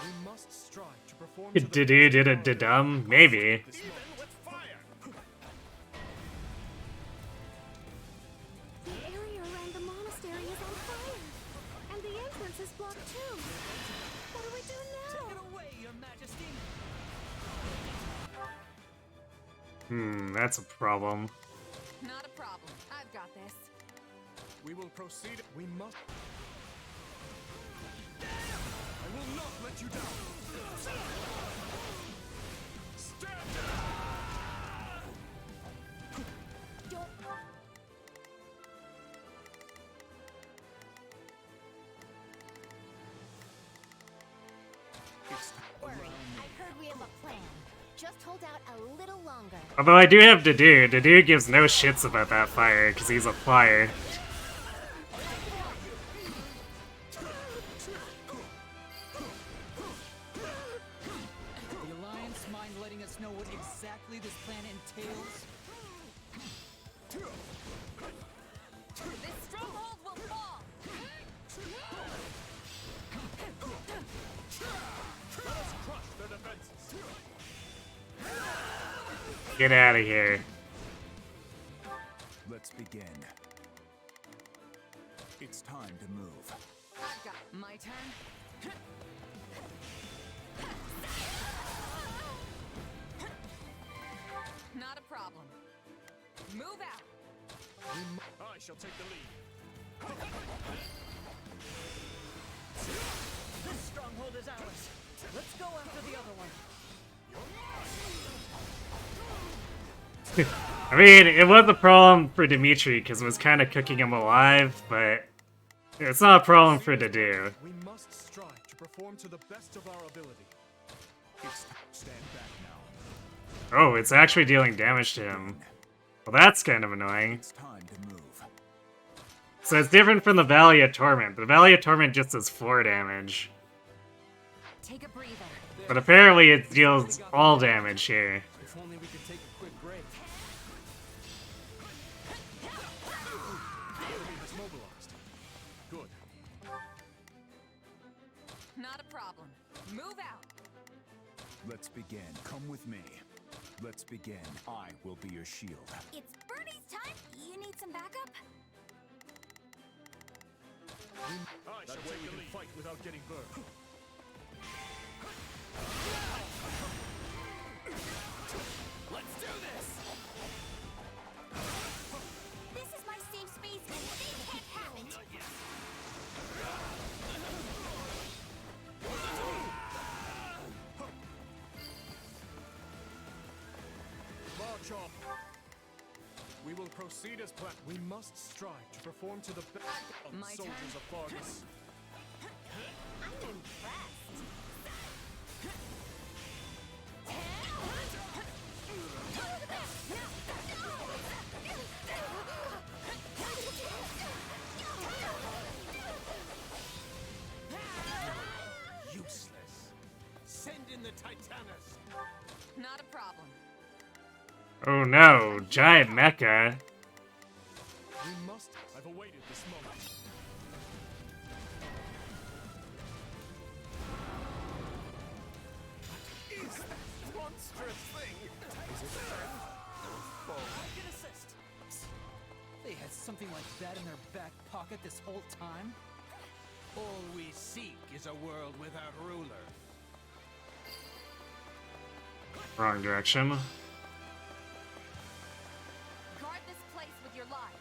We must strive to perform Did you did a dum? Maybe. The area around the monastery is on fire, and the entrance is blocked too. What do we do now? Take it away, Your Majesty. That's a problem. Not a problem. I've got this. We will proceed. We must. I will not let you down. Stand Don't. Worry. I heard we have a plan. Just hold out a little longer. Although I do have Dedue. Dedue gives no shits about that fire, because he's a flyer. The Alliance mind letting us know what exactly this plan entails? This stronghold will fall! Let us crush their defenses. Get out of here. Let's begin. It's time to move. I've got my turn. Not a problem. Move out. I shall take the lead. This stronghold is ours. Let's go after the other one. I mean, it was a problem for Dimitri, because it was kind of cooking him alive, but it's not a problem for Dedue. We must strive to perform to the best of our ability. It's stand back now. Oh, it's actually dealing damage to him. Well, that's kind of annoying. It's time to move. So it's different from the Valley of Torment. The Valley of Torment just does 4 damage. Take a breather. But apparently it deals all damage here. If only we could take a quick break. Enemy has mobilized. Good. Not a problem. Move out. Let's begin. Come with me. Let's begin. I will be your shield. It's Bernie's time. You need some backup? I shall take the lead. Fight without getting burned. Let's do this! This is my safe space, and they can't have it. March on. We will proceed as planned. We must strive to perform to the best of My the soldiers turn. of Vargas. I'm impressed. Oh no, giant mecha. We must. I've awaited this moment. What is that monstrous thing? Is it a friend or a foe? I can assist. They had something like that in their back pocket this whole time? All we seek is a world without ruler. Wrong direction. Guard this place with your lives.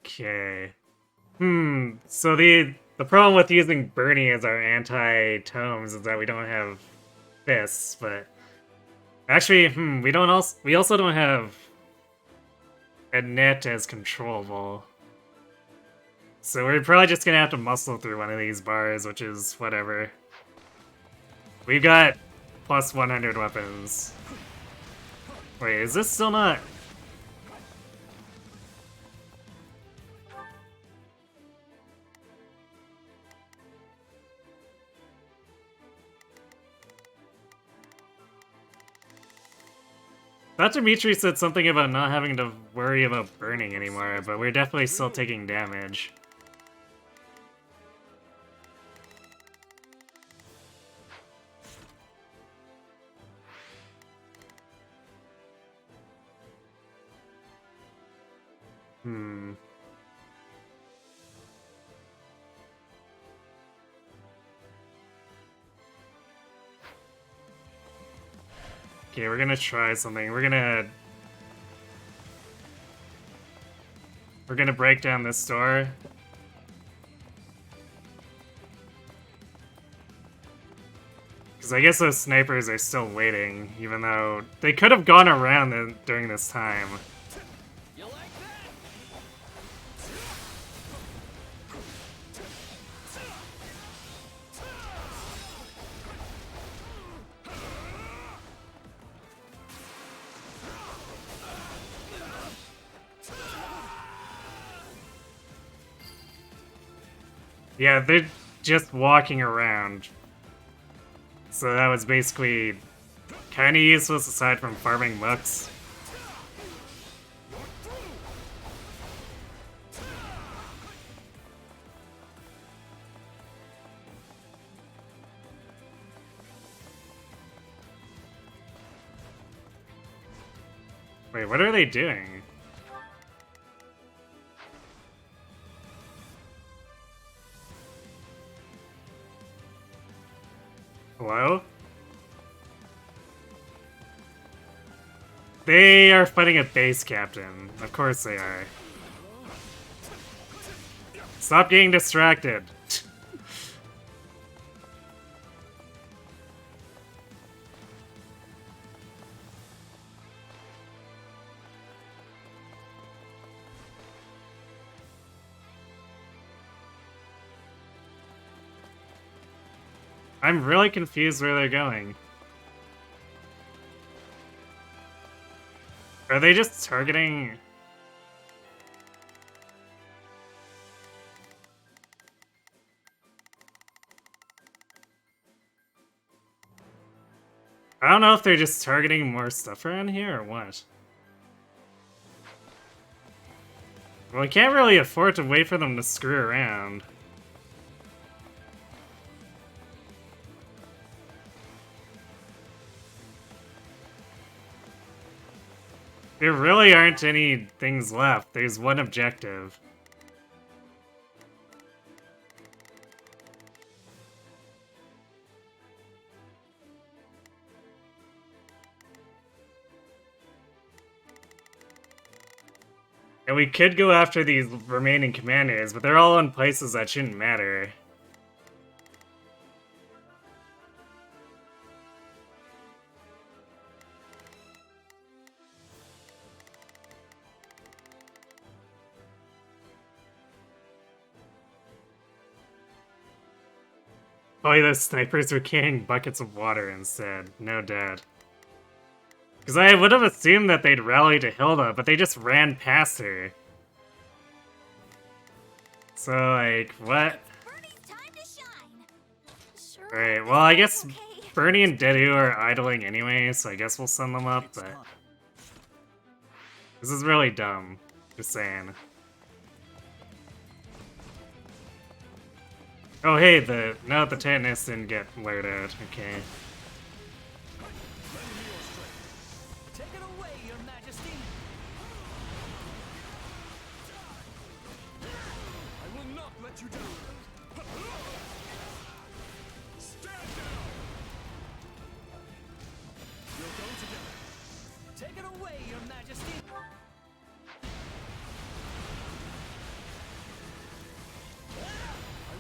Okay. So the problem with using Bernie as our anti-tomes is that we don't have fists, but actually, we also don't have Annette as controllable. So we're probably just gonna have to muscle through one of these bars, which is whatever. We've got plus 100 weapons. Wait, is this still not? Thought Dimitri said something about not having to worry about burning anymore, but we're definitely still taking damage. Okay, we're gonna try something. We're gonna break down this door. Because I guess those snipers are still waiting, even though they could have gone around during this time. Yeah, they're just walking around. So that was basically kind of useless aside from farming mucks. Wait, what are they doing? Hello? They are fighting a base captain. Of course they are. Stop getting distracted. I'm really confused where they're going. Are they just targeting... I don't know if they're just targeting more stuff around here or what. Well, we can't really afford to wait for them to screw around. There really aren't any things left. There's one objective. And we could go after these remaining commanders, but they're all in places that shouldn't matter. Probably those snipers were carrying buckets of water instead. No doubt. Because I would have assumed that they'd rally to Hilda, but they just ran past her. So, like, what? Sure Alright, well, I guess Bernie and Dedu are idling anyway, so I guess we'll send them up, but... This is really dumb. Just saying. Oh, hey, no, the Titanus didn't get weared out. Okay. Take it away, Your Majesty. I will not let you down. Stand down. You're going to get. Take it away, Your Majesty. I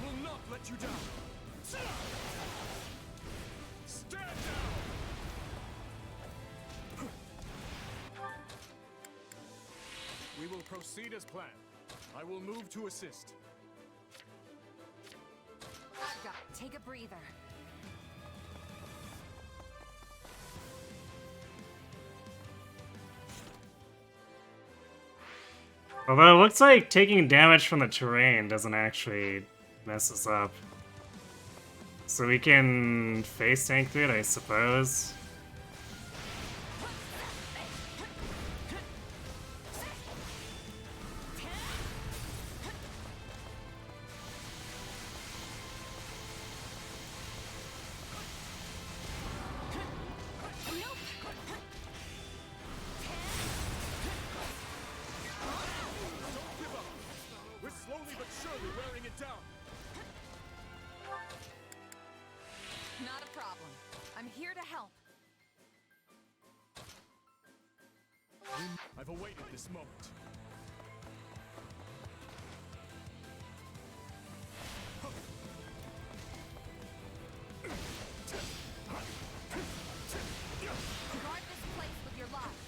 will not let you down. Stand down. We will proceed as planned. I will move to assist. Aga, take a breather. Although it looks like taking damage from the terrain doesn't actually mess us up. So we can face tank through it, I suppose. We're slowly but surely wearing it down. Not a problem. I'm here to help. I've awaited this moment. Guard this place with your lives.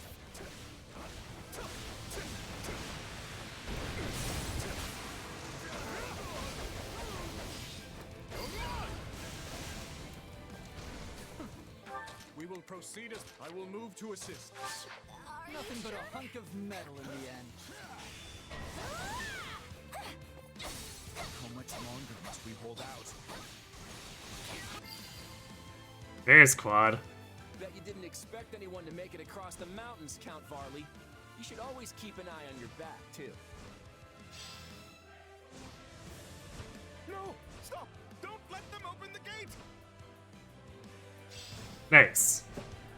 We will proceed as I will move to assist. Nothing but a hunk of metal in the end. How much longer must we hold out? There's Quad. Bet you didn't expect anyone to make it across the mountains, Count Varley. You should always keep an eye on your back, too. No! Stop! Don't let them open the gate! Nice.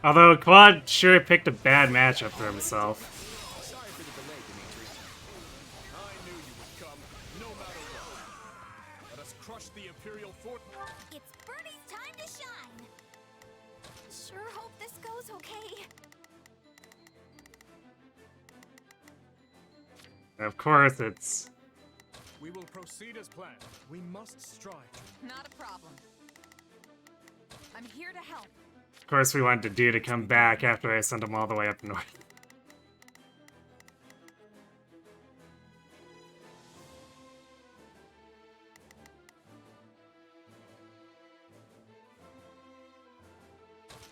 Although Quad sure picked a bad matchup for himself. Sorry for the delay, Dimitri. I knew you would come, no matter what. Let us crush the Imperial fort. It's Bernie's time to shine. Sure hope this goes okay. Of course, it's... We will proceed as planned. We must strive. Not a problem. I'm here to help. Of course we wanted Dedu to come back after I sent him all the way up north.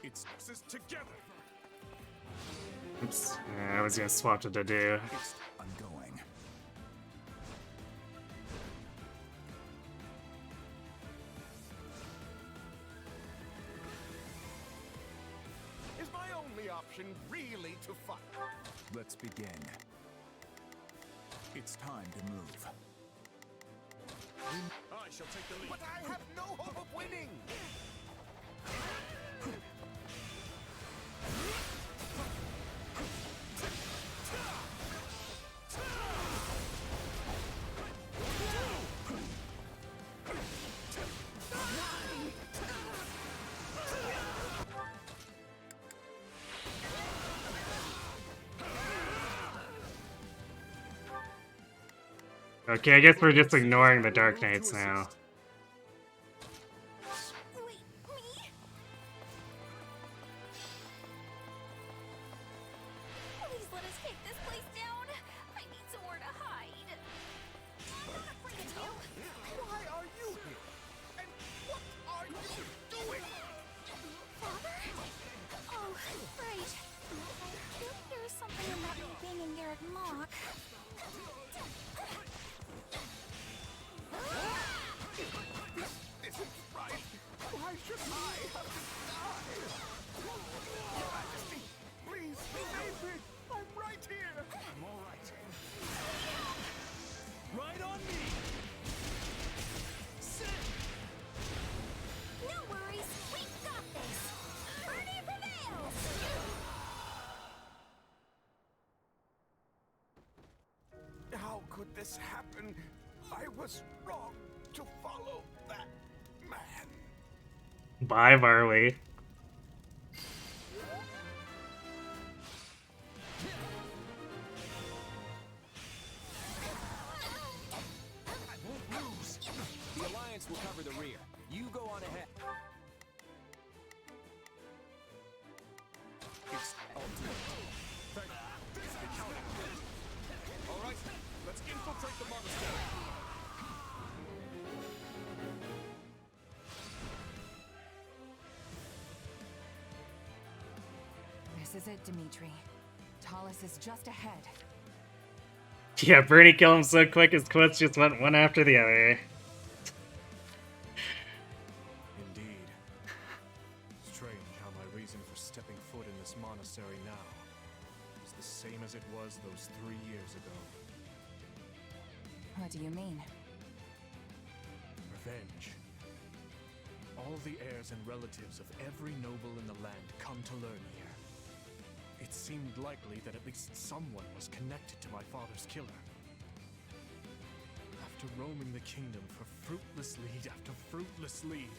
It's together. Oops. Yeah, I was gonna swap to Dedu. I'm going. Is my only option really to fight? Let's begin. It's time to move. I shall take the lead. But I have no hope of winning! Okay, I guess we're just ignoring the Dark Knights now. Please let us take this place down. I need somewhere to hide. Why are you here? And what are you doing? Father? Oh, right. I think there's something about me being in Garrett Mock. This isn't right. Why Should I have to die? Your Majesty, please save me! I'm right here! I'm all right. Right on me! Sit! No worries, we got this! Bernie prevails! How could this happen? I was wrong to follow that man. Bye, Marley. I won't lose. The Alliance will cover the rear. You go on ahead. It's ultimate. This be counted. All right, let's infiltrate the monastery. This is it, Dimitri. Talus is just ahead. Yeah, Bernie killed him so quick his quotes just went one after the other. Indeed. Strange how my reason for stepping foot in this monastery now is the same as it was those 3 years ago. What do you mean? Revenge. All the heirs and relatives of every noble in the land come to learn here. It seemed likely that at least someone was connected to my father's killer. After roaming the kingdom for fruitless lead after fruitless lead,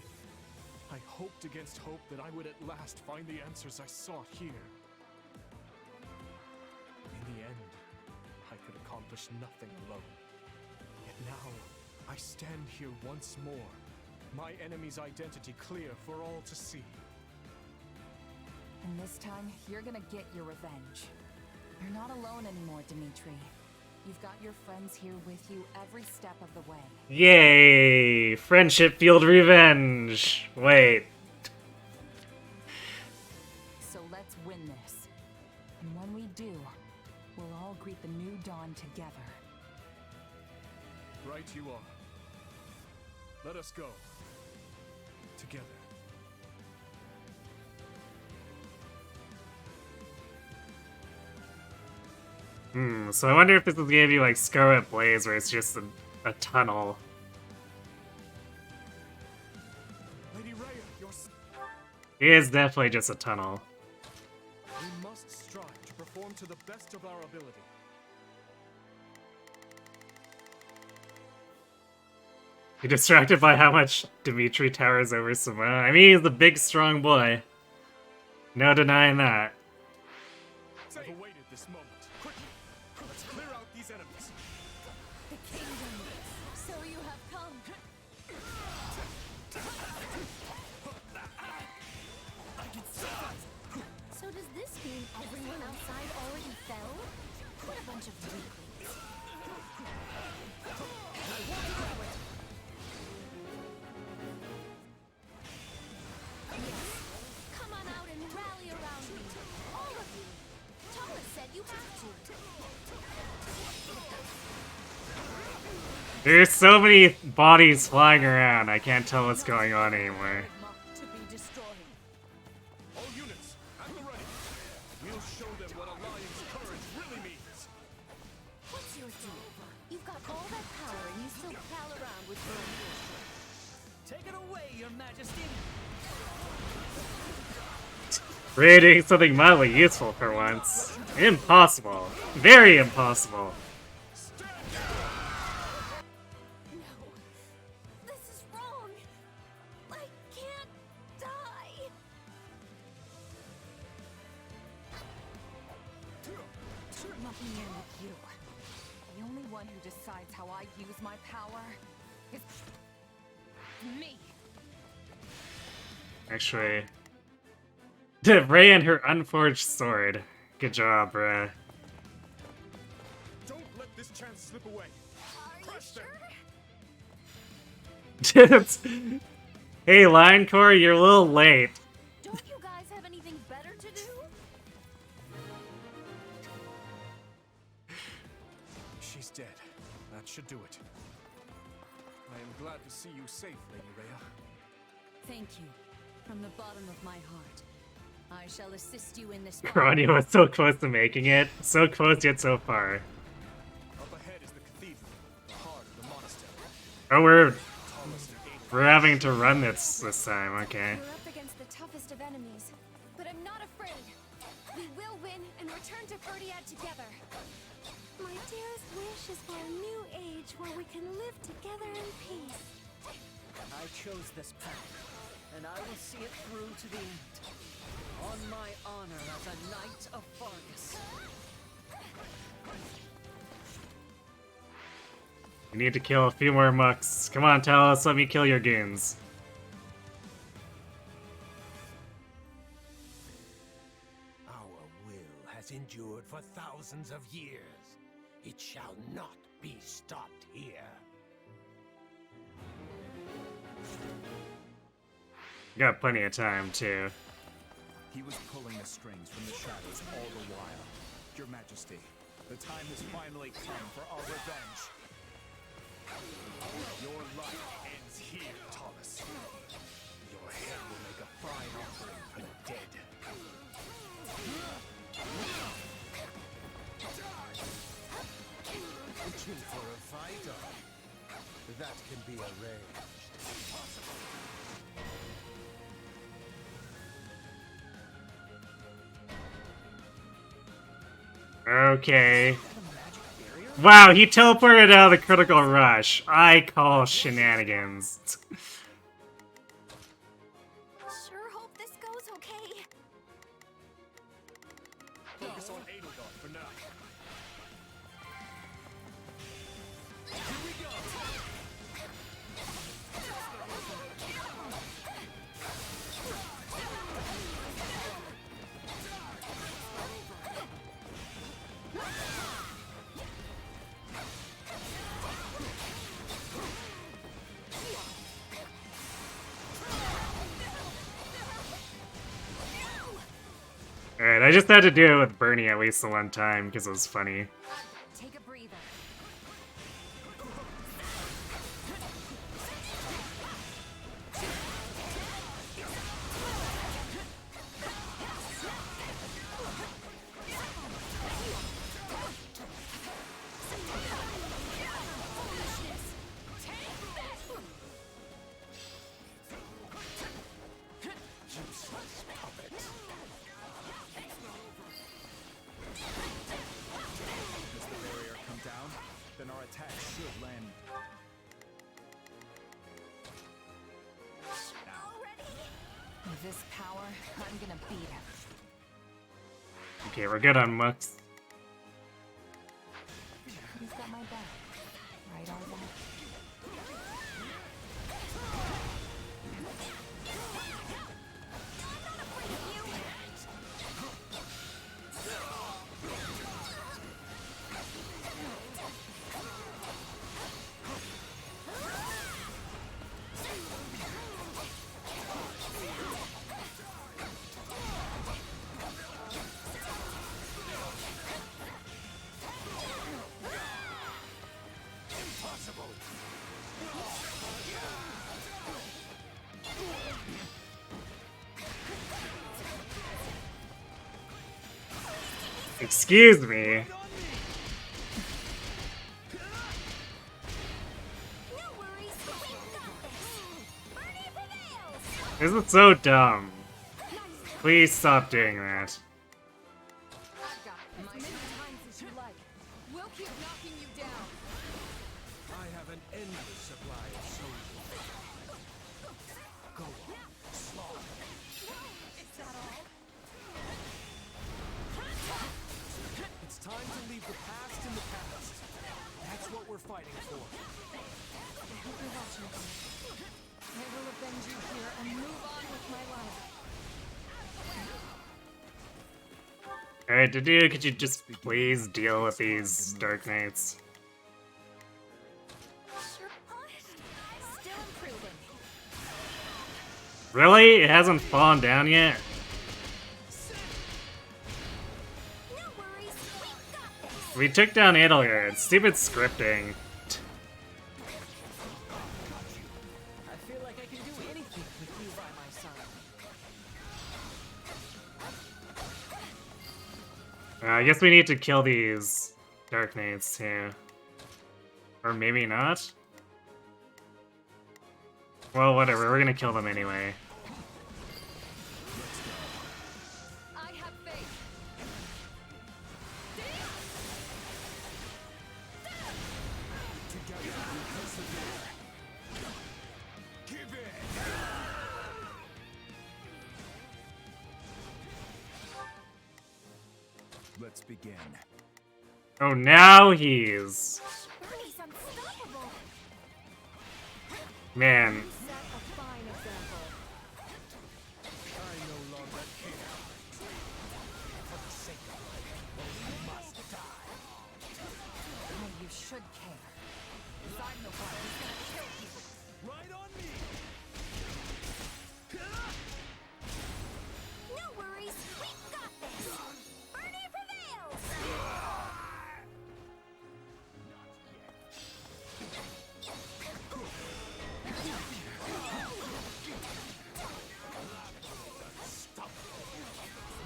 I hoped against hope that I would at last find the answers I sought here. In the end, I could accomplish nothing alone. Yet now, I stand here once more, my enemy's identity clear for all to see. And this time, you're gonna get your revenge. You're not alone anymore, Dimitri. You've got your friends here with you every step of the way. Yay! Friendship fueled revenge! Wait. So let's win this. And when we do, we'll all greet the new dawn together. Right you are. Let us go. Together. So I wonder if this is gonna be like Scarlet Blaze, where it's just a tunnel. Lady Rhea, It is definitely just a tunnel. we must strive to perform to the best of our ability. You're distracted by how much Dimitri towers over Simone. I mean, he's a big, strong boy. No denying that. I've awaited this moment. Quickly, let's clear out these enemies. The kingdom, so you have come. I can see that. So does this mean everyone outside already fell? What a bunch of weaklings. Come on out and rally around me. All of you. Thomas said you have to. There's so many bodies flying around, I can't tell what's going on anymore. To be destroyed. All units, at the ready. We'll show them what Alliance courage really means. What's your deal? You've got all that power and you still pal around with your own bullshit. Take it away, Your Majesty. Really doing something mildly useful for once. Impossible. Very impossible. No. This is wrong. I can't die. Lump me in with you. The only one who decides how I use my power is me. Actually, Ray and her unforged sword. Good job, Ray. Don't let this chance slip away. Crush them. Hey, Linecore, you're a little late. Don't you guys have anything better to do? She's dead. That should do it. I am glad to see you safe, Lady Rhea. Thank you. From the bottom of my heart, I shall assist you in this. Ronnie was so close to making it. So close yet so far. Up ahead is the cathedral, the heart of the monastery. Oh, we're having to run this time, okay. We're up against the toughest of enemies, but I'm not afraid. We will win and return to Verdiad together. My dearest wish is for a new age where we can live together in peace. I chose this path, and I will see it through to the end. On my honor as a knight of Fargus. We need to kill a few more mucks. Come on, Talos, let me kill your goons. Our will has endured for thousands of years. It shall not be stopped here. Got plenty of time, too. He was pulling the strings from the shadows all the while. Your Majesty, the time has finally come for our revenge. Your life ends here, Thomas. Your head will make a fine offering for the dead. Itching for a fight, that can be arranged. Okay. Wow, he teleported out of the critical rush. I call shenanigans. Sure hope this goes okay. Focus on Edelgard for now. Here we go! Alright, I just had to do it with Bernie at least the one time because it was funny. Take a breather. With this power, I'm gonna beat him. Okay, we're good on Mux. He's got my back. Right on that. Excuse me. This is so dumb. Please stop doing that. We'll keep knocking you down. I have an endless supply of soldiers. Go on, slaughter. Is that all? It's time to leave the past in the past. That's what we're fighting for. I hope you're watching me. I will avenge you here and move on with my life. Alright, dude, could you just please deal with these Dark Knights? Still improving. Really? It hasn't fallen down yet? We took down Edelgard. Stupid scripting. I feel like I can do anything with you by my side. I guess we need to kill these Dark Knights too. Or maybe not? Well, whatever, we're gonna kill them anyway. I have faith. Together we persevere. Give in. Let's begin. Oh, now he's... Bernie's unstoppable. Man. Set a fine example. I no longer care. For the sake of life, you must die. Oh, you should care. 'Cause I'm the one who's gonna kill you. Right on me. No worries, we've got this. Bernie prevails.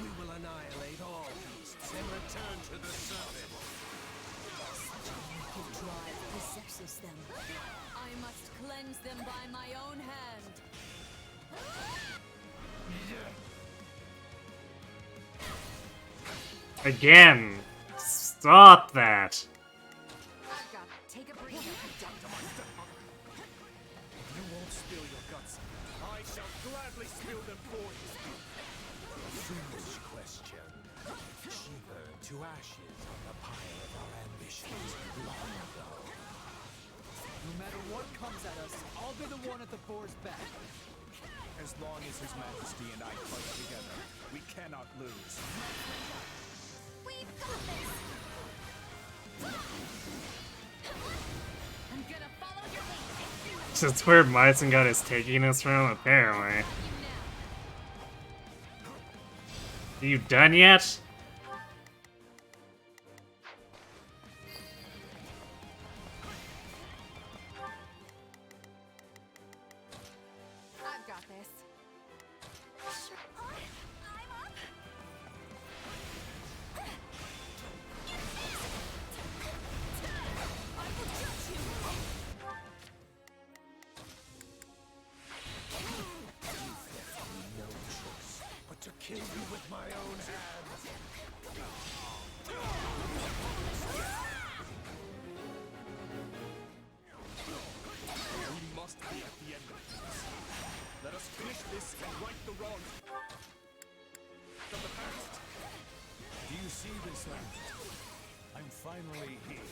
We will annihilate all beasts and return to the surface. Such a wicked drive possesses them. I must cleanse them by my own hand. Again! Stop that! I've got it. Take a breather. You won't spill your guts. I shall gladly spill them for you. Foolish question. She burned to ashes on the pile of our ambitions long ago. No matter what comes at us, I'll be the one at the boar's back. As long as His Majesty and I fight together, we cannot lose. We've got this. I'm gonna follow your lead. That's where Myson got his takiness from, apparently. Are you done yet? I've got this. I'm up. I will judge you. No choice but to kill you with my own hands. We must be at the end of this. Let us finish this and right the wrongs of the past. Do you see this land? I'm finally here.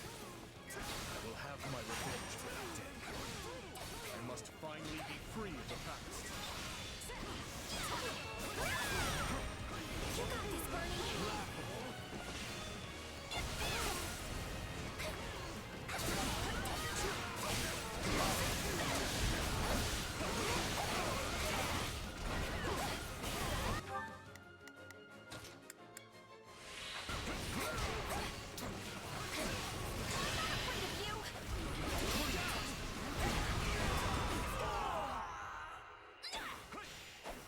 I will have my revenge for that day. I must finally be free of the past. You got this, Bernie.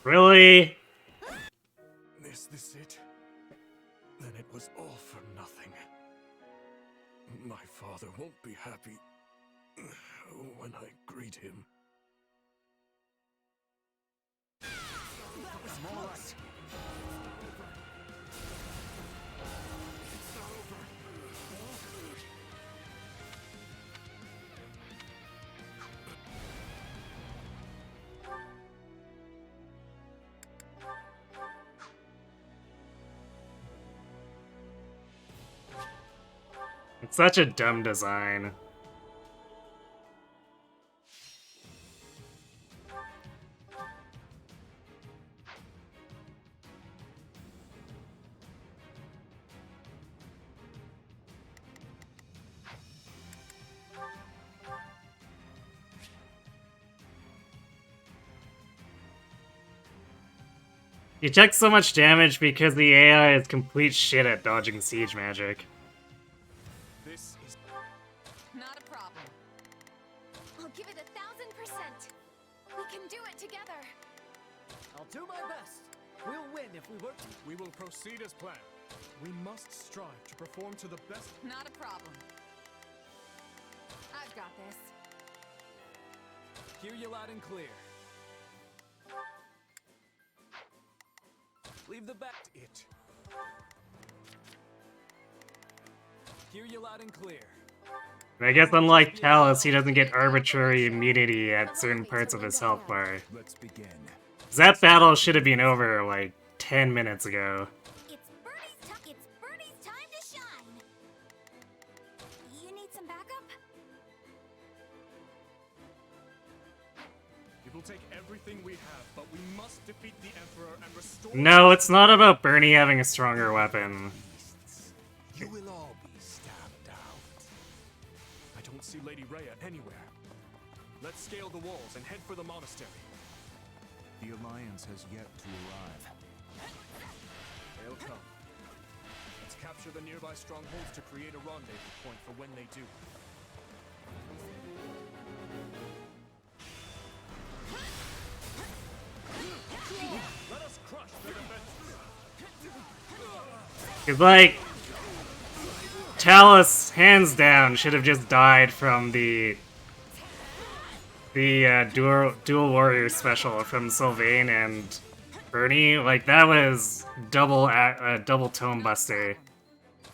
Really? Is this it? Then it was all for nothing. My father won't be happy when I greet him. That was close. It's such a dumb design. You took so much damage because the AI is complete shit at dodging siege magic. This is Not a problem. I'll give it 1,000%. We can do it together. I'll do my best. We'll win if we work, we will proceed as planned. We must strive to perform to the best. Not a problem. I've got this. Hear you loud and clear. Leave the back to it. Hear you loud and clear. And I guess unlike Talus, he doesn't get arbitrary immunity at certain parts of his health bar. Let's begin. That battle should have been over like 10 minutes ago. It's Birdie's time to shine. You need some backup? It will take everything we have, but we must defeat the Emperor and restore. No, it's not about Bernie having a stronger weapon. You will all be stamped out. I don't see Lady Rhea anywhere. Let's scale the walls and head for the monastery. The Alliance has yet to arrive. They'll come. Let's capture the nearby strongholds to create a rendezvous point for when they do. Let us crush their defenses. Cause like, Talus, hands down, should have just died from the dual warrior special from Sylvain and Bernie. Like, that was double tome buster.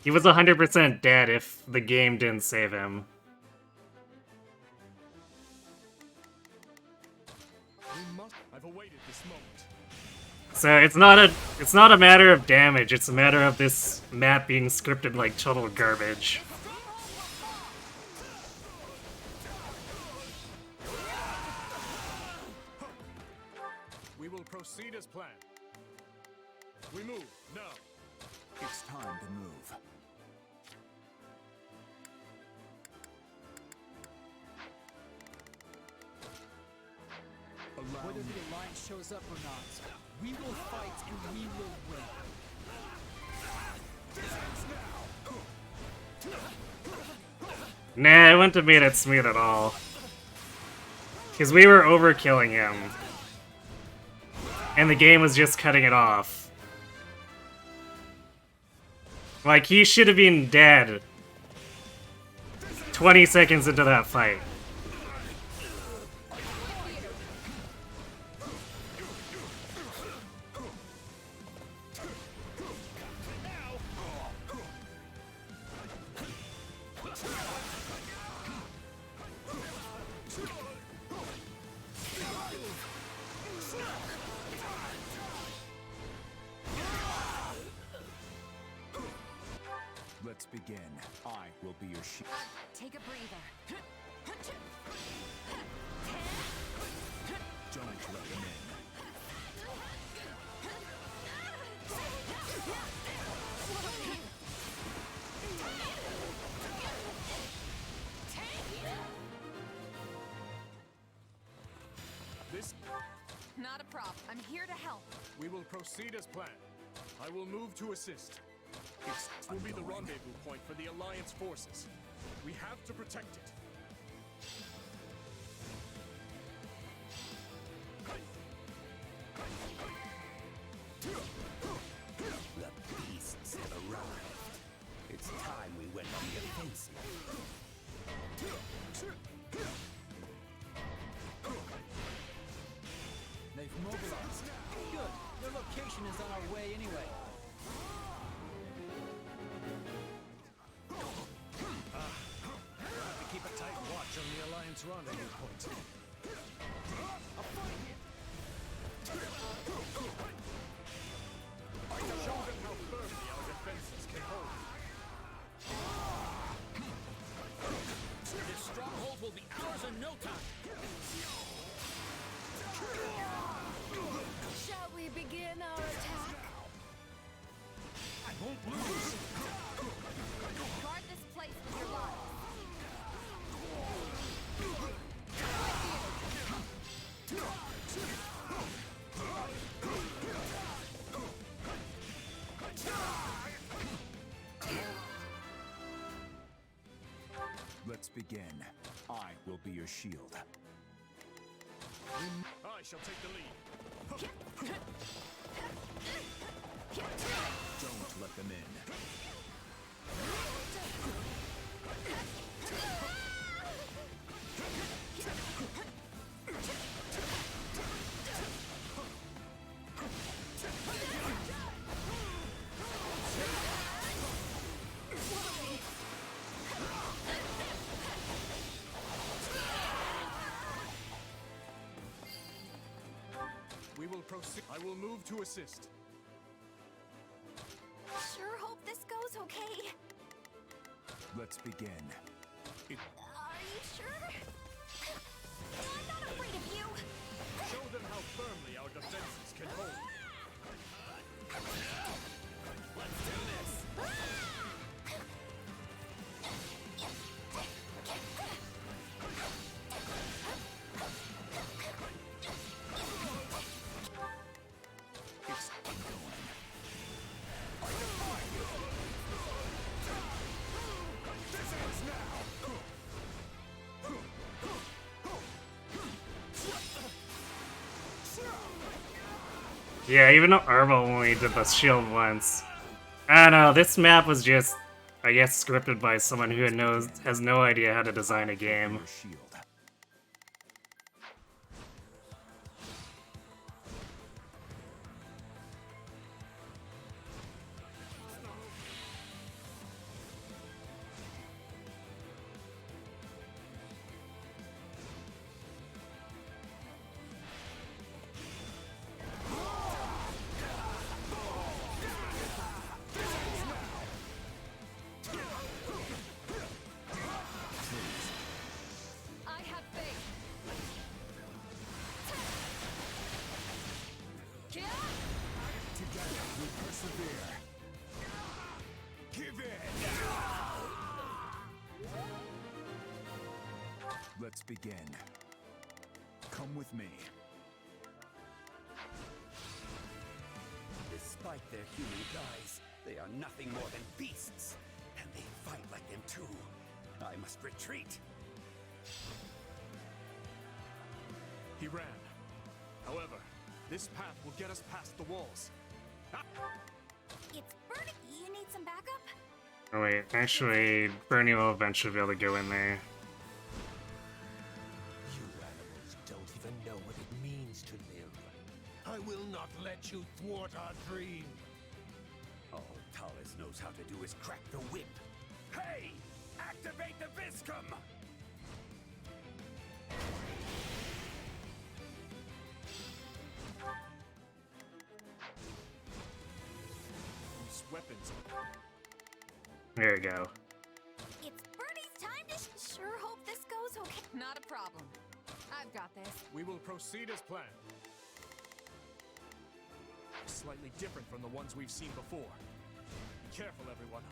He was 100% dead if the game didn't save him. I've awaited this moment. So it's not a matter of damage, it's a matter of this map being scripted like total garbage. We will proceed as planned. We move now. It's time to move. Whether the Alliance shows up or not, we will fight and we will win. Nah, it wouldn't have made it smooth at all. Because we were overkilling him. And the game was just cutting it off. Like, he should have been dead 20 seconds into that fight. Let's begin. I will be your shield. Take a breather. Don't let them in. This. Not a problem. I'm here to help. We will proceed as planned. I will move to assist. It will be the rendezvous point for the Alliance forces. We have to protect it. The beasts have arrived. It's time we went on the offensive. They've mobilized. Good. Their location is on our way anyway. To keep a tight watch on the Alliance rendezvous point. Show them how firmly our defenses can hold. This stronghold will be ours in no time. Shall we begin our attack? I won't lose. Guard this place with your lives. Let's begin. I will be your shield. I shall take the lead. them in. We will proceed. I will move to assist. Sure hope this goes okay. Let's begin. Are you sure? I'm not afraid of you. Show them how firmly our defenses can hold. Let's do this! It's ongoing. I defy you! This ends now! Yeah, even though Arvo only did the shield once. I don't know, this map was just, I guess, scripted by someone who has no idea how to design a game. Shield. I have faith. Together we persevere. Give in! Let's begin. Come with me. Despite their human guise, they are nothing more than beasts. And they fight like them too. I must retreat. He ran. However, this path will get us past the walls. It's burning. You need some backup? Oh wait, actually, Bernie will eventually be able to go in there. You animals don't even know what it means to live. I will not let you thwart our dream. All Talis knows how to do is crack the whip. Hey! Activate the Viscum! These weapons. There you go. It's Bernie's time to sure hope this goes okay. Not a problem. I've got this. We will proceed as planned. Slightly different from the ones we've seen before. Be careful, everyone.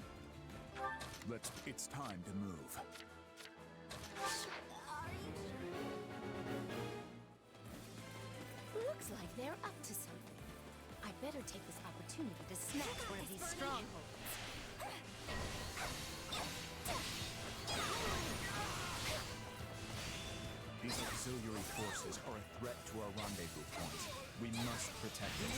It's time to move. Looks like they're up to something. I better take this opportunity to snatch one of these strongholds. These auxiliary forces are a threat to our rendezvous point. We must protect it.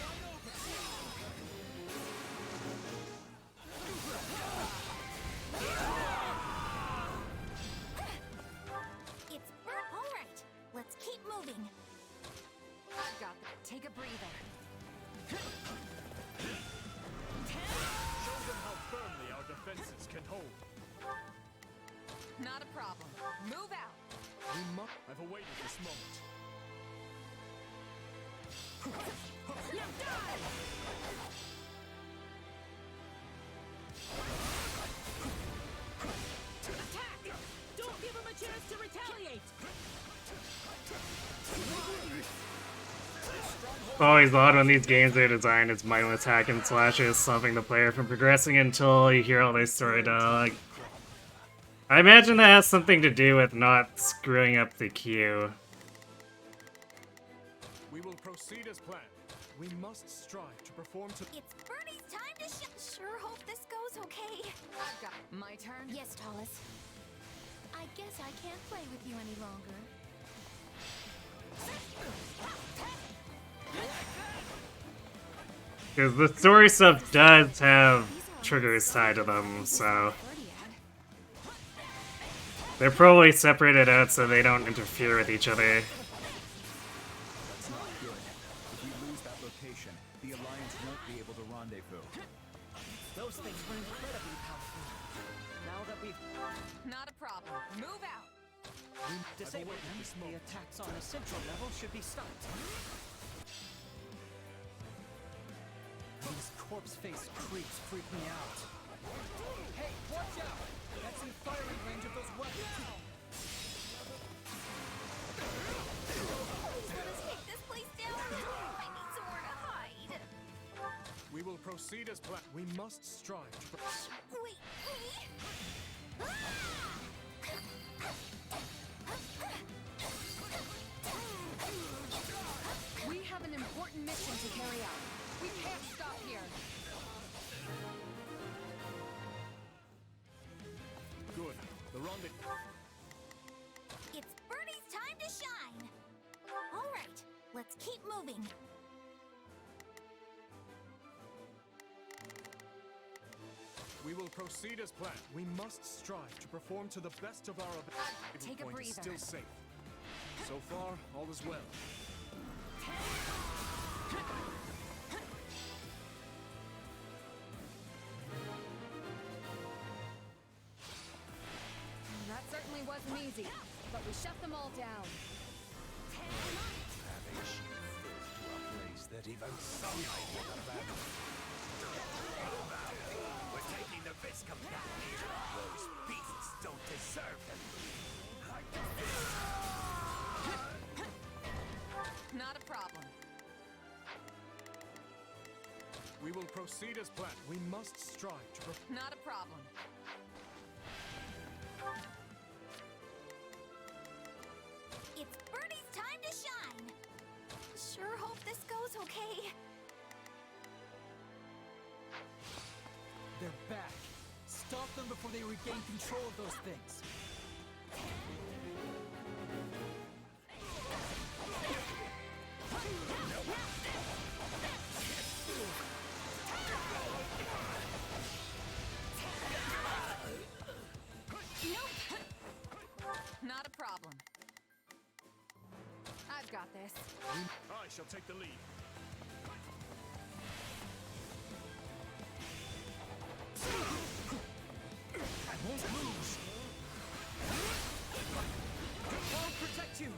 It's burnt. All right, let's keep moving. I've got this. Take a breather. Show them how firmly our defenses can hold. Not a problem. Move out. I've awaited this moment. Attack! Don't give him a chance to retaliate! Always odd when these games are designed as mindless hack and slashes, stopping the player from progressing until you hear all their story dialogue. I imagine that has something to do with not screwing up the queue. We will proceed as planned. We must strive to perform to. It's Bernie's time to sure hope this goes okay. I've got my turn. Yes, Talis. I guess I can't play with you any longer. Because the story stuff does have trigger side of them, so they're probably separated out so they don't interfere with each other. That's not good. If we lose that location, the Alliance won't be able to rendezvous. Those things were incredibly powerful. Now that we've... Not a problem. Move out! Disable them, the attacks on the central level should be stopped. These corpse-faced creeps freak me out. Hey, watch out! That's in firing range of those weapons. Let us take this place down. I need somewhere to hide. We will proceed as planned. We must strive to... Wait, me? We have an important mission to carry out. We can't stop here. Good. The rendezvous... It's Birdie's time to shine. All right, let's keep moving. We will proceed as planned. We must strive to perform to the best of our ability. Take a Point is breather. still safe. So far, all is well. That certainly wasn't easy, but we shut them all down. Having shield filled to a place that even sunlight would abandon. We're taking the Viscum down here. Those beasts don't deserve them. Not a problem. We will proceed as planned. We must strive to... Not a problem. It's Birdie's time to shine. Sure hope this goes okay. They're back. Stop them before they regain control of those things. Not a problem. I've got this. I shall take the lead. I won't lose. I'll protect you.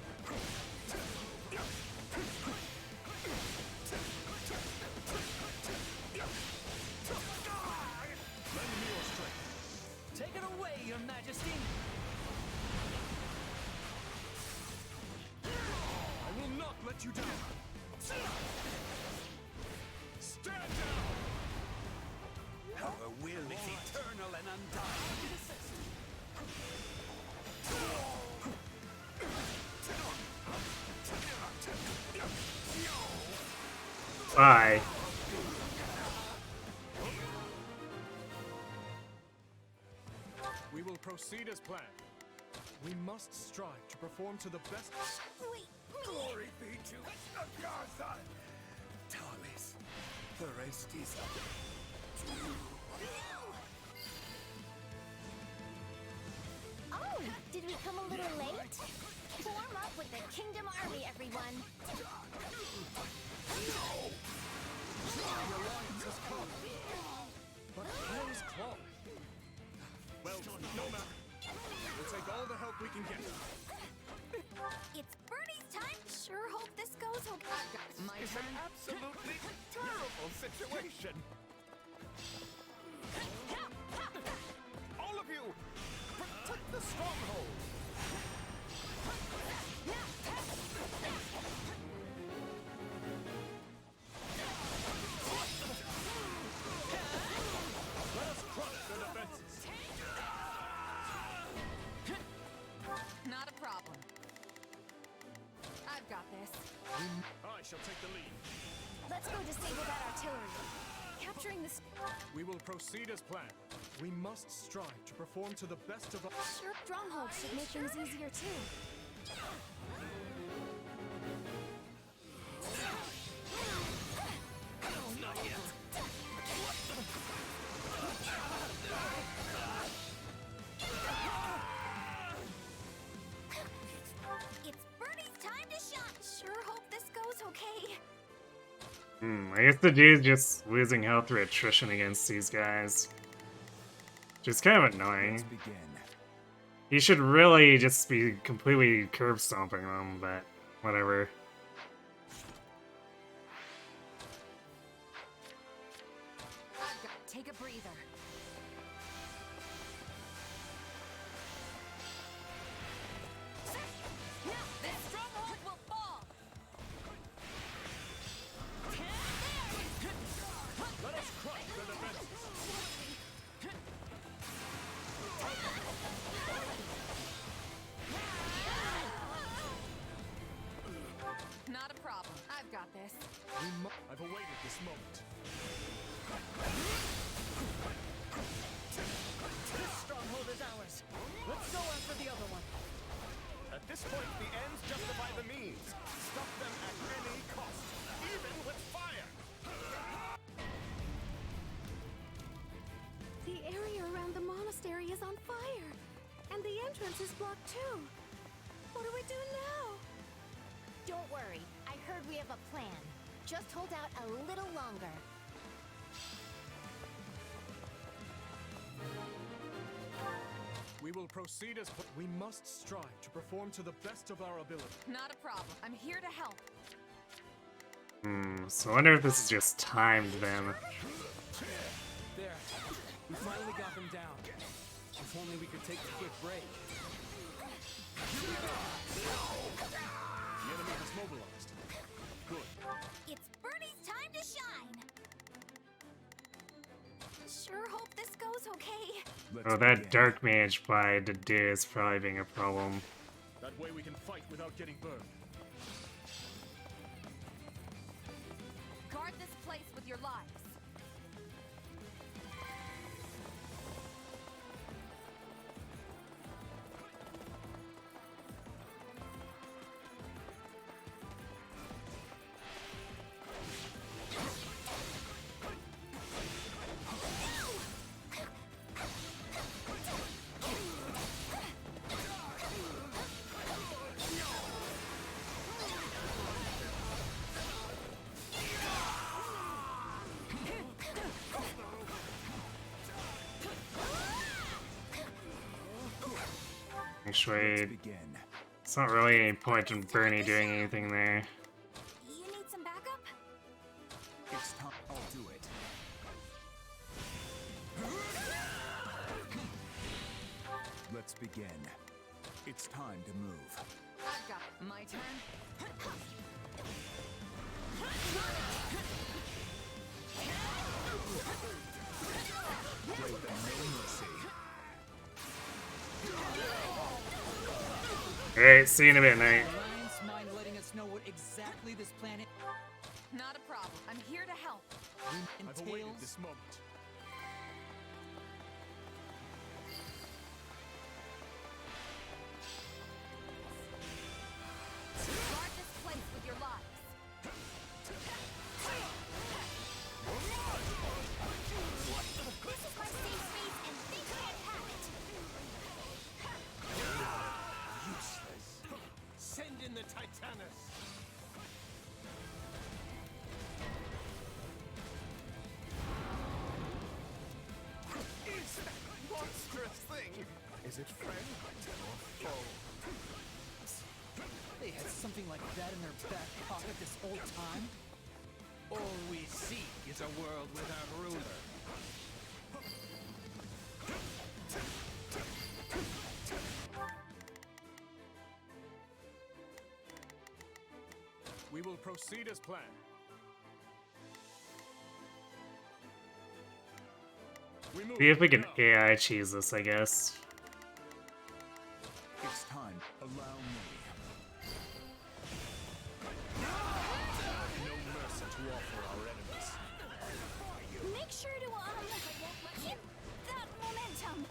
Lend me your strength. Take it away, Your Majesty. I will not let you down. Stand down! Our will is eternal and undying. Bye. We will proceed as planned. We must strive to perform to the best... Wait, me? Glory be to Agartha! Talis, Therestiza. Oh, did we come a little late? Form up with the Kingdom Army, everyone. The Alliance has come. But where is Claw? Well, no matter. We'll take all the help we can get. It's Birdie's time. Sure hope this goes okay. My It's turn. an absolutely terrible situation. All of you, protect the stronghold. Let us crush their defenses. Not a problem. I've got this. I shall take the lead. Let's go disable that artillery. Capturing this... We will proceed as planned. We must strive to perform to the best of our... Sure, stronghold should make things easier, too. Not yet. I guess the dude's just losing health through attrition against these guys. Which is kind of annoying. He should really just be completely curb stomping them, but whatever. Take a breather. This stronghold will fall. Let us crush the defenses. Not a problem. I've got this. I've awaited this moment. This stronghold is ours. Let's go after the other one. At this point, the ends justify the means. Stop them at any cost, even with fire. The area around the monastery is on fire, and the entrance is blocked too. What do we do now? Don't worry, I heard we have a plan. Just hold out a little longer. We will proceed as we must strive to perform to the best of our ability. Not a problem. I'm here to help. So I wonder if this is just timed then. There. We finally got them down. If only we could take a quick break. The enemy has mobilized. Good. It's Bernie's time to shine! Sure hope this goes okay. Oh, that dark mage by the dude is probably being a problem. That way we can fight without getting burned. Guard this place with your lives. Actually, it's not really any point in Bernie doing anything there. You need some backup? It's time. I'll do it. Let's begin. It's time to move. I've got it. My turn. With no mercy. Alright, see you in a bit, Knight. Alliance mind letting us know what exactly this planet Not a problem. I'm here to help. I've awaited this moment. Guard this place with your lives. This is my safe space and they can't have it! Useless. Send in the Titanus. Is that monstrous thing? Is it friend or foe? they had something like that in their back pocket this whole time? All we seek is a world without ruler. We will proceed as planned. We move. See if we can AI cheese this, I guess. It's time. Allow me. No mercy to offer our enemies. Make sure to, keep that momentum!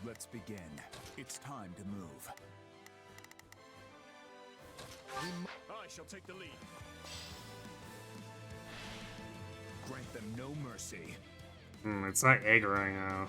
Let's begin. It's time to move. I shall take the lead. Grant them no mercy. It's not aggroing though.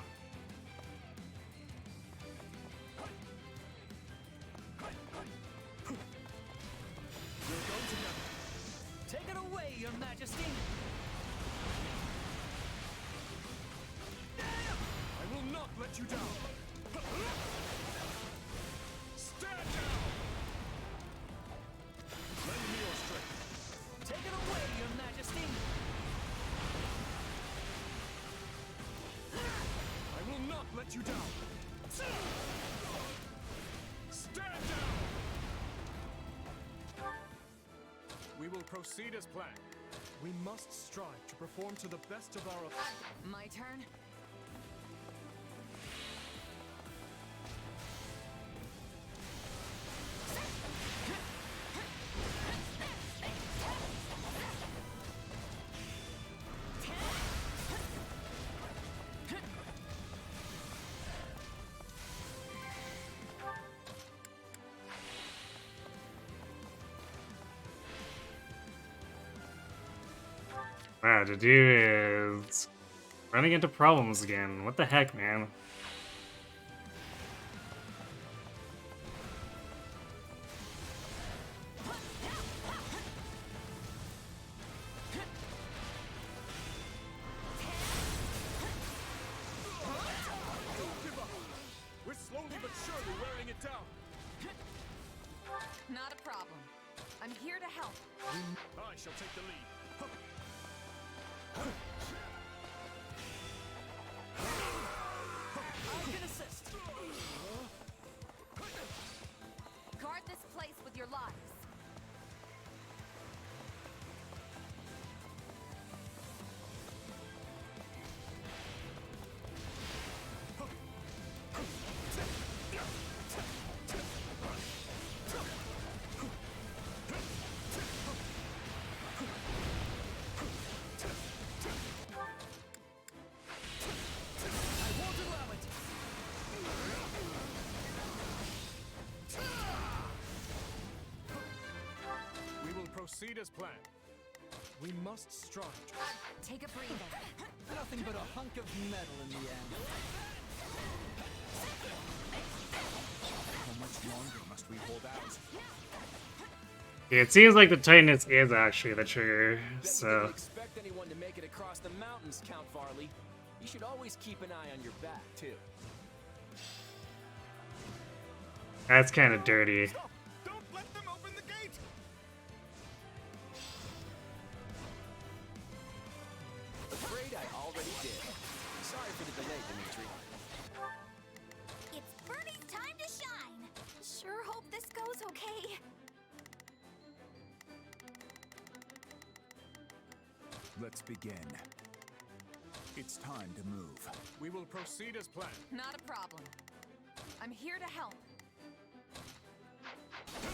let you down. Stand down! We will proceed as planned. We must strive to perform to the best of our... My turn? Wow, the dude is running into problems again. What the heck, man? Don't give up! We're slowly but surely wearing it down. Not a problem. I'm here to help. I shall take the lead. I can assist. Guard this place with your lives. We will proceed as planned. We must strive to... Take a breather. Nothing but a hunk of metal in the end. How much longer must we hold out? It seems like the tightness is actually the trigger, Bet you so... didn't expect anyone to make it across the mountains, Count Farley. You should always keep an eye on your back, too. That's kind of dirty. Don't let them open the gate! Afraid I already did. Sorry for the delay, Dimitri. It's Bernie's time to shine! Sure hope this goes okay. Let's begin. It's time to move. We will proceed as planned. Not a problem. I'm here to help. I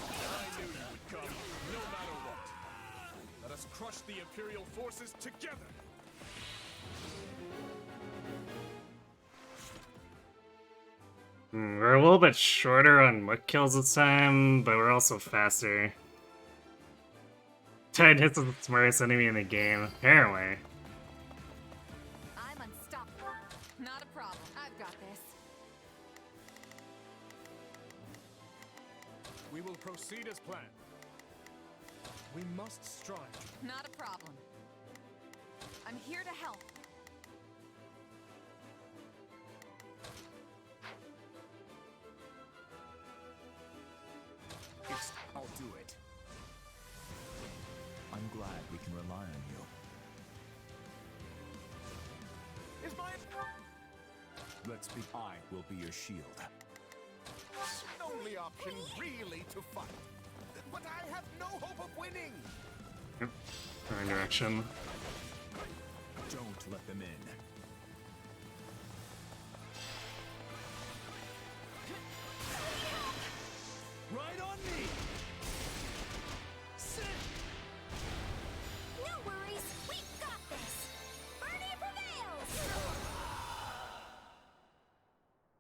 knew you would come, no matter what. Let us crush the Imperial forces together! We're a little bit shorter on what kills this time, but we're also faster. Tightness is the smartest enemy in the game, apparently. I'm unstoppable. Not a problem. I've got this. We will proceed as planned. We must strive to... Not a problem. I'm here to help. I'll do it. I'm glad we can rely on you. Is my... Let's be. I will be your shield. only option really to fight. But I have no hope of winning! Yep. Wrong direction. Don't let them in. Right on me! Sit! No worries, we got this! Bernie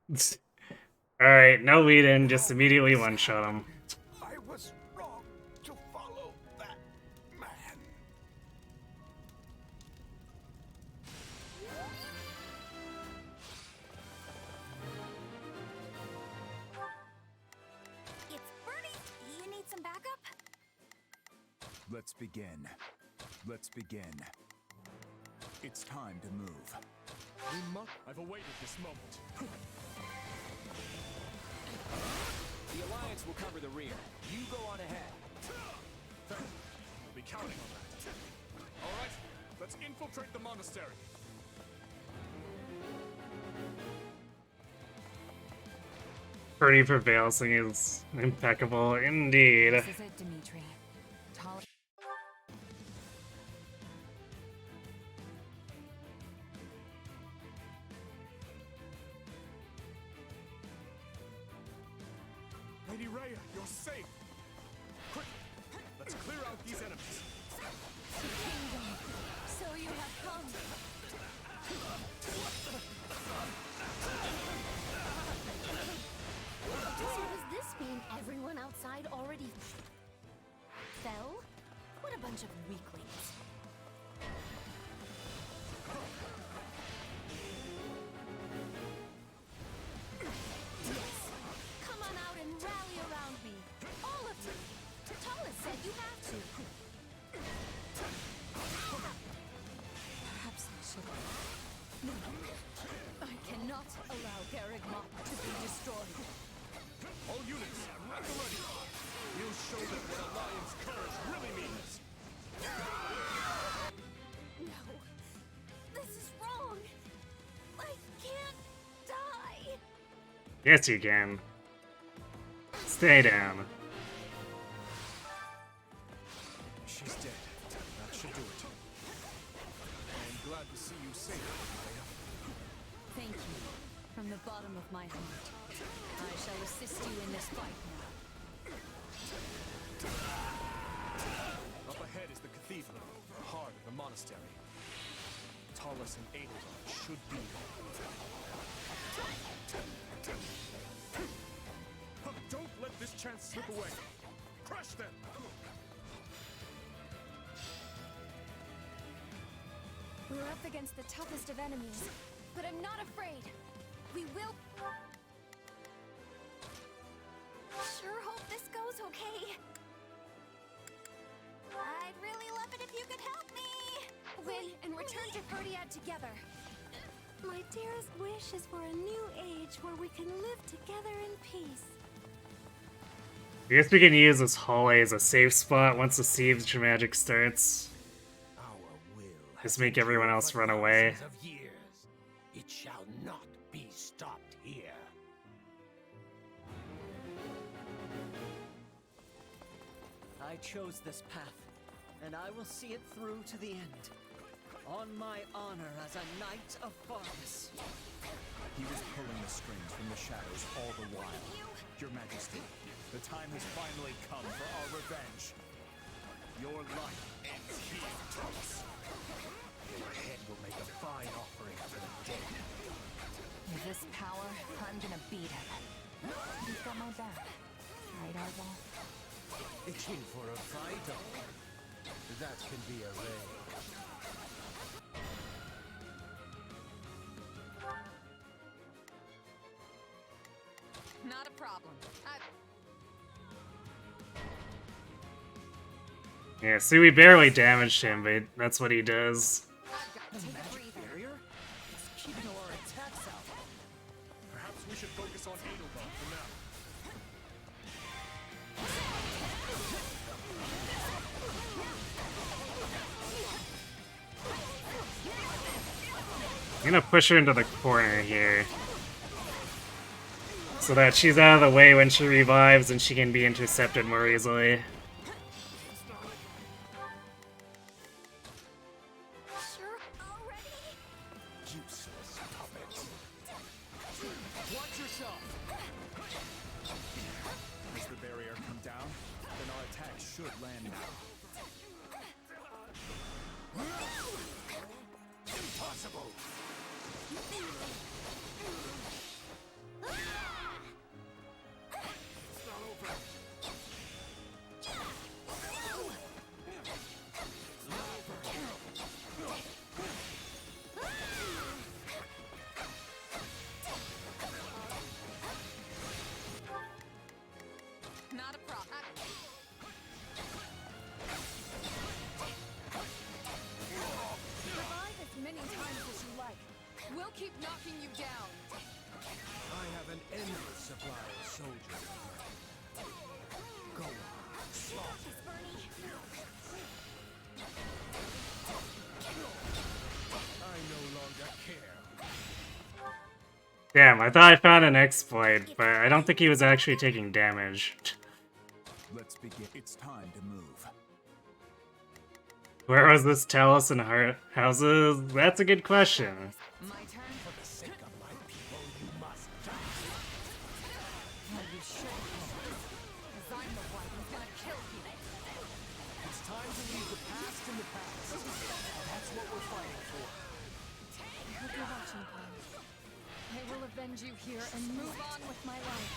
prevails! Alright, no lead in, just immediately one-shot him. I was wrong to follow that man. It's Bernie! You need some backup? Let's begin. Let's begin. It's time to move. We must... I've awaited this moment. The Alliance will cover the rear. You go on ahead. We'll be counting on that. All right, let's infiltrate the monastery. Party prevails is impeccable indeed. This is it, Dimitri. Lady Rhea, you're safe! Quick! Let's clear out these enemies! Kingdom, so you have come. So does this mean everyone outside already fell? What a bunch of weaklings. Yes, come on out and rally around me. All of you. Tallus said you have to. Perhaps I should. No. I cannot allow Garreg Mott to be destroyed. All units, at the ready! We'll show them what Alliance courage really means! No. This is wrong. I can't die. Yes, you can. Stay down. She's dead. That should do it. I'm glad to see you safe, Rhea. Thank you. From the bottom of my heart. I shall assist you in this fight now. Up ahead is the cathedral, the heart of the monastery. Tallus and Edelgard should be there. Don't let this chance slip away. Crush them! We're up against the toughest of enemies, but I'm not afraid. We will... Sure hope this goes okay. I'd really love it if you could help me! Win and return to Perdiad together. My dearest wish is for a new age where we can live together in peace. I guess we can use this hallway as a safe spot once the siege magic starts. Just make everyone else run away. Of years. It shall not be stopped here. I chose this path, and I will see it through to the end. On my honor as a knight of Fargus. He was pulling the strings from the shadows all the while. Your Majesty, the time has finally come for our revenge. Your life ends here, Thomas. Your head will make a fine offering for the dead. With this power, I'm gonna beat him. You've got my back, right, Arval? Itching for a fight? That can be arranged. Not a problem. Yeah, see, we barely damaged him, but that's what he does. Take a barrier? It's keeping our attacks out. Perhaps we should focus on Edelgard for now. I'm gonna push her into the corner here. So that she's out of the way when she revives and she can be intercepted more easily. Useless puppet. Watch yourself! As the barrier come down, then our attack should land now. Impossible! It's not over. Not a problem. Revive as many times as you like. We'll keep knocking you down. I have an endless supply of soldiers. Go on, slaughter. I no longer care. Damn, I thought I found an exploit, but I don't think he was actually taking damage. Let's begin. It's time to move. Where was this Talos and houses? That's a good question. My turn. For the sake of my people, you must die. Well, you should have. 'Cause I'm the one who's gonna kill you. It's time to leave the past in the past. That's what we're fighting for. I'll be watching, Paul. I will avenge you here and move on with my life.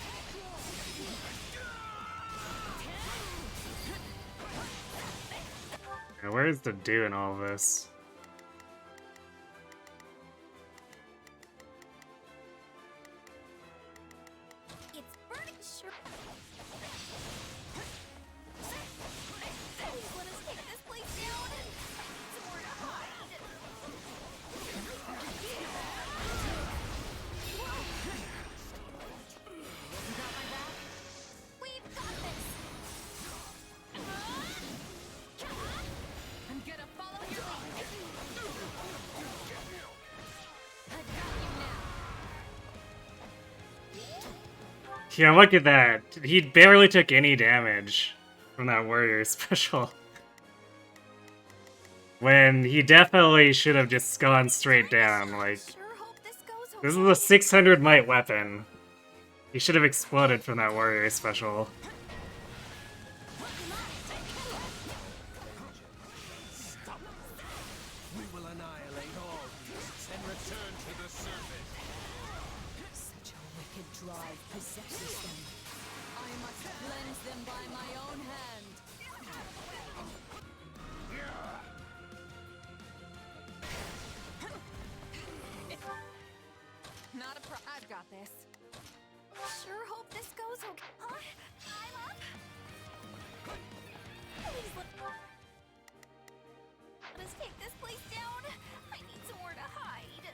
Now, where's the do in all this? It's burning sure. Let us take this place down. I need somewhere to hide. We've got this. I'm gonna follow your lead. Yeah, look at that. He barely took any damage from that warrior special. When he definitely should have just gone straight down, like... This is a 600 might weapon. He should have exploded from that warrior special. We will annihilate all beasts and return to the surface. Such a wicked drive possesses them. I must cleanse them by my own hand. Not a pro- I've got this. Sure hope this goes okay. Huh? I'm up. Please let us take this place down. I need somewhere to hide.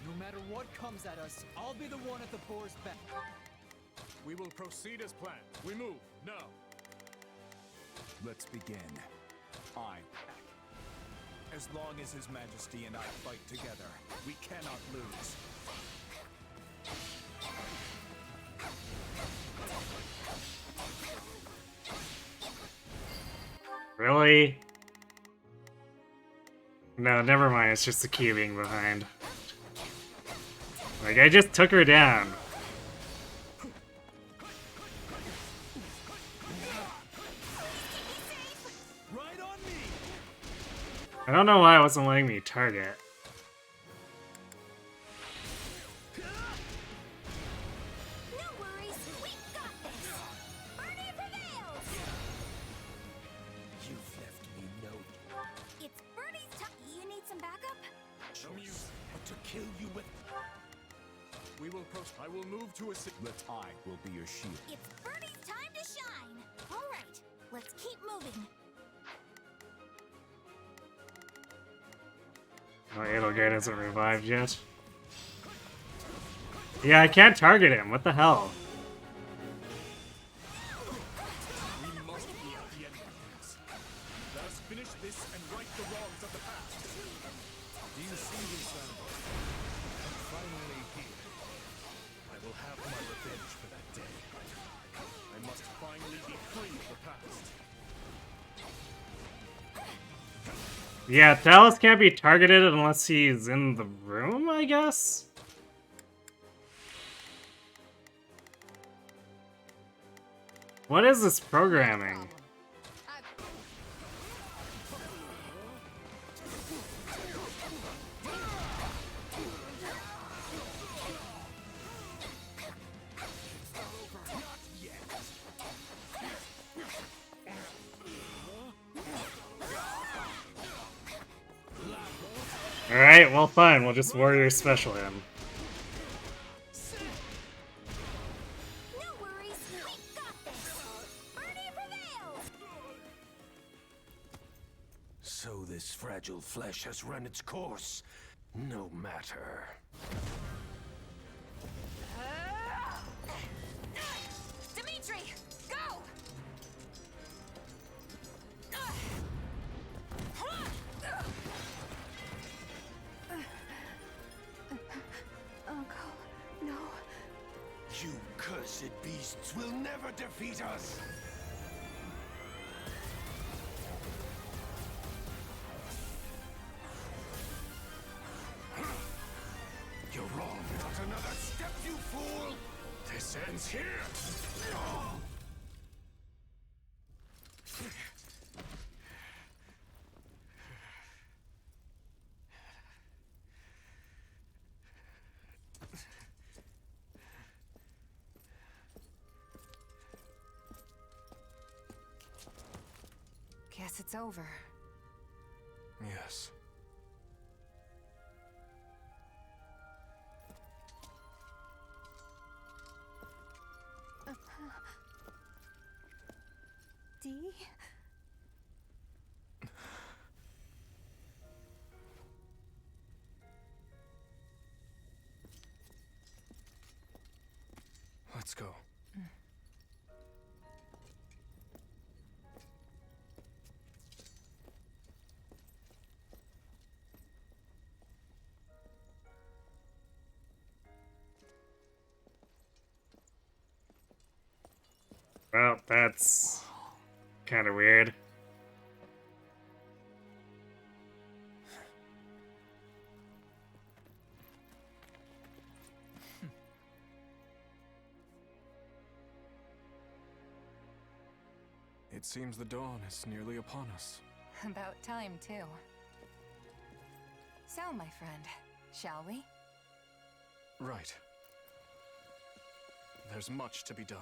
No matter what comes at us, I'll be the one at the boar's back. We will proceed as planned. We move now. Let's begin. I'm back. As long as His Majesty and I fight together, we cannot lose. Really? No, never mind, it's just the key being behind. Like, I just took her down. I don't know why it wasn't letting me target. No worries. We've got this. Bernie prevails. You've left me no It's Bernie's time. You need some backup? choice but to kill you with. We will I will move to a I will be your shield. It's Bernie's time to shine. All right, let's keep moving. Oh, Edelgard hasn't revived yet. Yeah, I can't target him. What the hell? We must be at the end of this. Let us finish this and right the wrongs of the past. Do you see this, Landlord? I'm finally here. I will have my revenge for that day. I must finally be free of the past. Yeah, Talos can't be targeted unless he's in the room, I guess? What is this programming? Alright, well fine, we'll just warrior special him. No worries. We've got this. Bernie prevails. So this fragile flesh has run its course. No matter. Dimitri, go! Uncle. Accursed beasts will never defeat us! You're wrong. Not another step, you fool! This ends here! Guess it's over. Yes. Dee? Let's go. Well, that's kind of weird. It seems the dawn is nearly upon us. About time, too. So, my friend, shall we? Right. There's much to be done.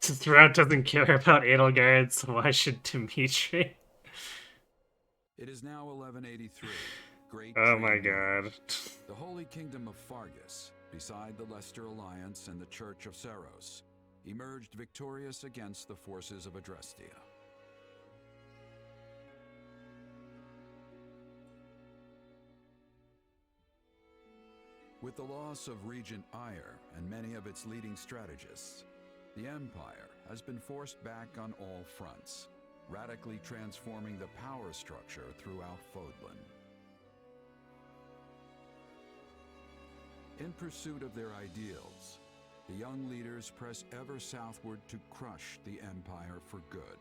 Throughout doesn't care about Edelgard, so why should Dimitri? It is now 1183. Great. Oh my trading day. god. The Holy Kingdom of Fargus, beside the Leicester Alliance and the Church of Saros, emerged victorious against the forces of Adrestia. With the loss of Regent Ire and many of its leading strategists, the Empire has been forced back on all fronts, radically transforming the power structure throughout Fodlan. In pursuit of their ideals, the young leaders press ever southward to crush the Empire for good.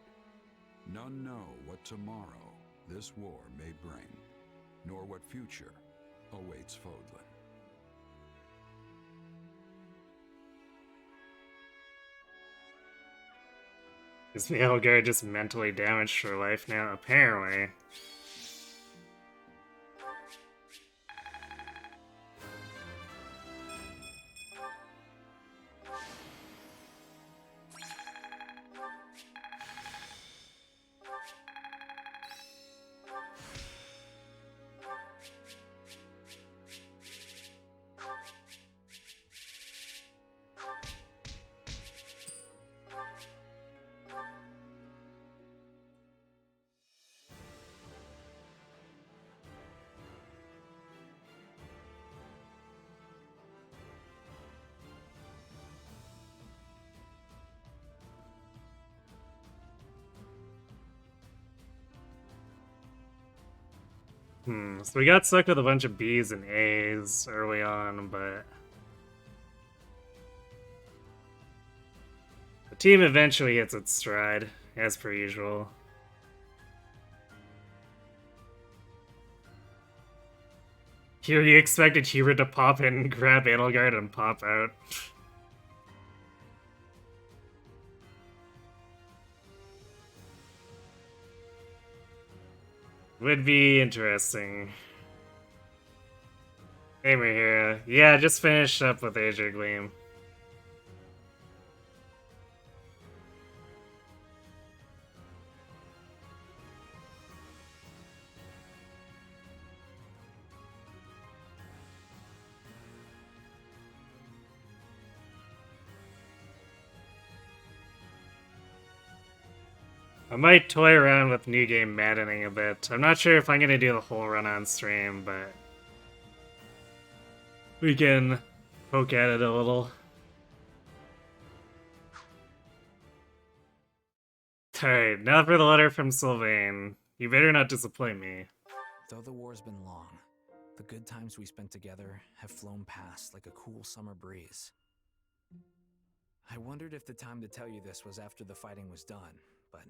None know what tomorrow this war may bring, nor what future awaits Fodlan. Is Edelgard just mentally damaged for life now? Apparently. So we got stuck with a bunch of B's and A's early on, but the team eventually hits its stride, as per usual. Here you expected Hubert to pop in, grab Edelgard, and pop out. Would be interesting. Hey, we're here. Yeah, just finished up with Azure Gleam. I might toy around with New Game Maddening a bit. I'm not sure if I'm going to do the whole run on stream, but we can poke at it a little. Alright, now for the letter from Sylvain. You better not disappoint me. Though the war's been long, the good times we spent together have flown past like a cool summer breeze. I wondered if the time to tell you this was after the fighting was done, but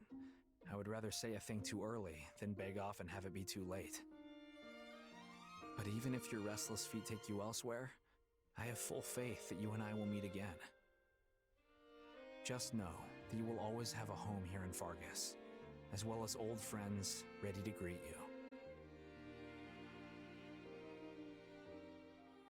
I would rather say a thing too early than beg off and have it be too late. But even if your restless feet take you elsewhere, I have full faith that you and I will meet again. Just know that you will always have a home here in Fargus, as well as old friends ready to greet you.